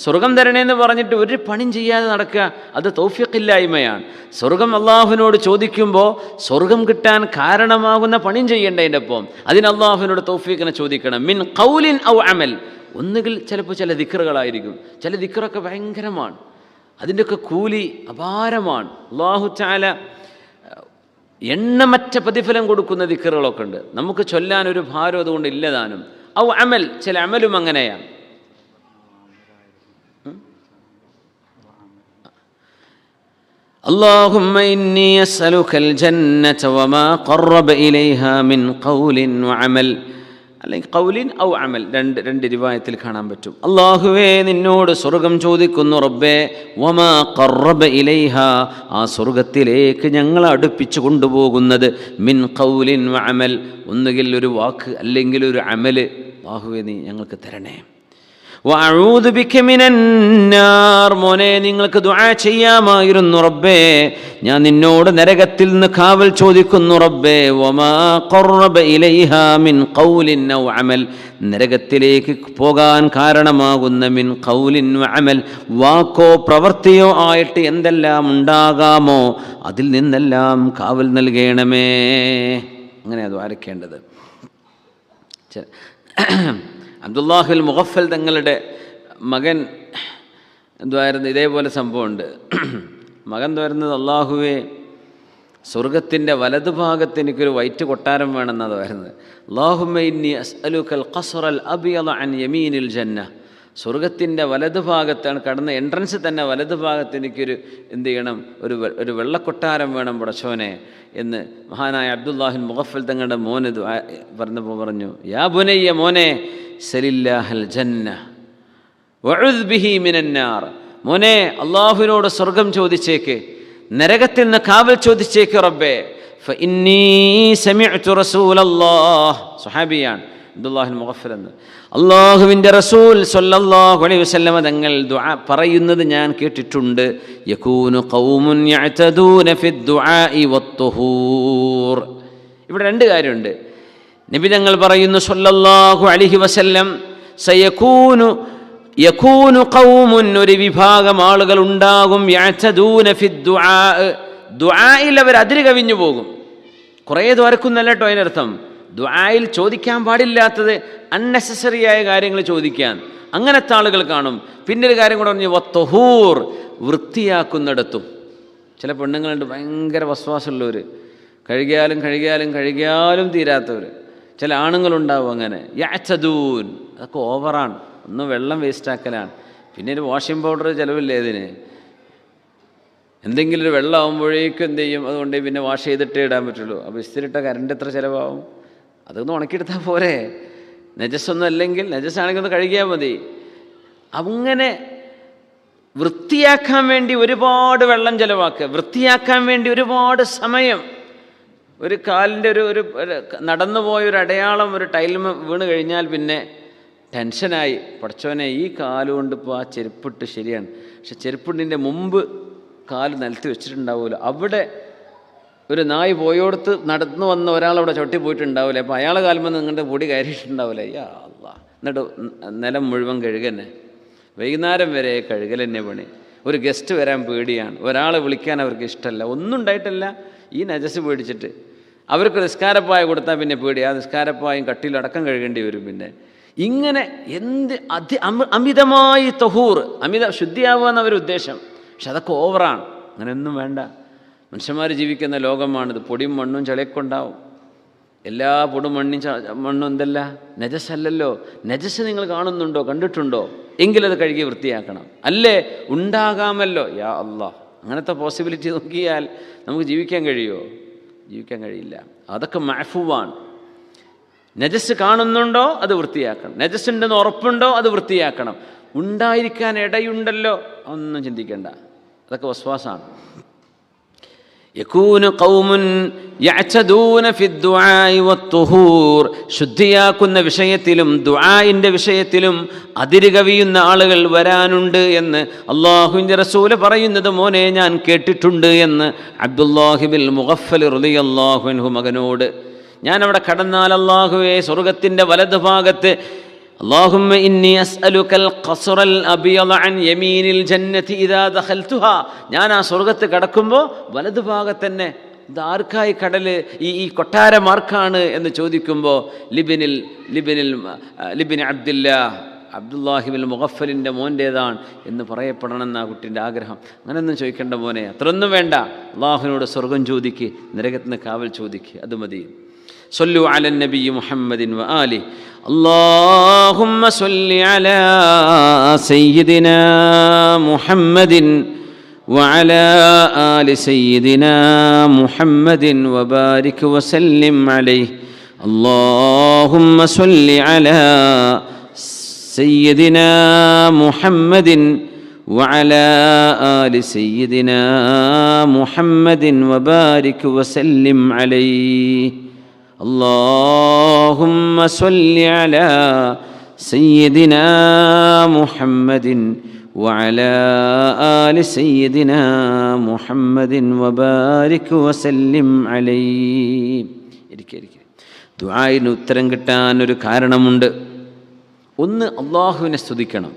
സ്വർഗം തരണേന്ന് പറഞ്ഞിട്ട് ഒരു പണിയും ചെയ്യാതെ നടക്കുക, അത് തൗഫീഖില്ലായ്മയാണ്. സ്വർഗം അള്ളാഹുവിനോട് ചോദിക്കുമ്പോൾ സ്വർഗം കിട്ടാൻ കാരണമാകുന്ന പണിയും ചെയ്യേണ്ട അതിൻ്റെ ഒപ്പം. അതിന് അള്ളാഹുവിനോട് തൗഫീഖിനെ ചോദിക്കണം. മിൻ ഖൗലിൻ ഔ അമൽ. ഒന്നുകിൽ ചിലപ്പോൾ ചില ദിക്റുകളായിരിക്കും, ചില ദിക്റൊക്കെ ഭയങ്കരമാണ്, അതിൻ്റെയൊക്കെ കൂലി അപാരമാണ്. അല്ലാഹു തആല എണ്ണമറ്റ പ്രതിഫലം കൊടുക്കുന്ന ദിക്റുകളൊക്കെ ഉണ്ട്. നമുക്ക് ചൊല്ലാനൊരു ഭാരം അതുകൊണ്ട് ഇല്ലതാനും. ഔ അമൽ, ചില അമലും അങ്ങനെയാണ്. اللهم إني أسألك الجنة وما قرب إليها من قول وعمل. അല്ലെങ്കിൽ ഖൗലിൻ ഔ അമൽ, രണ്ട് റിവായത്തിൽ കാണാൻ പറ്റും. അല്ലാഹുവേ, നിന്നോട് സ്വർഗം ചോദിക്കുന്നു റബ്ബേ. വമാ ഖറബ ഇലൈഹ, ആ സ്വർഗത്തിലേക്ക് ഞങ്ങൾ അടുപ്പിച്ചു കൊണ്ടുപോകുന്നത് മിൻ ഖൗലിൻ വ അമൽ, ഒന്നുകിൽ ഒരു വാക്ക് അല്ലെങ്കിൽ ഒരു അമല്. അല്ലാഹുവേ, നീ ഞങ്ങൾക്ക് തരണേ. വഅഊദു ബിക മിനൻ നാർ. മോനെ, നിങ്ങൾക്ക് ദുആ ചെയ്യാമായിരുന്നു റബ്ബേ, ഞാൻ നിന്നോട് നരകത്തിൽ നിന്ന് കാവൽ ചോദിക്കുന്നു റബ്ബേ. വമാ ഖറബ ഇലൈഹാ മിൻ ഖൗലിൻ ഔ അമൽ, നരകത്തിലേക്ക് പോകാൻ കാരണമാകുന്ന മിൻ ഖൗലിൻ വ അമൽ, വാക്കോ പ്രവൃത്തിയോ ആയിട്ട് എന്തെല്ലാം ഉണ്ടാകാമോ അതിൽ നിന്നെല്ലാം കാവൽ നൽകണമേ. അങ്ങനെയാണ് ദ്വാരക്കേണ്ടത്. അബ്ദുല്ലാഹിൽ മുഗഫൽ തങ്ങളുടെ മകൻ എന്തുവായിരുന്നു, ഇതേപോലെ സംഭവമുണ്ട്. മകൻ എന്തുവായിരുന്നത്, അല്ലാഹുവേ, സ്വർഗത്തിൻ്റെ വലതുഭാഗത്ത് എനിക്കൊരു വൈറ്റ് കൊട്ടാരം വേണമെന്നാണ് വരുന്നത്. അല്ലാഹുമ്മ ഇന്നി അസ്അലുകൽ ഖസ്റൽ അബ്യദ അൻ യമീനിൽ ജന്ന. സ്വർഗത്തിൻ്റെ വലതുഭാഗത്താണ് കടന്ന എൻട്രൻസ് തന്നെ വലതുഭാഗത്ത് എനിക്കൊരു എന്ത് ചെയ്യണം, ഒരു വെള്ളക്കൊട്ടാരം വേണം പടച്ചോനെ എന്ന് മഹാനായ അബ്ദുല്ലാഹിൽ മുഗഫൽ തങ്ങളുടെ മോന് പറഞ്ഞപ്പോൾ പറഞ്ഞു, യാ ബുനയ്യ, മോനെ, സലില്ലാഹൽ ജന്ന വഉദ് ബിഹി മിനൻ നാർ. മോനെ, അള്ളാഹുവിനോട് സ്വർഗം ചോദിച്ചേക്ക്, നരകത്തിൽ നിന്ന് കാവൽ ചോദിച്ചേക്ക് റബ്ബേ. ഫഇന്നീ സമിഅ്തു റസൂലല്ലാഹ്, സ്വഹാബിയാണ് അബ്ദുല്ലാഹിൽ മുഗഫൽ എന്ന്, അല്ലാഹുവിൻ്റെ റസൂൽ സ്വല്ലല്ലാഹു അലൈഹി വസല്ലമ തങ്ങൾ ദുആ പറയുന്നത് ഞാൻ കേട്ടിട്ടുണ്ട്. യകൂനു ഖൗമുൻ യഅ്തദൂന ഫിദ്ദുആഇ വത്തുഹൂർ. ഇവിടെ രണ്ട് കാര്യമുണ്ട്. നബി തങ്ങൾ പറയുന്നു സ്വല്ലല്ലാഹു അലൈഹി വസല്ലം, യകൂനു ഖൗമുൻ, ഒരു വിഭാഗം ആളുകൾ ഉണ്ടാകും, യഅ്തദൂന ഫിദ്ദുആ, ദുആയിൽ അവർ അതിര് കവിഞ്ഞു പോകും. കുറേ ദ്വാരക്കുന്നല്ല കേട്ടോ അതിനർത്ഥം. ദുആയിൽ ചോദിക്കാൻ പാടില്ലാത്തത്, അൺനെസസറി ആയ കാര്യങ്ങൾ ചോദിക്കാൻ, അങ്ങനത്തെ ആളുകൾ കാണും. പിന്നെ ഒരു കാര്യം കൂടെ പറഞ്ഞു, വത്തുഹൂർ, വൃത്തിയാക്കുന്നിടത്തും. ചില പെണ്ണുങ്ങളുണ്ട് ഭയങ്കര വസ്വാസമുള്ളവർ, കഴുകിയാലും തീരാത്തവർ. ചില ആണുങ്ങളുണ്ടാവും അങ്ങനെ. യഅ്തദൂൻ, അതൊക്കെ ഓവറാണ്, ഒന്ന് വെള്ളം വേസ്റ്റാക്കലാണ്. പിന്നെ ഒരു വാഷിംഗ് പൗഡർ ചിലവില്ലേ ഇതിന്? എന്തെങ്കിലും ഒരു വെള്ളം ആകുമ്പോഴേക്കും എന്ത് ചെയ്യും? അതുകൊണ്ട് പിന്നെ വാഷ് ചെയ്തിട്ടേ ഇടാൻ പറ്റുള്ളൂ. അപ്പോൾ ഇസ്തിരിട്ട കറണ്ട് എത്ര ചിലവാകും? അതൊന്ന് ഉണക്കിയെടുത്താൽ പോരെ. നജസ്സൊന്നും അല്ലെങ്കിൽ, നജസ്സാണെങ്കിൽ ഒന്ന് കഴുകിയാൽ മതി. അങ്ങനെ വൃത്തിയാക്കാൻ വേണ്ടി ഒരുപാട് വെള്ളം ചിലവാക്കുക, വൃത്തിയാക്കാൻ വേണ്ടി ഒരുപാട് സമയം. ഒരു കാലിൻ്റെ ഒരു നടന്നു പോയ ഒരു അടയാളം ഒരു ടൈലിൽ വീണ് കഴിഞ്ഞാൽ പിന്നെ ടെൻഷനായി, പഠിച്ചോനെ ഈ കാലുകൊണ്ട് ഇപ്പോൾ ആ ചെരുപ്പിട്ട് ശരിയാണ്, പക്ഷെ ചെരുപ്പിട്ടിൻ്റെ മുമ്പ് കാല് നിലത്ത് വെച്ചിട്ടുണ്ടാവുമല്ലോ, അവിടെ ഒരു നായ് പോയോടത്ത് നടന്നു വന്ന ഒരാളവിടെ ചവിട്ടി പോയിട്ടുണ്ടാവില്ലേ, അപ്പോൾ അയാളെ കാലുമ്പോൾ നിങ്ങളുടെ പൊടി കയറിയിട്ടുണ്ടാവില്ലേ. യാ അല്ലാ, എന്നിട്ട് നിലം മുഴുവൻ കഴുകന്നെ, വൈകുന്നേരം വരെ കഴുകൽ തന്നെ പണി. ഒരു ഗസ്റ്റ് വരാൻ പേടിയാണ്, ഒരാളെ വിളിക്കാൻ അവർക്ക് ഇഷ്ടമല്ല, ഒന്നും ഉണ്ടായിട്ടല്ല, ഈ നജസ് പേടിച്ചിട്ട്. അവർക്ക് നിസ്കാരപ്പായ കൊടുത്താൽ പിന്നെ പേടി, ആ നിസ്കാരപ്പായും കട്ടിലടക്കം കഴുകേണ്ടി വരും. പിന്നെ ഇങ്ങനെ അമിതമായി തഹൂർ, ശുദ്ധിയാവുക എന്നവർ ഉദ്ദേശം. പക്ഷെ അതൊക്കെ ഓവറാണ്, അങ്ങനെയൊന്നും വേണ്ട. മനുഷ്യന്മാർ ജീവിക്കുന്ന ലോകമാണിത്. പൊടിയും മണ്ണും ചളിയൊക്കെ ഉണ്ടാവും. എല്ലാ പൊടും മണ്ണും എന്തല്ല നജസ്സല്ലല്ലോ. നജസ് നിങ്ങൾ കാണുന്നുണ്ടോ, കണ്ടിട്ടുണ്ടോ? എങ്കിലത് കഴുകി വൃത്തിയാക്കണം. അല്ലേ ഉണ്ടാകാമല്ലോ. യാ അല്ലാ, അങ്ങനത്തെ പോസിബിലിറ്റി നോക്കിയാൽ നമുക്ക് ജീവിക്കാൻ കഴിയുമോ? ജീവിക്കാൻ കഴിയില്ല. അതൊക്കെ മഅഫൂവാണ്. നജസ് കാണുന്നുണ്ടോ അത് വൃത്തിയാക്കണം, നജസ് ഉണ്ടെന്ന് ഉറപ്പുണ്ടോ അത് വൃത്തിയാക്കണം. ഉണ്ടായിരിക്കാൻ ഇടയുണ്ടല്ലോ, ഒന്നും ചിന്തിക്കേണ്ട, അതൊക്കെ വസ്വാസാണ്. യകൂനു ഖൗമുൻ യഅ്തദൂന ഫിദ്ദുആഇ വത്തുഹൂർ, ശുദ്ധിയാക്കുന്ന വിഷയത്തിലും ദുആഇൻ്റെ വിഷയത്തിലും അതിര് കവിയുന്ന ആളുകൾ വരാനുണ്ട് എന്ന് അല്ലാഹുവിൻ്റെ റസൂൽ പറയുന്നത് മോനെ ഞാൻ കേട്ടിട്ടുണ്ട് എന്ന് അബ്ദുല്ലാഹി ബിൻ മുഗഫൽ റളിയല്ലാഹു അൻഹു മകനോട്. ഞാൻ അവിടെ കടന്നാൽ അല്ലാഹുവേ സ്വർഗ്ഗത്തിൻ്റെ വലത് ഭാഗത്ത് അല്ലാഹുമ്മ ഇന്നി അസ്അലുകൽ ഖസ്റൽ അബിയദ അൻ യമീനിൽ ജന്നതി ഇദാ ദഖൽതുഹാ, ഞാൻ ആ സ്വർഗ്ഗത്ത് കടക്കുമ്പോൾ വലത് ഭാഗത്ത് തന്നെ ഇതാർക്കായി കടല്, ഈ കൊട്ടാരമാർക്കാണ് എന്ന് ചോദിക്കുമ്പോൾ ലിബിൻ അബ്ദുല്ലാഹി ബിൻ മുഗഫലിൻ്റെ മോൻ്റേതാണ് എന്ന് പറയപ്പെടണമെന്ന് ആ കുട്ടിൻ്റെ ആഗ്രഹം. അങ്ങനെയൊന്നും ചോദിക്കേണ്ട മോനെ, അത്രയൊന്നും വേണ്ട. അള്ളാഹുവിനോട് സ്വർഗം ചോദിക്ക്, നരകത്തിന് കാവൽ ചോദിക്ക്, അത് മതി. صلوا على النبي محمد وآله. اللهم صل على سيدنا محمد وعلى آل سيدنا محمد وبارك وسلم عليه. اللهم صل على سيدنا محمد وعلى آل سيدنا محمد وبارك وسلم عليه. اللهم صل على سيدنا محمد وعلى آل سيدنا محمد وبارك وسلم عليه. ദുആഇന് ഉത്തരം കിട്ടാൻ ഒരു കാരണമുണ്ട്. ഒന്ന്, അള്ളാഹുവിനെ സ്തുതിക്കണം,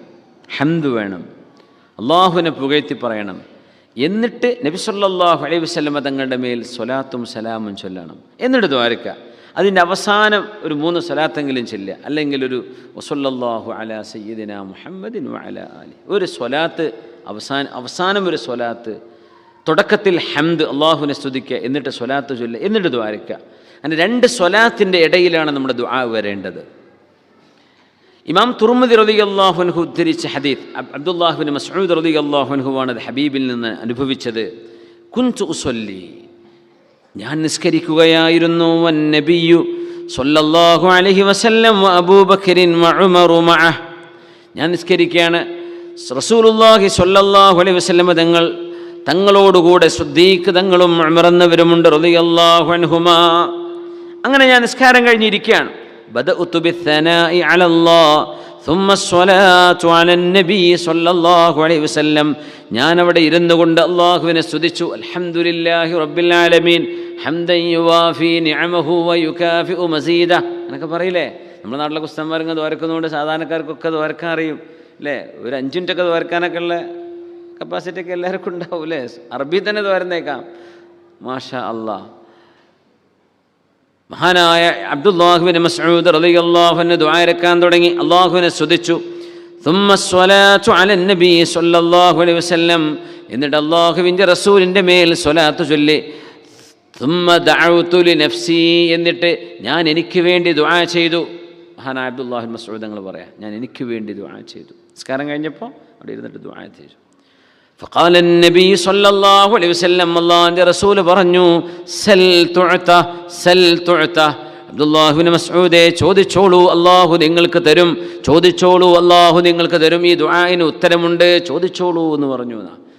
ഹംദ് വേണം, അള്ളാഹുവിനെ പുകഴ്ത്തി പറയണം. എന്നിട്ട് നബി സല്ലല്ലാഹു അലൈഹി വസല്ലമ തങ്ങളുടെ മേൽ സ്വലാത്തും സലാമും ചൊല്ലണം. എന്നിട്ട് ദ്വാരക്കുക. അതിൻ്റെ അവസാനം ഒരു 3 സ്വലാത്തെങ്കിലും ചൊല്ലുക, അല്ലെങ്കിൽ ഒരു വസല്ലല്ലാഹു അലാ സയ്യിദിനാ മുഹമ്മദിൻ വഅലാ ആലി, ഒരു സ്വലാത്ത് അവസാനം ഒരു സ്വലാത്ത്. തുടക്കത്തിൽ ഹംദ്, അള്ളാഹുവിനെ സ്തുതിക്കുക, എന്നിട്ട് സ്വലാത്ത് ചൊല്ലുക, എന്നിട്ട് ദ്വാരക്കുക. അങ്ങനെ 2 സ്വലാത്തിൻ്റെ ഇടയിലാണ് നമ്മുടെ ദുആ വരേണ്ടത്. ഇമാം തുർമുദി റളിയല്ലാഹു അൻഹു ഉദ്ധരിച്ച ഹദീസ്, അബ്ദുല്ലാഹി ബിൻ മസ്ഊദ് റളിയല്ലാഹു അൻഹുവാണ് അത് ഹബീബിൽ നിന്ന് അനുഭവിച്ചത്. കുൻതു ഉസല്ലി, ഞാൻ നിസ്കരിക്കുകയായിരുന്നു, വന്നബിയ്യു സ്വല്ലല്ലാഹു അലൈഹി വസല്ലം വ അബൂബക്കറിൻ വ ഉമറു മഅഹ്, ഞാൻ നിസ്കരിക്കുകയാണ്, റസൂലുള്ളാഹി സ്വല്ലല്ലാഹു അലൈഹി വസല്ലം തങ്ങൾ തങ്ങളോടുകൂടെ സിദ്ദീഖ് തങ്ങളും ഉമർ എന്നവരുമുണ്ട് റളിയല്ലാഹു അൻഹുമാ. അങ്ങനെ ഞാൻ നിസ്കാരം കഴിഞ്ഞിരിക്കുകയാണ്. ബദഉതു ബിസ്സനാഇ അലല്ലാഹ് ثم الصلاة على النبي صلى الله عليه وسلم. ഞാൻ അവിടെ ഇരുന്നു കൊണ്ട് അല്ലാഹുവിനെ സ്തുതിച്ചു. അൽഹംദുലില്ലാഹി റബ്ബിൽ ആലമീൻ ഹംദൻ യുവാഫി നിഅമഹു വയുകാഫിഉ മസീദ എന്നൊക്കെ പറയില്ലേ. നമ്മുടെ നാട്ടിലെ ഉസ്താദന്മാരങ്ങ് ദ്വാരക്കുന്നതുകൊണ്ട് സാധാരണക്കാർക്കൊക്കെ ദ്വാരക്കാൻ അറിയും അല്ലേ. ഒരു 5 മിനിറ്റൊക്കെ ദ്വാരക്കാനൊക്കെ ഉള്ള കപ്പാസിറ്റി ഒക്കെ എല്ലാവർക്കും ഉണ്ടാവും അല്ലേ. അറബി തന്നെ ദ്വാരന്നേക്കാം. മാഷാ അല്ലാഹ്. മഹാനായ അബ്ദുല്ലാഹിബ്നു മസ്ഊദ് റളിയല്ലാഹു അൻഹു ദുആ ഇറക്കാൻ തുടങ്ങി. അല്ലാഹുവിനെ സ്തുതിച്ചു. ثم الصلاة على النبي صلى الله عليه وسلم. എന്നിട്ട് അല്ലാഹുവിൻ്റെ റസൂലിൻ്റെ മേൽ സ്വലാത്ത് ചൊല്ലി. ثم دعوت لنفسي. എന്നിട്ട് ഞാൻ എനിക്ക് വേണ്ടി ദുആ ചെയ്തു. മഹാനായ അബ്ദുല്ലാഹിബ്നു മസ്ഊദ് തങ്ങൾ പറയാം, ഞാൻ എനിക്ക് വേണ്ടി ദുആ ചെയ്തു. നിസ്കാരം കഴിഞ്ഞപ്പോൾ അവിടെ ഇരുന്നിട്ട് ദുആ ചെയ്തു. فقال النبي صلى الله عليه وسلم. അല്ലാഹുവിൻ്റെ റസൂൽ പറഞ്ഞു, സൽ തുഅത സൽ തുഅത. അബ്ദുല്ലാഹിബ്നു മസ്ഊദേ, ചോദിച്ചോളൂ, അല്ലാഹു നിങ്ങൾക്ക് തരും. ചോദിച്ചോളൂ, അല്ലാഹു നിങ്ങൾക്ക് തരും. ഈ ദുആഇന് ഉത്തരമുണ്ട്, ചോദിച്ചോളൂ എന്ന് പറഞ്ഞു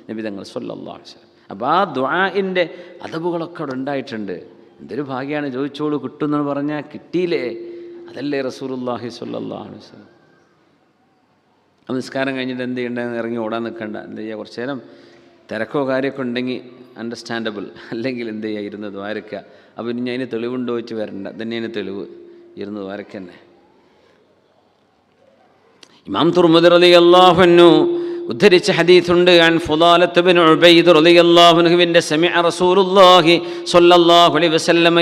നബി തങ്ങൾ സ്വല്ലല്ലാഹു അലൈഹി വസല്ലം. അപ്പോൾ ആ ദുആഇൻ്റെ അദബുകളൊക്കെ അവിടെ ഉണ്ടായിട്ടുണ്ട്. എന്തൊരു ഭാഗ്യമാണ്, ചോദിച്ചോളൂ കിട്ടുമെന്ന് പറഞ്ഞാൽ കിട്ടിയില്ലേ. അതല്ലേ റസൂലുള്ളാഹി സ്വല്ലല്ലാഹു അലൈഹി വസല്ലം. നമസ്കാരം കഴിഞ്ഞിട്ട് എന്ത് ചെയ്യേണ്ടതെന്ന് ഇറങ്ങി ഓടാൻ നിൽക്കണ്ട. എന്ത് ചെയ്യുക, കുറച്ച് നേരം തിരക്കോ കാര്യമൊക്കെ ഉണ്ടെങ്കിൽ അണ്ടർസ്റ്റാൻഡബിൾ, അല്ലെങ്കിൽ എന്ത് ചെയ്യുക, ഇരുന്ന് ദ്വാരക്കുക. അപ്പോൾ ഇനി അതിന് തെളിവുണ്ടോ വെച്ച് വരണ്ട, തന്നെയാണ് തെളിവ്, ഇരുന്ന് ദ്വാരക്ക തന്നെ. ഇമാം തുർമുദി റളിയല്ലാഹു അൻഹു ഉദ്ധരിച്ച ഹദീസുണ്ട്. അൻ ഫുദാലത്ത് ഇബ്നു ഉബൈദ് റളിയല്ലാഹു അൻഹുവിൻ്റെ സമിഅ റസൂലുള്ളാഹി സ്വല്ലല്ലാഹു അലൈഹി വസല്ലമ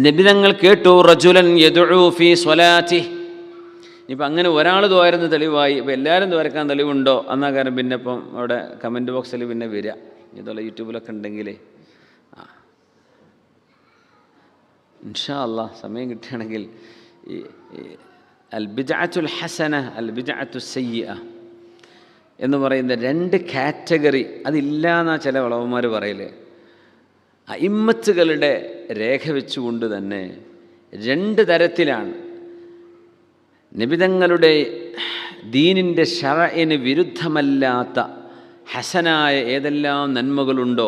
നബി തങ്ങൾ കേട്ടു റജുലൻ യദ്ഉ ഫീ സ്വലാത്തിഹി. ഇപ്പം അങ്ങനെ ഒരാൾ ദ്വാരുന്ന തെളിവായി. ഇപ്പം എല്ലാവരും ദ്വാരക്കാൻ തെളിവുണ്ടോ എന്നാ കാര്യം പിന്നെ ഇപ്പം അവിടെ കമൻറ്റ് ബോക്സിൽ പിന്നെ വരിക. ഇതുപോലെ യൂട്യൂബിലൊക്കെ ഉണ്ടെങ്കിൽ ഇൻഷാ അല്ലാഹ് സമയം കിട്ടുകയാണെങ്കിൽ ഈ അൽ ബിദ്അത്തുൽ ഹസന അൽ ബിദ്അത്തു സയ്യിഅ എന്ന് പറയുന്ന 2 കാറ്റഗറി അതില്ല എന്നാ ചില വളവന്മാർ പറയല്. അഇമ്മത്തുകളുടെ രേഖ വെച്ചുകൊണ്ട് തന്നെ 2 തരത്തിലാണ്. നബിതങ്ങളുടെ ദീനിൻ്റെ ശറഇന് വിരുദ്ധമല്ലാത്ത ഹസനായ ഏതെല്ലാം നന്മകളുണ്ടോ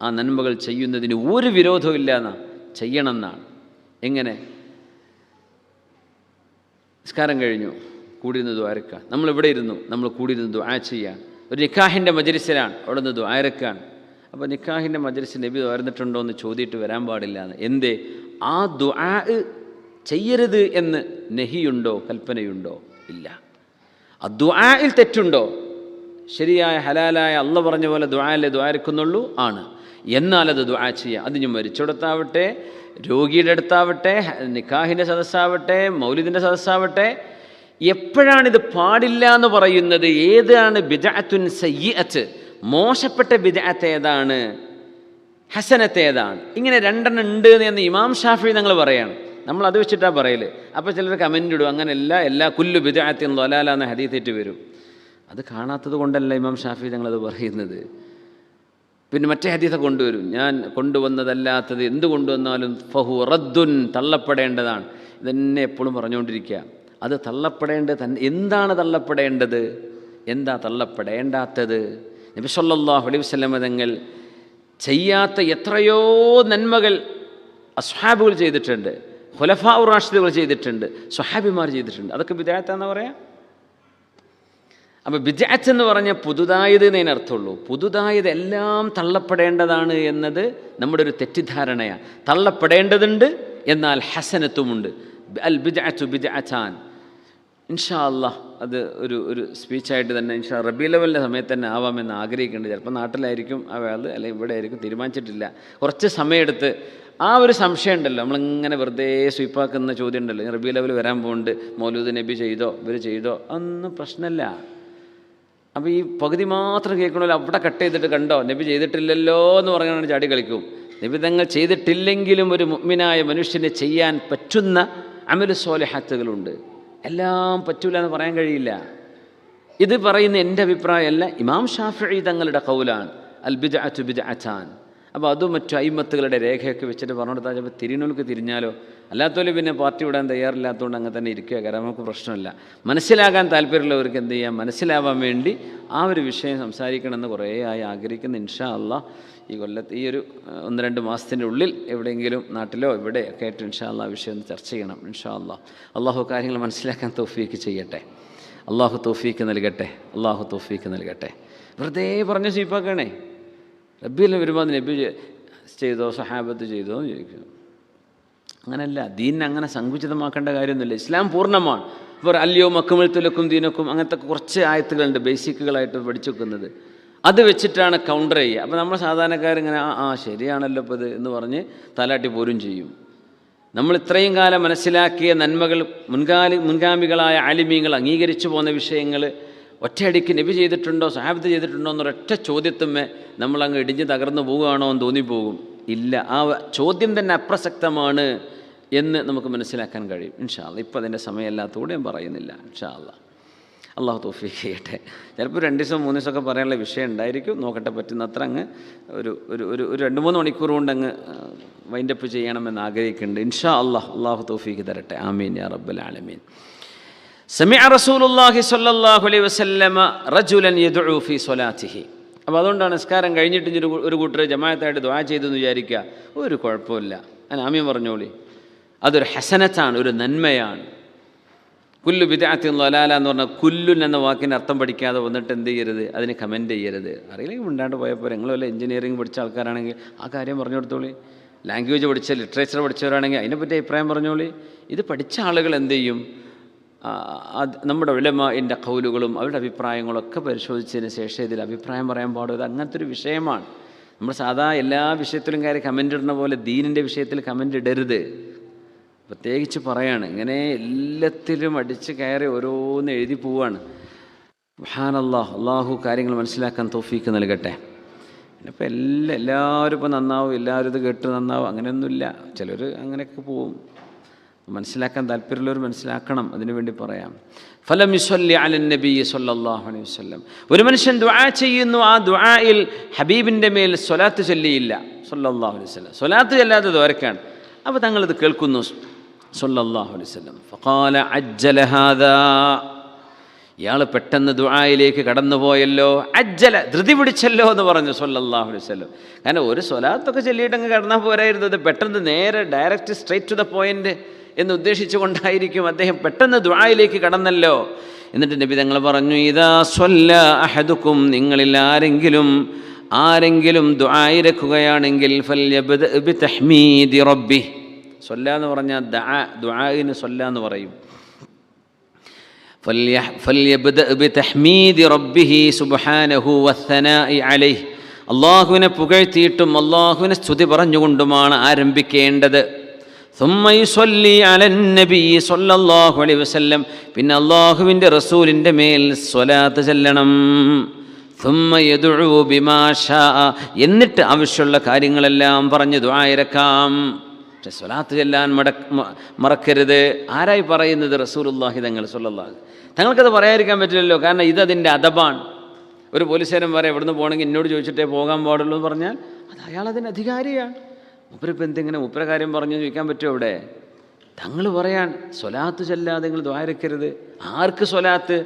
ആ നന്മകൾ ചെയ്യുന്നതിന് ഒരു വിരോധവും ഇല്ല എന്നാ, ചെയ്യണം എന്നാണ്. എങ്ങനെ? നിസ്കാരം കഴിഞ്ഞു, കൂടിയിരുന്ന് ദ്വാരക്കാൻ. നമ്മളിവിടെ ഇരുന്നു, നമ്മൾ കൂടിയിരുന്ന് ദുആ ചെയ്യാൻ. ഒരു നിക്കാഹിൻ്റെ മജ്ലിസിലാണ്, അവിടെ നിന്ന് ദ്വാരക്കാൻ. അപ്പോൾ നിക്കാഹിൻ്റെ മജ്ലിസ് നബി ദ്വാരന്നിട്ടുണ്ടോ എന്ന് ചോദിയിട്ട് വരാൻ പാടില്ല എന്ന്. എന്തേ? ആ ദുആ ചെയ്യരുത് എന്ന് നഹിയുണ്ടോ, കൽപ്പനയുണ്ടോ? ഇല്ല. ആ ദുആയിൽ തെറ്റുണ്ടോ? ശരിയായ ഹലാലായ അള്ള പറഞ്ഞ പോലെ ദുആയിലെ ദ്വാരക്കുന്നുള്ളൂ ആണ്. എന്നാൽ അത് ദുആ ചെയ്യാം. അതിന് മരിച്ചെടുത്താവട്ടെ, രോഗിയുടെ അടുത്താവട്ടെ, നിക്കാഹിൻ്റെ സദസ്സാവട്ടെ, മൗലിദിൻ്റെ സദസ്സാവട്ടെ, എപ്പോഴാണിത് പാടില്ല എന്ന് പറയുന്നത്? ഏതാണ് ബിദ്അത്തുൻ സയ്യിഅത്ത്, മോശപ്പെട്ട ബിദ്അത്ത് ഏതാണ്, ഹസനത്ത് ഏതാണ്? ഇങ്ങനെ 2 ഉണ്ട് എന്ന് ഇമാം ഷാഫി ഞങ്ങൾ പറയാണ്. നമ്മൾ അത് വെച്ചിട്ടാണ് പറയല്. അപ്പോൾ ചിലർ കമൻ്റ് ഇടും, അങ്ങനെയല്ല, എല്ലാ കുല്ലു ബിദ്അത്തിൻ ളലാല എന്ന ഹദീസേറ്റ് വരും. അത് കാണാത്തത് കൊണ്ടല്ല ഇമാം ഷാഫി ഞങ്ങളത് പറയുന്നത്. പിന്നെ മറ്റേ ഹദീസ കൊണ്ടുവരും, ഞാൻ കൊണ്ടുവന്നതല്ലാത്തത് എന്ത് കൊണ്ടുവന്നാലും ഫഹു റദ്ദുൻ, തള്ളപ്പെടേണ്ടതാണ്. ഇതെന്നെ എപ്പോഴും പറഞ്ഞുകൊണ്ടിരിക്കുക. അത് തള്ളപ്പെടേണ്ടത് തന്നെ. എന്താണ് തള്ളപ്പെടേണ്ടത്, എന്താ തള്ളപ്പെടേണ്ടാത്തത്? നബി സല്ലല്ലാഹു അലൈഹി വസല്ലം തങ്ങൾ ചെയ്യാത്ത എത്രയോ നന്മകൾ അസ്ഹാബുകൾ ചെയ്തിട്ടുണ്ട്, ഖുലഫാഉർ റാഷിദുകൾ ചെയ്തിട്ടുണ്ട്, സ്വഹാബിമാർ ചെയ്തിട്ടുണ്ട്. അതൊക്കെ ബിദ്അത്താന്ന് പറയാം. അപ്പോൾ ബിദ്അത്ത് എന്ന് പറഞ്ഞാൽ പുതുതായത് എന്നതിന് അർത്ഥമുള്ളൂ. പുതുതായത് എല്ലാം തള്ളപ്പെടേണ്ടതാണ് എന്നത് നമ്മുടെ ഒരു തെറ്റിദ്ധാരണയാണ്. തള്ളപ്പെടേണ്ടതുണ്ട്, എന്നാൽ ഹസനത്തുമുണ്ട്. അൽ ബിദ്അത്തു ബിദ്അത്താൻ. ഇൻഷാ അല്ലാഹ് അത് ഒരു സ്പീച്ചായിട്ട് തന്നെ ഇൻഷാ റബീഉൽ അവ്വലിൻ്റെ സമയത്ത് തന്നെ ആവാമെന്ന് ആഗ്രഹിക്കുന്നുണ്ട്. ചിലപ്പോൾ നാട്ടിലായിരിക്കും ആ വേള്, അല്ലെങ്കിൽ ഇവിടെ ആയിരിക്കും, തീരുമാനിച്ചിട്ടില്ല. കുറച്ച് സമയമെടുത്ത് ആ ഒരു സംശയം ഉണ്ടല്ലോ, നമ്മളിങ്ങനെ വെറുതെ സ്വീപ്പാക്കുന്ന ചോദ്യം ഉണ്ടല്ലോ, റബീഉൽ അവ്വൽ വരാൻ പോകുന്നുണ്ട്, മൗലൂദ് നബി ചെയ്തോ, ഇവർ ചെയ്തോ, അതൊന്നും പ്രശ്നമില്ല. അപ്പോൾ ഈ പകുതി മാത്രം കേൾക്കണമല്ലോ, അവിടെ കട്ട് ചെയ്തിട്ട് കണ്ടോ നബി ചെയ്തിട്ടില്ലല്ലോ എന്ന് പറഞ്ഞാണ് ചാടി കളിക്കും. നബി തങ്ങൾ ചെയ്തിട്ടില്ലെങ്കിലും ഒരു മുഅ്മിനായ മനുഷ്യന് ചെയ്യാൻ പറ്റുന്ന അമലു സ്വാലിഹാത്തുകളുണ്ട്. എല്ലാം പറ്റൂല എന്ന് പറയാൻ കഴിയില്ല. ഇത് പറയുന്ന എൻ്റെ അഭിപ്രായമല്ല, ഇമാം ഷാഫിഈ തങ്ങളുടെ ഖൗലാണ്. അൽ ബിദ്അത്തു ബിദ്അത്താൻ. അപ്പോൾ അതും മറ്റു അയിമത്തുകളുടെ രേഖയൊക്കെ വെച്ചിട്ട് പറഞ്ഞു കൊടുത്താൽ ചിലപ്പോൾ തിരിഞ്ഞോൾക്ക് തിരിഞ്ഞാലോ, അല്ലാത്തവർ പിന്നെ പാർട്ടി വിടാൻ തയ്യാറില്ലാത്തതുകൊണ്ട് അങ്ങനെ തന്നെ ഇരിക്കുക. കാരണം നമുക്ക് പ്രശ്നമില്ല. മനസ്സിലാകാൻ താല്പര്യമുള്ളവർക്ക് എന്ത് ചെയ്യാം, മനസ്സിലാവാൻ വേണ്ടി ആ ഒരു വിഷയം സംസാരിക്കണമെന്ന് കുറേ ആയി ആഗ്രഹിക്കുന്ന. ഇൻഷാ അള്ളാഹ് ഈ കൊല്ലത്ത് ഈ ഒരു 1-2 മാസത്തിൻ്റെ ഉള്ളിൽ എവിടെയെങ്കിലും നാട്ടിലോ എവിടെയൊക്കെ ആയിട്ട് ഇൻഷാ അള്ളാഹ് വിഷയം ഒന്ന് ചർച്ച ചെയ്യണം. ഇൻഷാ അള്ളാഹ് അള്ളാഹു കാര്യങ്ങൾ മനസ്സിലാക്കാൻ തൗഫീക്ക് ചെയ്യട്ടെ. അള്ളാഹു തൗഫീക്ക് നൽകട്ടെ. അള്ളാഹു തൗഫീക്ക് നൽകട്ടെ. വെറുതെ പറഞ്ഞ ചീപ്പാക്കണേ. റബ്ബിയെല്ലാം വരുമ്പോൾ നബി ചെയ്തോ സഹാബത്ത് ചെയ്തോ എന്ന് ചോദിക്കുന്നു. അങ്ങനെയല്ല, ദീനിനെ അങ്ങനെ സങ്കുചിതമാക്കേണ്ട കാര്യമൊന്നുമില്ല. ഇസ്ലാം പൂർണ്ണമാണ്. ഇപ്പോൾ അല്ലയോ മക്കുമൽത്തുലക്കും ദീനക്കും അങ്ങനത്തെ കുറച്ച് ആയത്തുകളുണ്ട് ബേസിക്കുകളായിട്ട് പഠിച്ചു വെക്കുന്നത്. അത് വെച്ചിട്ടാണ് കൗണ്ടർ ചെയ്യുക. അപ്പോൾ നമ്മൾ സാധാരണക്കാരിങ്ങനെ ശരിയാണല്ലോ ഇപ്പോൾ ഇത് എന്ന് പറഞ്ഞ് തലാട്ടി പോരും ചെയ്യും. നമ്മൾ ഇത്രയും കാലം മനസ്സിലാക്കിയ നന്മകൾ മുൻഗാമികളായ ആലിമീങ്ങൾ അംഗീകരിച്ചു പോകുന്ന വിഷയങ്ങൾ ഒറ്റയടിക്ക് നബി ചെയ്തിട്ടുണ്ടോ സഹാബത്ത് ചെയ്തിട്ടുണ്ടോ എന്നൊരൊറ്റ ചോദ്യത്തുമ്മേ നമ്മളങ്ങ് ഇടിഞ്ഞ് തകർന്നു പോവുകയാണോ എന്ന് തോന്നിപ്പോകും. ഇല്ല, ആ ചോദ്യം തന്നെ അപ്രസക്തമാണ് എന്ന് നമുക്ക് മനസ്സിലാക്കാൻ കഴിയും. ഇൻഷാ അല്ലാഹ് ഇപ്പോൾ അതിൻ്റെ സമയമല്ലാത്തതുകൊണ്ട് ഞാൻ പറയുന്നില്ല. ഇൻഷാ അല്ലാഹ് അള്ളാഹു തൗഫീഖ് ചെയ്യട്ടെ. ചിലപ്പോൾ 2 ദിവസം 3 ദിവസമൊക്കെ പറയാനുള്ള വിഷയം ഉണ്ടായിരിക്കും. നോക്കട്ടെ, പറ്റുന്നത്ര അങ്ങ് ഒരു 2-3 മണിക്കൂർ കൊണ്ട് അങ്ങ് വൈൻഡപ്പ് ചെയ്യണമെന്ന് ആഗ്രഹിക്കുന്നുണ്ട്. ഇൻഷാ അല്ലാഹ് അള്ളാഹു തൗഫീഖ് തരട്ടെ. ആമീൻ യാ റബ്ബൽ ആലമീൻ. സമിഅ റസൂലുള്ളാഹി സ്വല്ലല്ലാഹു അലൈഹി വസല്ലമ റജുലൻ യദ്ഉ ഫീ സ്വലാത്തിഹി. അപ്പോൾ അതുകൊണ്ടാണ് നിസ്കാരം കഴിഞ്ഞിട്ട് ഒരു കൂട്ടർ ജമാഅത്തായിട്ട് ദുആ ചെയ്തെന്ന് വിചാരിക്കുക, ഒരു കുഴപ്പമില്ല. ആമീൻ പറഞ്ഞോളി. അതൊരു ഹസനത്താണ്, ഒരു നന്മയാണ്. കുല്ലു ബിദ്അത്തിൻ ളലാല എന്ന് പറഞ്ഞാൽ കുല്ലുൻ എന്ന വാക്കിൻ്റെ അർത്ഥം പഠിക്കാതെ വന്നിട്ട് എന്ത് ചെയ്യരുത്, അതിന് കമൻറ്റ് ചെയ്യരുത്. അറിയില്ലെങ്കിൽ മിണ്ടാണ്ട് പോയപ്പോൾ നിങ്ങൾ വല്ല എഞ്ചിനീയറിംഗ് പഠിച്ച ആൾക്കാരാണെങ്കിൽ ആ കാര്യം പറഞ്ഞു കൊടുത്തോളി. ലാംഗ്വേജ് പഠിച്ച ലിറ്ററേച്ചർ പഠിച്ചവരാണെങ്കിൽ അതിനെപ്പറ്റി അഭിപ്രായം പറഞ്ഞോളി. ഇത് പഠിച്ച ആളുകൾ എന്ത് ചെയ്യും, നമ്മുടെ ഉലമാഇൻ്റെ ഖൗലുകളും അവരുടെ അഭിപ്രായങ്ങളൊക്കെ പരിശോധിച്ചതിന് ശേഷം ഇതിൽ അഭിപ്രായം പറയാൻ പാടും. ഇത് അങ്ങനത്തെ ഒരു വിഷയമാണ്. നമ്മൾ സാധാ എല്ലാ വിഷയത്തിലും കയറി കമൻ്റ് ഇടുന്ന പോലെ ദീനിൻ്റെ വിഷയത്തിൽ കമൻ്റ് ഇടരുത്. പ്രത്യേകിച്ച് പറയാണ്, ഇങ്ങനെ എല്ലാത്തിലും അടിച്ച് കയറി ഓരോന്ന് എഴുതി പോവാണ്. സുബ്ഹാനല്ലാഹ്, അള്ളാഹു കാര്യങ്ങൾ മനസ്സിലാക്കാൻ തൗഫീക്ക് നൽകട്ടെ. പിന്നെ ഇപ്പോൾ എല്ലാവരും ഇപ്പോൾ നന്നാവും, എല്ലാവരും ഇത് കേട്ട് നന്നാവും, അങ്ങനെയൊന്നുമില്ല. ചിലർ അങ്ങനെയൊക്കെ പോവും. മനസ്സിലാക്കാൻ താല്പര്യമുള്ളവർ മനസ്സിലാക്കണം, അതിനുവേണ്ടി പറയാം. ഫലം യുസല്ലി അലൻ നബി സ്വല്ലല്ലാഹു അലൈഹി വസല്ലം. ഒരു മനുഷ്യൻ ദുആ ചെയ്യുന്നു, ആ ദുആയിൽ ഹബീബിൻ്റെ മേൽ സ്വലാത്ത് ചൊല്ലിയില്ല സ്വല്ലല്ലാഹു അലൈഹി വസല്ലം. സ്വലാത്ത് ചൊല്ലാതെ ദുആരക്കാണ്. അപ്പോൾ തങ്ങളിത് കേൾക്കുന്നു സ്വല്ലല്ലാഹു അലൈഹി വസല്ലം. ഫഖാല അജ്ജല ഹാദാ. ഇയാൾ പെട്ടെന്ന് ദുആയിലേക്ക് കടന്നുപോയല്ലോ. അജ്ജല, ധൃതി പിടിച്ചല്ലോ എന്ന് പറഞ്ഞു സ്വല്ലല്ലാഹു അലൈഹി വസല്ലം. കാരണം ഒരു സ്വലാത്തൊക്കെ ചൊല്ലിയിട്ട് അങ്ങ് കടന്നാൽ പോരായിരുന്നു. അത് പെട്ടെന്ന് നേരെ direct straight to the point എന്ന് ഉദ്ദേശിച്ചു കൊണ്ടായിരിക്കും അദ്ദേഹം പെട്ടെന്ന് ദുആയിലേക്ക് കടന്നല്ലോ. എന്നിട്ട് നബി തങ്ങൾ പറഞ്ഞു, ഇദാ സ്വല്ല അഹദുക്കും, നിങ്ങളിൽ ആരെങ്കിലും ദുആയിരക്കുകയാണെങ്കിൽ ഫൽയബ്ദ ബിതഹ്മീദി റബ്ബി. സ്വല്ല എന്ന് പറഞ്ഞാൽ ദുആഇന് സ്വല്ല എന്ന് പറയും. ഫൽയബ്ദ ബിതഹ്മീദി റബ്ബിഹി സുബ്ഹാനഹു വസ്സനാഇ അലൈഹി. അല്ലാഹുവിനെ പുകഴ്ത്തിയിട്ടും അല്ലാഹുവിനെ സ്തുതി പറഞ്ഞുകൊണ്ടുമാണ് ആരംഭിക്കേണ്ടത്. ثم يصلي على النبي صلى الله عليه وسلم. പിന്നെ അല്ലാഹുവിൻ്റെ റസൂലിൻ്റെ മേൽ സ്വലാത്ത് ചൊല്ലണം. ثم يدعو بما شاء. എന്നിട്ട് ആവശ്യമുള്ള കാര്യങ്ങളെല്ലാം പറഞ്ഞ് ദുആ ഇറക്കാം. പക്ഷെ സ്വലാത്ത് ചൊല്ലാൻ മറക്കരുത്. ആരായി പറയുന്നത്? റസൂലുള്ളാഹി തങ്ങൾ സ്വല്ലല്ലാഹു അലൈഹി വസല്ലം. തങ്ങൾക്കത് പറയാതിരിക്കാൻ പറ്റില്ലല്ലോ. കാരണം ഇതതിൻ്റെ അദബാണ്. ഒരു പോലീസുകാരൻ പറയാം എവിടുന്ന് പോകണമെങ്കിൽ എന്നോട് ചോദിച്ചിട്ടേ പോകാൻ പാടുള്ളൂ എന്ന് പറഞ്ഞാൽ അത് അയാളതിന് അധികാരിയാണ്. മൂപ്പരിപ്പോൾ എന്തെങ്കിലും മൂപ്പര കാര്യം പറഞ്ഞു ചോദിക്കാൻ പറ്റുമോ? അവിടെ തങ്ങൾ പറയാൻ സ്വലാത്ത് ചൊല്ലാതെ നിങ്ങൾ ദ്വാരക്കരുത്. ആർക്ക് സ്വലാത്ത്?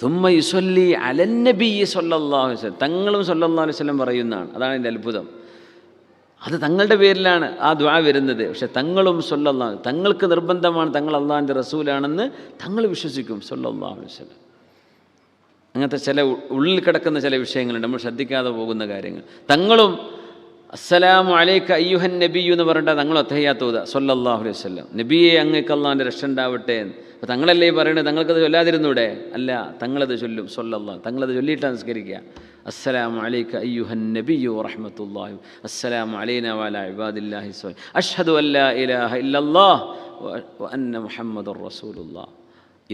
തുമ്മ യുസല്ലി അലൻ നബി സ്വല്ലല്ലാഹു അലൈഹി വസല്ലം. തങ്ങളും സ്വല്ലല്ലാഹു അലൈഹി വസല്ലം പറയുന്നതാണ്. അതാണ് എൻ്റെ അത്ഭുതം. അത് തങ്ങളുടെ പേരിലാണ് ആ ദുആ വരുന്നത്. പക്ഷെ തങ്ങളും സ്വല്ലല്ലാഹു, തങ്ങൾക്ക് നിർബന്ധമാണ്, തങ്ങൾ അള്ളാഹിൻ്റെ റസൂലാണെന്ന് തങ്ങൾ വിശ്വസിക്കും സ്വല്ലല്ലാഹു അലൈഹി വസല്ലം. അങ്ങനത്തെ ചില ഉള്ളിൽ കിടക്കുന്ന ചില വിഷയങ്ങളുണ്ട്, നമ്മൾ ശ്രദ്ധിക്കാതെ പോകുന്ന കാര്യങ്ങൾ. തങ്ങളും അസ്സലാമു അലൈക അയ്യുഹൻ നബിയു എന്ന് പറഞ്ഞിട്ട് തങ്ങൾ അത്തഹിയ്യാത്ത് സ്വല്ലല്ലാഹു അലൈഹി വസല്ലം. നബിയെ അങ്ങേക്ക് അള്ളാഹിൻ്റെ രക്ഷ ഉണ്ടാവട്ടെ. അപ്പോൾ തങ്ങളല്ലേ പറയുന്നത്, തങ്ങൾക്കത് ചൊല്ലാതിരുന്നൂടെ? അല്ല, തങ്ങളത് ചൊല്ലും സ്വല്ലല്ലാഹു. തങ്ങളത് ചൊല്ലിയിട്ടാണ് നിസ്കരിക്കുക. അസ്സലാമു അലൈക അയ്യുഹൻ നബിയു വറഹ്മത്തുള്ളാഹി അസ്സലാമു അലൈനാ വഅലാ ഇബാദില്ലാഹി സ്വലി അഷ്ഹദു അല്ലാ ഇലാഹ ഇല്ലല്ലാഹ് വ അന്ന മുഹമ്മദുർ റസൂലുള്ളാഹ്.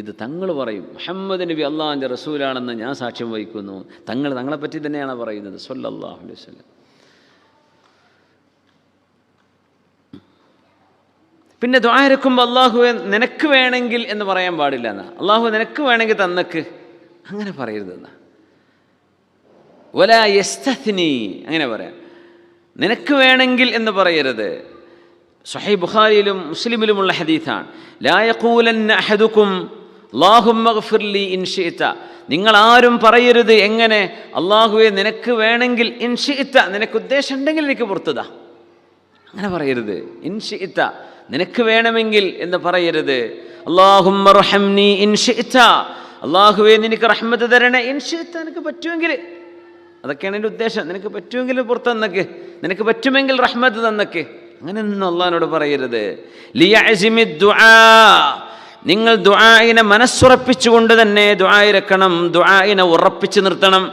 ഇത് തങ്ങൾ പറയും, മുഹമ്മദ് നബി അള്ളാഹിൻ്റെ റസൂലാണെന്ന് ഞാൻ സാക്ഷ്യം വഹിക്കുന്നു. തങ്ങളെപ്പറ്റി തന്നെയാണ് പറയുന്നത് സ്വല്ലല്ലാഹു അലൈഹി വസല്ലം. പിന്നെ ദുആ ഇറക്കുമ്പോൾ അള്ളാഹുവെ നിനക്ക് വേണമെങ്കിൽ എന്ന് പറയാൻ പാടില്ല എന്നാ. അള്ളാഹു നിനക്ക് വേണമെങ്കിൽ തന്നക്ക് അങ്ങനെ പറയരുതെന്നാ. വലാ യസ്തഥ്നി അങ്ങനെ പറയാം. നിനക്ക് വേണമെങ്കിൽ എന്ന് പറയരുത്. സ്വഹീഹ് ബുഖാരിയിലും മുസ്ലിമിലുമുള്ള ഹദീസാണ്. ലാ യഖൂലന്ന അഹദുക്കും അല്ലാഹുമ്മ ഗ്ഫിർലി ഇൻ ശിഅത. നിങ്ങൾ ആരും പറയരുത് എങ്ങനെ, അല്ലാഹുവേ നിനക്ക് വേണമെങ്കിൽ ഇൻ ശിഅത, നിനക്ക് ഉദ്ദേശം ഉണ്ടെങ്കിൽ എനിക്ക് പുറത്തുതാ. അങ്ങനെ പറയരുത്. ഇൻ ശിഅത, നിനക്ക് വേണമെങ്കിൽ എന്ന് പറയരുത്. അല്ലാഹുമ്മ റഹംനി ഇൻ ശിഅത, അല്ലാഹുവേ നിനക്ക് റഹ്മത്ത് തരണേ. ഇൻ ശിഅത, നിനക്ക് പറ്റുമെങ്കിൽ. അതൊക്കെയാണ് എൻ്റെ ഉദ്ദേശം. നിനക്ക് പറ്റുമെങ്കിൽ പുറത്ത് തന്നക്ക്, നിനക്ക് പറ്റുമെങ്കിൽ റഹ്മത്ത് തന്നക്ക്. അങ്ങനെയൊന്നും അള്ളാഹിനോട് പറയരുത്. ലിയഅ്സിമി ദുആ, നിങ്ങൾ ദുആഇനെ മനസ്സുറപ്പിച്ചുകൊണ്ട് തന്നെ ദുആ ഇരക്കണം, ദുആഇനെ ഉറപ്പിച്ച് നിർത്തണം.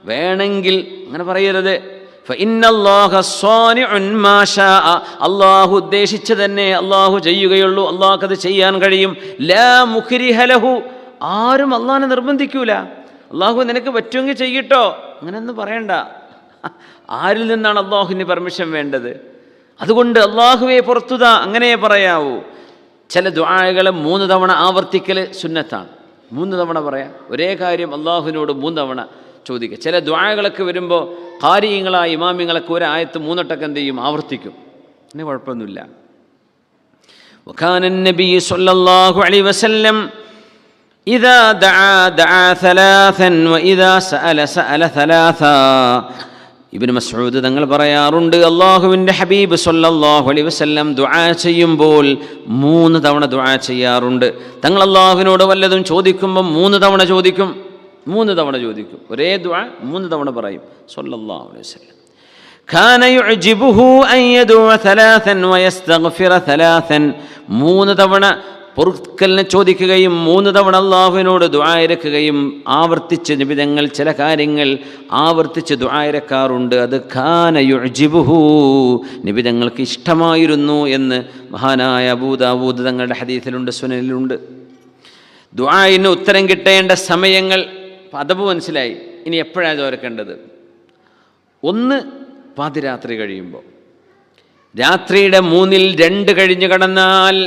വേണമെങ്കിൽ അങ്ങനെ പറയരുത്. ഫഇന്നല്ലാഹ സ്വാനിഉൻ മാ ശാഅ, അല്ലാഹു ഉദ്ദേശിച്ച തന്നെ അല്ലാഹു ചെയ്യുകയുള്ളൂ, അല്ലാഹുക്കത് ചെയ്യാൻ കഴിയും. ലാ മുക്രിഹ ലഹു, ആരും അല്ലാഹുവിനെ നിർബന്ധിക്കൂല. അല്ലാഹു നിനക്ക് പറ്റുമെങ്കിൽ ചെയ്യട്ടോ, അങ്ങനെയൊന്നും പറയണ്ട. ആരിൽ നിന്നാണ് അല്ലാഹുവിന് പെർമിഷൻ വേണ്ടത്? അതുകൊണ്ട് അല്ലാഹുവേ പുറത്തുതാ, അങ്ങനെ പറയാവൂ. ചില ദുആകളെ 3 തവണ ആവർത്തിക്കൽ സുന്നത്താണ്. 3 തവണ പറയാം ഒരേ കാര്യം അല്ലാഹുവിനോട് 3 തവണ ചോദിക്കുക. ചില ദുആകളൊക്കെ വരുമ്പോൾ ഖാരിയങ്ങളായ ഇമാമിങ്ങളൊക്കെ ഒരു ആയത്ത് 3 വട്ടം എന്ത് ചെയ്യും, ആവർത്തിക്കും. അങ്ങനെ കുഴപ്പമൊന്നുമില്ല. വകാന നബി സല്ലല്ലാഹു അലൈഹി വസല്ലം ഇദാ ദഅ സലാസൻ വഇദാ സഅല സലാസാ. ഇബ്നു മസ്ഊദ് തങ്ങൾ പറയാറുണ്ട്, അല്ലാഹുവിൻ്റെ ഹബീബ് സല്ലല്ലാഹു അലൈഹി വസല്ലം ദുആ ചെയ്യുമ്പോൾ 3 തവണ ദുആ ചെയ്യാറുണ്ട്. തങ്ങൾ അല്ലാഹുവിനോട് വല്ലതും ചോദിക്കുമ്പോൾ 3 തവണ ചോദിക്കും. 3 തവണ ചോദിക്കും. ഒരേ ദുആ 3 തവണ പറയും സല്ലല്ലാഹു അലൈഹി വസല്ലം. കാന യുഅ്ജിബുഹു അൻ യദുഅ സലാസൻ വയസ്തഗ്ഫിറ സലാസൻ. 3 തവണ പൊറുക്കലിനെ ചോദിക്കുകയും 3 തവണ അല്ലാഹുവിനോട് ദുആ ഇരക്കുകയും ആവർത്തിച്ച് നബി തങ്ങൾ ചില കാര്യങ്ങൾ ആവർത്തിച്ച് ദുആ ഇരക്കാറുണ്ട്. അത് കാന യുഅ്ജിബുഹു, നബി തങ്ങൾക്ക് ഇഷ്ടമായിരുന്നു എന്ന് മഹാനായ അബൂ ദാവൂദ് തങ്ങളുടെ ഹദീസിലുണ്ട്, സുനനിലുണ്ട്. ദുആഇന് ഉത്തരം കിട്ടേണ്ട സമയങ്ങൾ അദബ് മനസ്സിലായി. ഇനി എപ്പോഴാണ് ചോദിക്കേണ്ടത്? 1 പാതിരാത്രി കഴിയുമ്പോൾ, രാത്രിയുടെ 2 കഴിഞ്ഞ് കടന്നാൽ,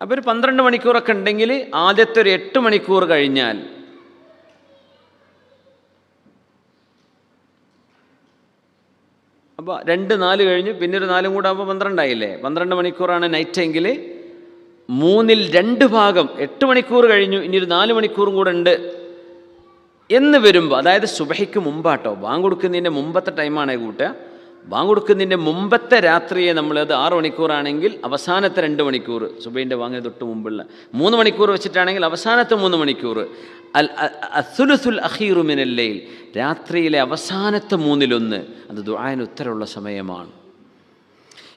അപ്പോൾ ഒരു 12 മണിക്കൂറൊക്കെ ഉണ്ടെങ്കിൽ ആദ്യത്തെ ഒരു 8 മണിക്കൂർ കഴിഞ്ഞാൽ, അപ്പോൾ 2, 4 കഴിഞ്ഞ് പിന്നെ ഒരു 4 കൂടെ ആകുമ്പോൾ 12 ആയില്ലേ. 12 മണിക്കൂറാണ് നൈറ്റ് എങ്കിൽ 2/3 ഭാഗം 8 മണിക്കൂർ കഴിഞ്ഞു, ഇനി ഒരു 4 മണിക്കൂറും കൂടെ ഉണ്ട് എന്ന് വരുമ്പോൾ, അതായത് സുബഹിക്ക് മുമ്പാട്ടോ, ബാങ്ക് കൊടുക്കുന്നതിൻ്റെ മുമ്പത്തെ ടൈമാണ് കൂട്ടുക. ബാങ്ക് കൊടുക്കുന്നതിൻ്റെ മുമ്പത്തെ രാത്രിയെ നമ്മളത് 6 മണിക്കൂറാണെങ്കിൽ അവസാനത്തെ 2 മണിക്കൂർ, സുബഹിൻ്റെ ബാങ്കിന് തൊട്ട് മുമ്പുള്ള 3 മണിക്കൂർ വെച്ചിട്ടാണെങ്കിൽ അവസാനത്തെ 3 മണിക്കൂർ. അസ്സുലുസുൽ അഖീറു മിനൽ ലൈൽ, രാത്രിയിലെ അവസാനത്തെ 1/3, അത് ദുആഇന് ഉത്തരമുള്ള സമയമാണ്.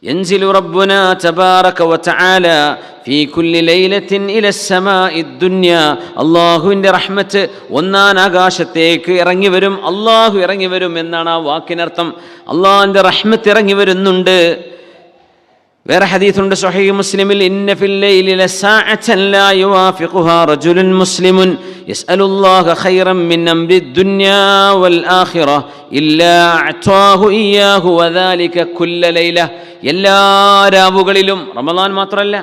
യൻസിലു റബ്ബുനാ തബാറക വതആല ഫീ കുല്ലി ലൈലത്തിൻ ഇലസ് സമാഇദ് ദുനിയ. അല്ലാഹുവിൻ്റെ റഹ്മത്ത് 1-ാം ആകാശത്തേക്ക് ഇറങ്ങി വരും. അല്ലാഹു ഇറങ്ങി വരും എന്നാണ് ആ വാക്കിനർത്ഥം. അല്ലാഹുവിൻ്റെ റഹ്മത്ത് ഇറങ്ങി വരുന്നുണ്ട്. വേറെ ഹദീസുണ്ട് സ്വഹീഹ് മുസ്ലിമിൽ, ഇന്ന ഫിൽ ലൈലി ലസാഅതൻ ലാ യുവാഫിഖുഹാ റജുലുൻ മുസ്ലിമുൻ യസ്അലുല്ലാഹ ഖൈറൻ മിൻ അംരി ദുനിയാ വൽ ആഖിറ ഇല്ലാ അഅതാഹു ഇയ്യാഹു വദാലിക കുല്ല ലൈല. എല്ലാ രാവുകളിലും, റമളാൻ മാത്രമല്ല,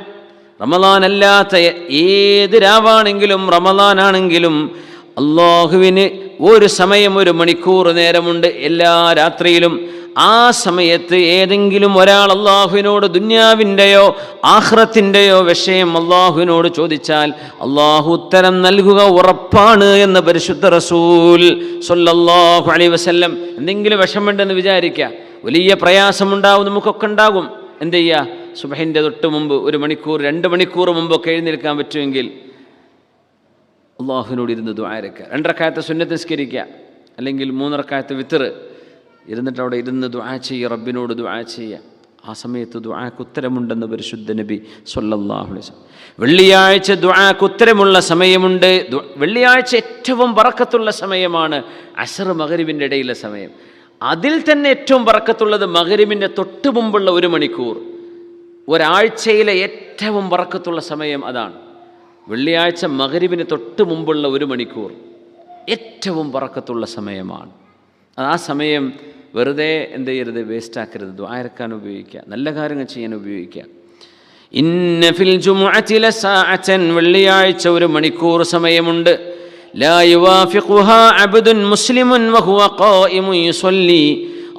റമളാൻ അല്ലാത്ത ഏത് രാവാണെങ്കിലും റമളാനാണെങ്കിലും അല്ലാഹുവിന് ഒരു സമയം, 1 മണിക്കൂർ നേരമുണ്ട് എല്ലാ രാത്രിയിലും. ആ സമയത്ത് ഏതെങ്കിലും ഒരാൾ അല്ലാഹുവിനോട് ദുനിയാവിൻ്റെയോ ആഖിറത്തിൻ്റെയോ വിഷയം അല്ലാഹുവിനോട് ചോദിച്ചാൽ അല്ലാഹു ഉത്തരം നൽകുക ഉറപ്പാണ് എന്ന് പരിശുദ്ധ റസൂൽ സ്വല്ലല്ലാഹു അലൈഹി വസല്ലം. എന്തെങ്കിലും വിഷമമുണ്ടെന്ന് വിചാരിക്കുക, വലിയ പ്രയാസമുണ്ടാവും, നമുക്കൊക്കെ ഉണ്ടാകും. എന്ത് ചെയ്യുക? സുബഹിൻ്റെ തൊട്ട് മുമ്പ് 1 മണിക്കൂർ 2 മണിക്കൂർ മുമ്പൊക്കെ എഴുന്നേൽക്കാൻ പറ്റുമെങ്കിൽ അല്ലാഹുവിനോട് ഇരുന്ന് ദുആ ഇരക്കുക. 2 റക്അത്ത് സുന്നത്ത് നിസ്കരിക്കുക, അല്ലെങ്കിൽ 3 റക്അത്ത് വിത്ർ ഇരുന്നിട്ട് അവിടെ ഇരുന്ന് ദുആ ചെയ്യുക, റബ്ബിനോട് ദുആ ചെയ്യുക. ആ സമയത്ത് ദുആക്ക് ഉത്തരമുണ്ടെന്ന് പരിശുദ്ധ നബി സ്വല്ലല്ലാഹു അലൈഹി വസല്ലം. വെള്ളിയാഴ്ച ദുആക്ക് ഉത്തരമുള്ള സമയമുണ്ട്. വെള്ളിയാഴ്ച ഏറ്റവും ബറക്കത്തുള്ള സമയമാണ് അസ്ർ മഗ്രിബിൻ്റെ ഇടയിലെ സമയം. അതിൽ തന്നെ ഏറ്റവും ബറക്കത്തുള്ളത് മഗ്രിബിൻ്റെ തൊട്ട് മുമ്പുള്ള 1 മണിക്കൂർ. ഒരാഴ്ചയിലെ ഏറ്റവും ബറക്കത്തുള്ള സമയം അതാണ്. വെള്ളിയാഴ്ച മഗ്രിബിന് തൊട്ട് മുമ്പുള്ള 1 മണിക്കൂർ ഏറ്റവും ബറക്കത്തുള്ള സമയമാണ്. ആ സമയം വെറുതെ എന്ത് ചെയ്യരുത്, വേസ്റ്റാക്കരുത്. ദുആ ഇരക്കാൻ ഉപയോഗിക്കുക, നല്ല കാര്യങ്ങൾ ചെയ്യാൻ ഉപയോഗിക്കുക. ഇന്ന ഫിൽ ജുമുഅത്തി ലസാഅതൻ, വെള്ളിയാഴ്ച 1 മണിക്കൂർ സമയമുണ്ട്. ലാ യുവാഫിഖുഹാ അബ്ദുൻ മുസ്ലിമുൻ വഹുവ ഖായിമുൻ യുസല്ലി,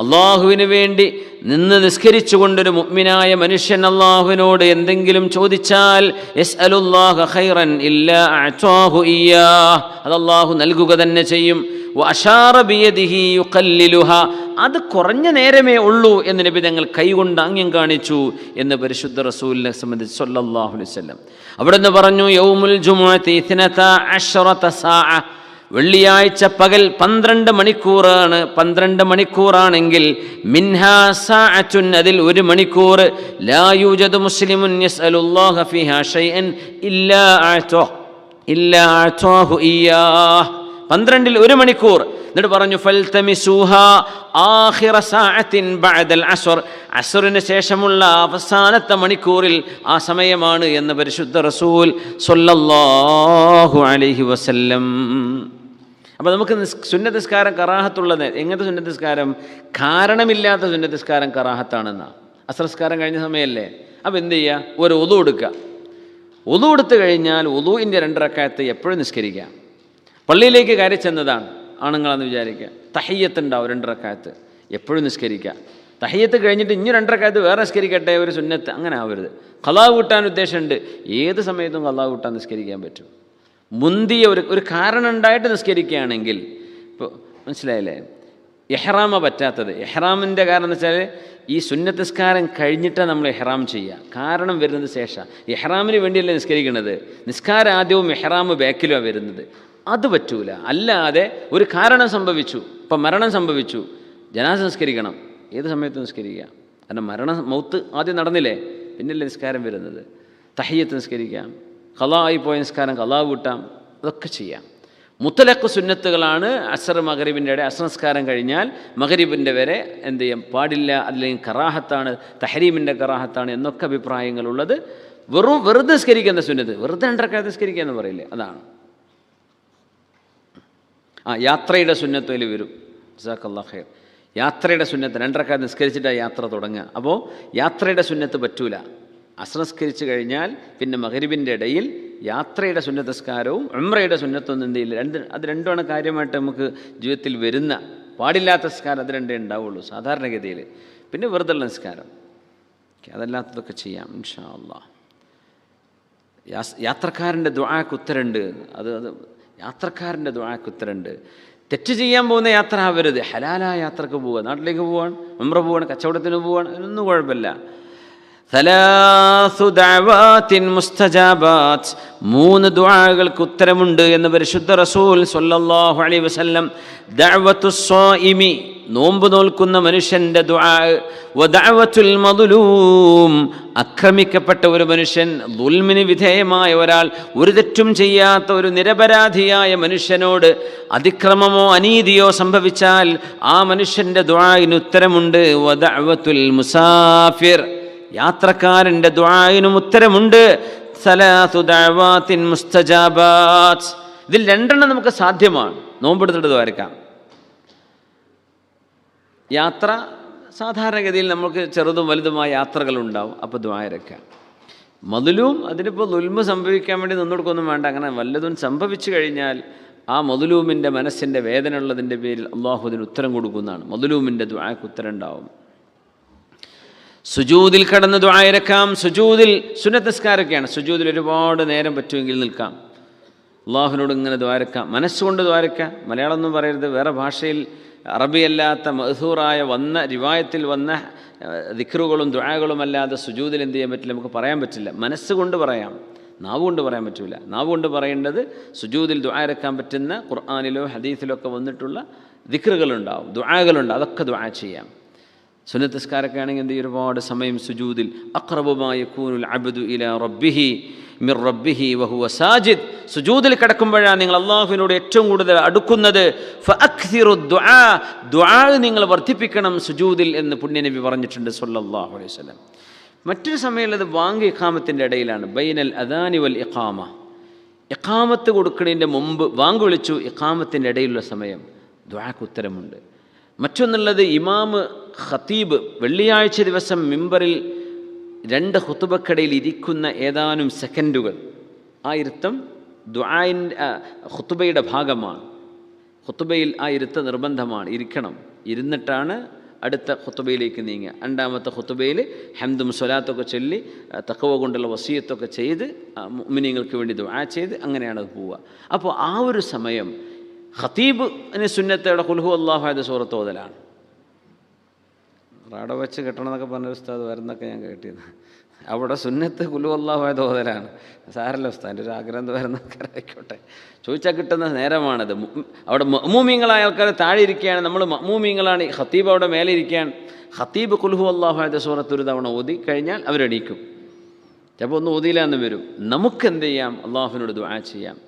അള്ളാഹുവിന് വേണ്ടി നിന്ന് നിസ്കരിച്ചുകൊണ്ടൊരു മുഅ്മിനായ മനുഷ്യൻ അള്ളാഹുവിനോട് എന്തെങ്കിലും ചോദിച്ചാൽ യസ്അലുല്ലാഹ ഖൈറൻ ഇല്ലാ അഅതാഹു ഇയ്യാഹ്, അത് അള്ളാഹു നൽകുക തന്നെ ചെയ്യും. വഅശാറ ബിയദിഹി യുഖല്ലിലുഹ, അത് കുറഞ്ഞ നേരമേ ഉള്ളൂ എന്ന് നബി തങ്ങൾ കൈകൊണ്ട് ആംഗ്യം കാണിച്ചു എന്ന് പരിശുദ്ധ റസൂലിനെ സംബന്ധിച്ച് സ്വല്ലല്ലാഹു അലൈഹി വസല്ലം. അവിടുന്ന് പറഞ്ഞു, യൗമുൽ ജുമുഅത്തി 12 സാഅ, വെള്ളിയാഴ്ച പകൽ 12 മണിക്കൂറാണ്. 12 മണിക്കൂറാണെങ്കിൽ മിൻഹാ സാഅത്തുൻ, അതിൽ 1 മണിക്കൂർ ലാ യൂജദു മുസ്ലിമുൻ യസ്അലുല്ലാഹ ഫീഹാ ഷൈഅൻ ഇല്ലാ അഅതാഹു ഇയ്യാഹ്. 12-ൽ 1 മണിക്കൂർ. എന്നിട്ട് പറഞ്ഞു ഫൽതമിസൂഹാ ആഖിറ സാഅത്തിൻ ബഅദൽ അസ്ർ, അസ്റിന് ശേഷമുള്ള അവസാനത്തെ മണിക്കൂറിൽ ആ സമയമാണ് എന്ന് പരിശുദ്ധ റസൂൽ സ്വല്ലല്ലാഹു അലൈഹി വസല്ലം. അപ്പോൾ നമുക്ക് സുന്നത്ത് നിസ്കാരം കറാഹത്തുള്ളത് എങ്ങനത്തെ സുന്നത്ത് നിസ്കാരം? കാരണമില്ലാത്ത സുന്നത്ത് നിസ്കാരം കറാഹത്താണെന്നാണ്. അസ്ർ നിസ്കാരം കഴിഞ്ഞ സമയമല്ലേ, അപ്പോൾ എന്ത് ചെയ്യുക? ഒരു ഉളു എടുക്കുക. ഉളു എടുത്തു കഴിഞ്ഞാൽ ഉളുവിൻ്റെ 2 റക്അത്ത് എപ്പോഴും നിസ്കരിക്കുക. പള്ളിയിലേക്ക് കയറി ചെന്നതാണ് ആണുങ്ങളെന്ന് വിചാരിക്കുക, തഹിയ്യത്ത് ഉണ്ടാവും 2 റക്അത്ത്, എപ്പോഴും നിസ്കരിക്കുക. തഹിയ്യത്ത് കഴിഞ്ഞിട്ട് ഇനി 2 റക്അത്ത് വേറെ നിസ്കരിക്കട്ടെ, ഒരു സുന്നത്ത്, അങ്ങനെ ആവരുത്. ഖളാ വീട്ടാൻ ഉദ്ദേശമുണ്ട്, ഏത് സമയത്തും ഖളാ വീട്ടാൻ നിസ്കരിക്കാൻ പറ്റും. മുന്തിയ ഒരു കാരണം ഉണ്ടായിട്ട് നിസ്കരിക്കുകയാണെങ്കിൽ, ഇപ്പോൾ മനസ്സിലായില്ലേ, ഇഹ്റാമ പറ്റാത്തത്. ഇഹ്റാമിൻ്റെ കാരണം എന്ന് വെച്ചാൽ ഈ സുന്നത്ത് നിസ്കാരം കഴിഞ്ഞിട്ടാണ് നമ്മൾ ഇഹ്റാം ചെയ്യുക. കാരണം വരുന്നത് ശേഷം. ഇഹ്റാമിന് വേണ്ടിയല്ലേ നിസ്കരിക്കുന്നത്, നിസ്കാരം ആദ്യവും ഇഹ്റാം ബാക്കിലുമാണ് വരുന്നത്. അത് പറ്റൂല. അല്ലാതെ ഒരു കാരണം സംഭവിച്ചു, ഇപ്പം മരണം സംഭവിച്ചു, ജനാസ നിസ്കരിക്കണം, ഏത് സമയത്തും നിസ്കരിക്കുക. കാരണം മൗത്ത് ആദ്യം നടന്നില്ലേ, പിന്നല്ലേ നിസ്കാരം വരുന്നത്. തഹിയ്യത്ത് നിസ്കരിക്കാം, ഖളാ ആയിപ്പോയ നിസ്കാരം ഖളാ വീട്ടാം, അതൊക്കെ ചെയ്യാം. മുത്തലഖ് സുന്നത്തുകളാണ് അസ്ർ മഗ്രിബിൻ്റെ ഇടയിൽ. അസ്ർ നിസ്കാരം കഴിഞ്ഞാൽ മഗ്രിബിൻ്റെ വരെ എന്ത് ചെയ്യാൻ പാടില്ല, അല്ലെങ്കിൽ കറാഹത്താണ്, തഹരീമിൻ്റെ കറാഹത്താണ് എന്നൊക്കെ അഭിപ്രായങ്ങളുള്ളത്. വെറുതെ നിസ്കരിക്കുന്ന സുന്നത്ത്, വെറുതെ 2 റക്അത്ത് നിസ്കരിക്കുക എന്ന് പറയില്ലേ, അതാണ്. യാത്രയുടെ സുന്നത്ത് അതിൽ വരും. ജസാക്കല്ലാഹു ഖൈർ. യാത്രയുടെ സുന്നത്ത് 2 റക്അത്ത് നിസ്കരിച്ചിട്ടാണ് യാത്ര തുടങ്ങുക. അപ്പോൾ യാത്രയുടെ സുന്നത്ത് പറ്റൂല. അസ്ർ നിസ്കരിച്ച് കഴിഞ്ഞാൽ പിന്നെ മഗ്രിബിൻ്റെ ഇടയിൽ യാത്രയുടെ സുന്നത്ത് നിസ്കാരവും ഉംറയുടെ സുന്നത്തൊന്നും എന്ത് ചെയ്യില്ല. അത് രണ്ടുമാണ് കാര്യമായിട്ട് നമുക്ക് ജീവിതത്തിൽ വരുന്ന പാടില്ലാത്ത നിസ്കാരം. അത് 2 ഉണ്ടാവുള്ളൂ സാധാരണഗതിയിൽ. പിന്നെ വെറുതെ നിസ്കാരം, അതല്ലാത്തതൊക്കെ ചെയ്യാം ഇൻഷാ അല്ലാഹ്. യാത്രക്കാരൻ്റെ ദുആക്ക് ഉത്തരമുണ്ട്. അത് യാത്രക്കാരൻ്റെ ദുആക്ക് ഉത്തരമുണ്ട്. തെറ്റ് ചെയ്യാൻ പോകുന്ന യാത്ര ആവരുത്. ഹലാലായ യാത്രക്ക് പോവുക, നാട്ടിലേക്ക് പോവാണ്, ഉംറ പോവാണ്, കച്ചവടത്തിന് പോവാണ്, അതിനൊന്നും കുഴപ്പമില്ല. 3 ദഅവാത്തിൻ മുസ്തജാബാത്ത്, 3 ദുആകൾക്ക് ഉത്തരമുണ്ട് എന്ന് പരിശുദ്ധ റസൂൽ സ്വല്ലല്ലാഹു അലൈഹി വസല്ലം. ദഅവത്തുസ് സ്വാഇമി, നോമ്പ് നോൽക്കുന്ന മനുഷ്യൻ്റെ ദുആ, വദഅവത്തുൽ മദ്ലൂം, ആക്രമിക്കപ്പെട്ട ഒരു മനുഷ്യൻ, ദുൽമിന് വിധേയമായ ഒരാൾ, ഒരു തെറ്റും ചെയ്യാത്ത ഒരു നിരപരാധിയായ മനുഷ്യനോട് അതിക്രമമോ അനീതിയോ സംഭവിച്ചാൽ ആ മനുഷ്യൻ്റെ ദുആയിന് ഉത്തരമുണ്ട്. വദഅവത്തുൽ മുസാഫിർ, യാത്രക്കാരൻ്റെ ദുആയിനും ഉത്തരമുണ്ട്. 3 ദഅവാത്തിൻ മുസ്തജാബാത്ത്. ഇതിൽ 2 നമുക്ക് സാധ്യമാണ്. നോമ്പെടുത്തിട്ട് ദ്വാരക്കാം. യാത്ര സാധാരണഗതിയിൽ നമുക്ക് ചെറുതും വലുതുമായ യാത്രകളുണ്ടാവും, അപ്പോൾ ദ്വാരക്കാം. മദ്ലൂം, അതിനിപ്പോൾ ദുൽമ സംഭവിക്കാൻ വേണ്ടി നിന്നൊടുക്കൊന്നും വേണ്ട. അങ്ങനെ വല്ലതും സംഭവിച്ചു കഴിഞ്ഞാൽ ആ മദ്ലൂമിൻ്റെ മനസ്സിൻ്റെ വേദന ഉള്ളതിൻ്റെ പേരിൽ അള്ളാഹു അതിന് ഉത്തരം കൊടുക്കുന്നതാണ്. മദ്ലൂമിൻ്റെ ദുആക്ക് ഉത്തരം ഉണ്ടാവും. സുജൂദിൽ കടന്ന് ദുആയിരക്കാം. സുജൂദിൽ സുന്നത്ത് നിസ്കാരമൊക്കെയാണ്. സുജൂദിൽ ഒരുപാട് നേരം പറ്റുമെങ്കിൽ നിൽക്കാം, അള്ളാഹുവിനോട് ഇങ്ങനെ ദ്വാരക്കാം, മനസ്സുകൊണ്ട് ദ്വാരക്കാം. മലയാളം ഒന്നും പറയരുത്, വേറെ ഭാഷയിൽ അറബിയല്ലാത്ത മഅ്സൂറായ വന്ന റിവായത്തിൽ വന്ന ദിക്റുകളും ദുആകളും അല്ലാതെ സുജൂദിൽ എന്ത് ചെയ്യാൻ പറ്റില്ല, നമുക്ക് പറയാൻ പറ്റില്ല. മനസ്സുകൊണ്ട് പറയാം, നാവുകൊണ്ട് പറയാൻ പറ്റില്ല. നാവുകൊണ്ട് പറയേണ്ടത് സുജൂദിൽ ദുആയിരക്കാൻ പറ്റുന്ന ഖുർആനിലോ ഹദീസിലോ ഒക്കെ വന്നിട്ടുള്ള ദിക്റുകളുണ്ടാവും, ദുആകളുണ്ട്, അതൊക്കെ ദുആ ചെയ്യാം. സുന്നത്ത് നിസ്കാരമൊക്കെ ആണെങ്കിൽ എന്ത് ചെയ്യും, ഒരുപാട് സമയം സുജൂദിൽ. അഖ്റബു മാ യകൂനുൽ അബ്ദു ഇലാ റബ്ബിഹി മിർ റബ്ബിഹി വഹുവ സാജിദ്, സുജൂദിൽ കിടക്കുമ്പോഴാണ് നിങ്ങൾ അള്ളാഹുവിനോട് ഏറ്റവും കൂടുതൽ അടുക്കുന്നത്. ഫഅക്സിറു ദുആ, ദുആ നിങ്ങൾ വർദ്ധിപ്പിക്കണം സുജൂദിൽ എന്ന് പുണ്യനബി പറഞ്ഞിട്ടുണ്ട് സ്വല്ലല്ലാഹു അലൈഹി വസല്ലം. മറ്റൊരു സമയമുള്ളത് വാങ്ക് ഇഖാമത്തിൻ്റെ ഇടയിലാണ്. ബൈനൽ അദാനി വൽ ഇഖാമ, ഇഖാമത്ത് കൊടുക്കുന്നതിൻ്റെ മുമ്പ് വാങ്ക് വിളിച്ചു, ഇഖാമത്തിൻ്റെ ഇടയിലുള്ള സമയം ദുആക്ക് ഉത്തരമുണ്ട്. മറ്റൊന്നുള്ളത് ഇമാമ് ഖതീബ് വെള്ളിയാഴ്ച ദിവസം മിമ്പറിൽ 2 ഖുതുബക്കിടയിൽ ഇരിക്കുന്ന ഏതാനും സെക്കൻഡുകൾ, ആ ഇരുത്തം ദുആഇൻ്റെ ഖുതുബയുടെ ഭാഗമാണ്. ഖുതുബയിൽ ആ ഇരുത്തം നിർബന്ധമാണ്, ഇരിക്കണം. ഇരുന്നിട്ടാണ് അടുത്ത ഖുതുബയിലേക്ക് നീങ്ങുക. രണ്ടാമത്തെ ഖുതുബയിൽ ഹംദും സ്വലാത്തൊക്കെ ചൊല്ലി തഖ്വ കൊണ്ടുള്ള വസിയത്തൊക്കെ ചെയ്ത് മുഅ്മിനീങ്ങൾക്ക് വേണ്ടി ദുആ ചെയ്ത് അങ്ങനെയാണ് അത് പോവുക. അപ്പോൾ ആ ഒരു സമയം ഖതീബിന് സുന്നത്തയുടെ ഖുൽ ഹുവല്ലാഹു അഹദ് സൂറത്ത് ഓതലാണ്. റാട വെച്ച് കെട്ടണമെന്നൊക്കെ പറഞ്ഞൊരു ഉസ്താദ് വരുന്നൊക്കെ ഞാൻ കേട്ടിരുന്നു. അവിടെ സുന്നത്ത് ഖുൽ ഹുവല്ലാഹു അഹദ് ഓതലാണ്. സാരല്ല ഉസ്താദിൻ്റെ ഒരു ആഗ്രഹം വരുന്നൊക്കെ ആയിക്കോട്ടെ, ചോദിച്ചാൽ കിട്ടുന്ന നേരമാണത്. അവിടെ മഅ്മൂമീങ്ങളായ ആൾക്കാർ താഴെ ഇരിക്കുകയാണ്, നമ്മൾ മഅ്മൂമീങ്ങളാണ്. ഖതീബ് അവിടെ മേലെ ഇരിക്കുകയാണ്. ഖതീബ് ഖുൽ ഹുവല്ലാഹു അഹദ് സൂറത്ത് ഒരു തവണ ഓതി കഴിഞ്ഞാൽ അവരെണീക്കും. ചിലപ്പോൾ ഒന്നും ഓതിയില്ല എന്ന് വരും. നമുക്കെന്ത് ചെയ്യാം? അള്ളാഹുവിനോട് ദുആ ചെയ്യാം.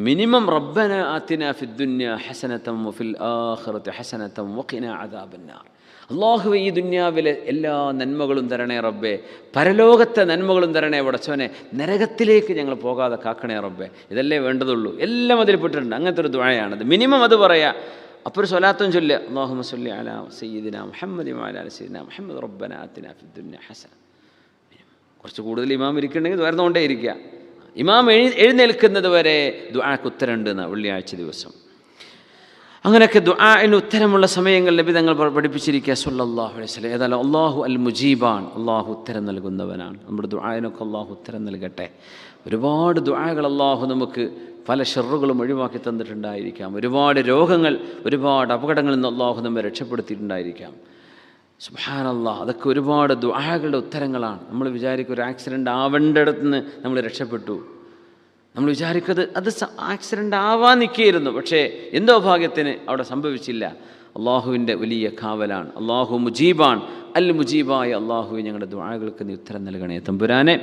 മിനിമം റബ്ബന ആതിന ഫിദ്ദുന്യ ഹസനതൻ വഫിൽ ആഖിറതി ഹസനതൻ വഖിനാ അദാബന്നാർ. അള്ളാഹുവേ, ഈ ദുന്യാവിലെ എല്ലാ നന്മകളും തരണേ റബ്ബേ, പരലോകത്തെ നന്മകളും തരണേ പടച്ചോനെ, നരകത്തിലേക്ക് ഞങ്ങൾ പോകാതെ കാക്കണേ റബ്ബേ. ഇതല്ലേ വേണ്ടതുള്ളൂ. എല്ലാം അതിൽ പെട്ടിട്ടുണ്ട്. അങ്ങനത്തെ ഒരു ദുആയാണത്. മിനിമം അത് പറയാം. അപ്പോൾ ഒരു സ്വലാത്തും ചൊല്ലുക, അല്ലാഹുമ്മ സ്വല്ലി അലാ സയ്യിദിനാ മുഹമ്മദി വഅലാ ആലി സയ്യിദിനാ മുഹമ്മദ് റബ്ബന ആതിന ഫിദ്ദുന്യ ഹസന. കുറച്ച് കൂടുതൽ ഇമാം ഇരിക്കുന്നുണ്ടെങ്കിൽ വരുന്നുകൊണ്ടേ ഇരിക്കുക. ഇമാം എഴുന്നേൽക്കുന്നത് വരെ ദുആക്ക് ഉത്തരമുണ്ടെന്ന് വെള്ളിയാഴ്ച ദിവസം. അങ്ങനെയൊക്കെ ദുആഇന് ഉത്തരമുള്ള സമയങ്ങൾ നബി തങ്ങൾ പഠിപ്പിച്ചിരിക്കുക സല്ലല്ലാഹു അലൈഹി വസല്ലം. ഏതായാലും അല്ലാഹു അൽ മുജീബാൻ, അള്ളാഹു ഉത്തരം നൽകുന്നവനാണ്. നമ്മുടെ ദുആഇനൊക്കെ അള്ളാഹു ഉത്തരം നൽകട്ടെ. ഒരുപാട് ദുആകൾ അള്ളാഹു നമുക്ക് പല ഷർറുകളും ഒഴിവാക്കി തന്നിട്ടുണ്ടായിരിക്കാം. ഒരുപാട് രോഗങ്ങൾ, ഒരുപാട് അപകടങ്ങളിൽ നിന്ന് അള്ളാഹു നമ്മെ രക്ഷപ്പെടുത്തിയിട്ടുണ്ടായിരിക്കാം. സുബ്ഹാനല്ലാഹ്, അതൊക്കെ ഒരുപാട് ദുആകളുടെ ഉത്തരങ്ങളാണ്. നമ്മൾ വിചാരിക്കും ഒരു ആക്സിഡൻ്റ് ആവേണ്ടടുത്ത് നിന്ന് നമ്മൾ രക്ഷപ്പെട്ടു. നമ്മൾ വിചാരിക്കുന്നത് അത് ആക്സിഡൻ്റ് ആവാൻ നിൽക്കുകയായിരുന്നു, പക്ഷേ എന്തോ ഭാഗ്യത്തിന് അവിടെ സംഭവിച്ചില്ല. അള്ളാഹുവിൻ്റെ വലിയ കാവലാണ്. അള്ളാഹു മുജീബാൻ. അൽ മുജീബായ അള്ളാഹുവെ, ഞങ്ങളുടെ ദുആകൾക്ക് നീ ഉത്തരം നൽകണേ തമ്പുരാനെ.